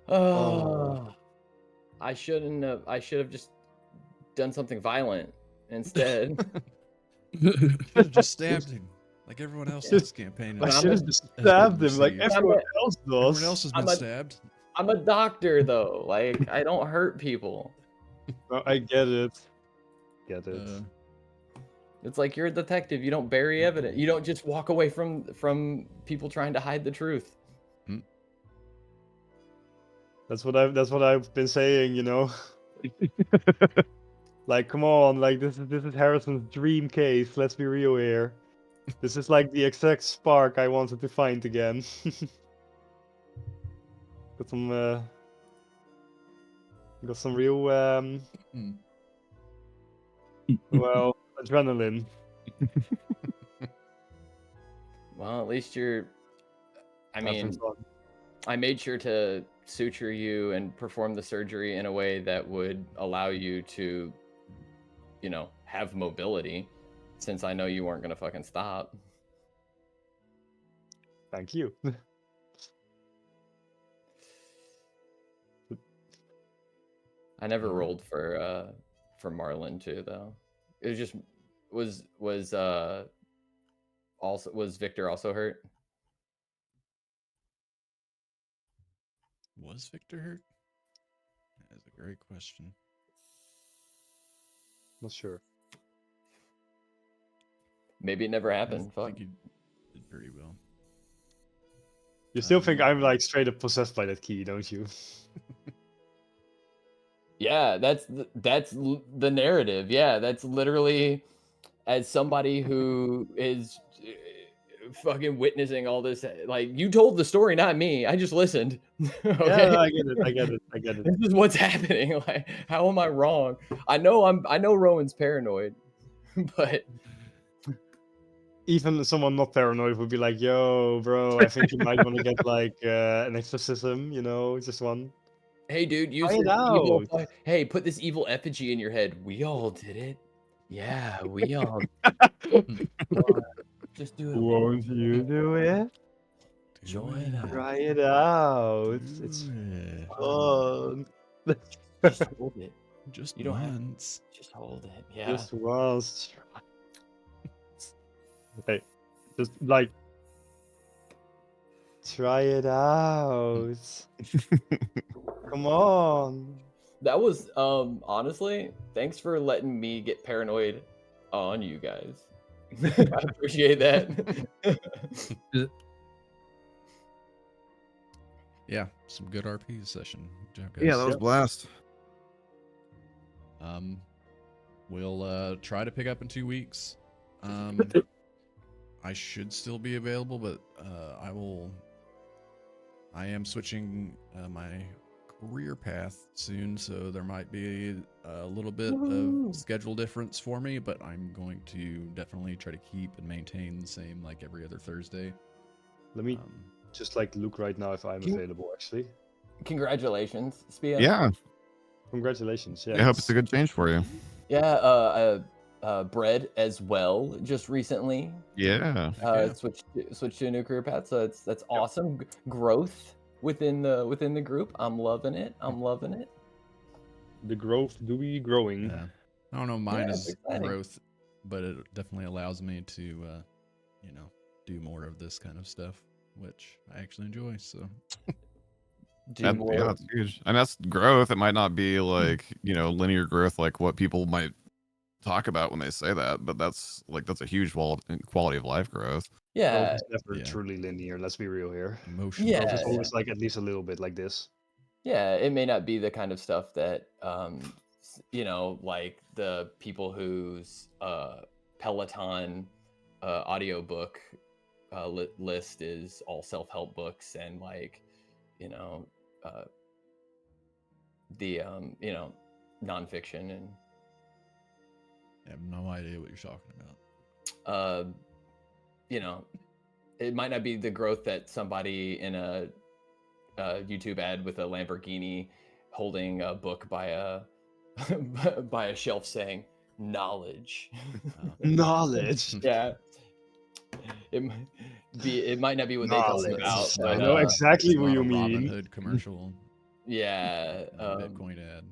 Oh, I shouldn't have. I should have just done something violent instead. Should've just stabbed him like everyone else in this campaign. I I'm should a- have just stabbed him like received. everyone else Everyone does. else has I'm been a- stabbed. I'm a doctor, though. Like, I don't hurt people. No, I get it. get it. It's like you're a detective. You don't bury evidence. You don't just walk away from people trying to hide the truth. That's what I've been saying, you know. Like, come on, like this is Harrison's dream case. Let's be real here. This is like the exact spark I wanted to find again. got some real well, adrenaline. Well, at least you're. I Having mean, fun. I made sure to suture you and perform the surgery in a way that would allow you to, you know, have mobility, since I know you weren't gonna fucking stop. Thank you. I never rolled for Marlin too, though. It was just was Victor also hurt? Was Victor hurt? That is a great question. Not sure. Maybe it never I happened. Fuck. think he did pretty well. You still think I'm like straight up possessed by that key, don't you? Yeah, that's the narrative. Yeah, that's literally, as somebody who is fucking witnessing all this. Like, you told the story, not me. I just listened. Okay? Yeah, no, I get it. This is what's happening. Like, how am I wrong? I know Rowan's paranoid, but Even someone not paranoid would be like, "Yo, bro, I think you might want to get like an exorcism, you know, just one." hey, dude, use Try it this evil. out. Hey, put this evil effigy in your head. We all did it. Yeah, we all. Just do it. Won't you do it? Join us. Try it out. It's fun. Just hold it. Just You don't have- once. Just hold it. Yeah. Just once. Hey, just like try it out. Come on. That was honestly, thanks for letting me get paranoid on you guys. I appreciate that. Yeah, some good RP session. Good job, guys. Yeah, that was a blast. We'll try to pick up in 2 weeks. I should still be available, but I am switching my career path soon, so there might be a little bit of schedule difference for me, but I'm going to definitely try to keep and maintain the same like every other Thursday. Let me just like look right now if I'm available actually. Congratulations, Spia. Yeah, Congratulations. Yeah. I hope it's a good change for you. Yeah, Bread as well just recently Yeah. switched to a new career path, so that's awesome. Growth within the group. I'm loving it. The growth do be growing. Yeah. I don't know, mine Yeah, is it's exciting. growth, but it definitely allows me to do more of this kind of stuff, which I actually enjoy. So Do more. Yeah, that's huge. And that's growth. It might not be like, linear growth like what people might talk about when they say that, but that's a huge quality of life growth. Growth Yeah, is never Yeah. truly linear, let's be real here. emotional. Yeah. Growth is always like at least a little bit like this. yeah, it may not be the kind of stuff that like the people whose Peloton audiobook list is all self-help books and like the nonfiction and I have no idea what you're talking about. it might not be the growth that somebody in a YouTube ad with a Lamborghini holding a book by a shelf saying knowledge. Knowledge. Yeah. It might not be what they talk Knowledge. about, I but know exactly It's what not you a Robin mean. Hood commercial. yeah, Not a Bitcoin ad.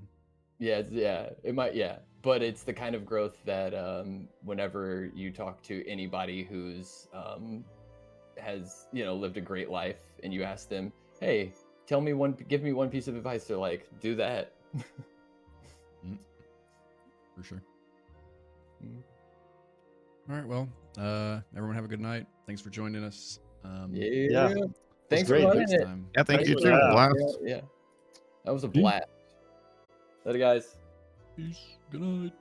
yeah, it might, yeah, but it's the kind of growth that whenever you talk to anybody who's has lived a great life and you ask them, hey, give me one piece of advice, they're like, do that. For sure. All right. Well, everyone have a good night. Thanks for joining us. Yeah. Thanks for great. running Next it. time. Yeah, thank Thanks you for too. that. Blast. Yeah. That was a Peace. blast. Later, guys. Peace. Good night.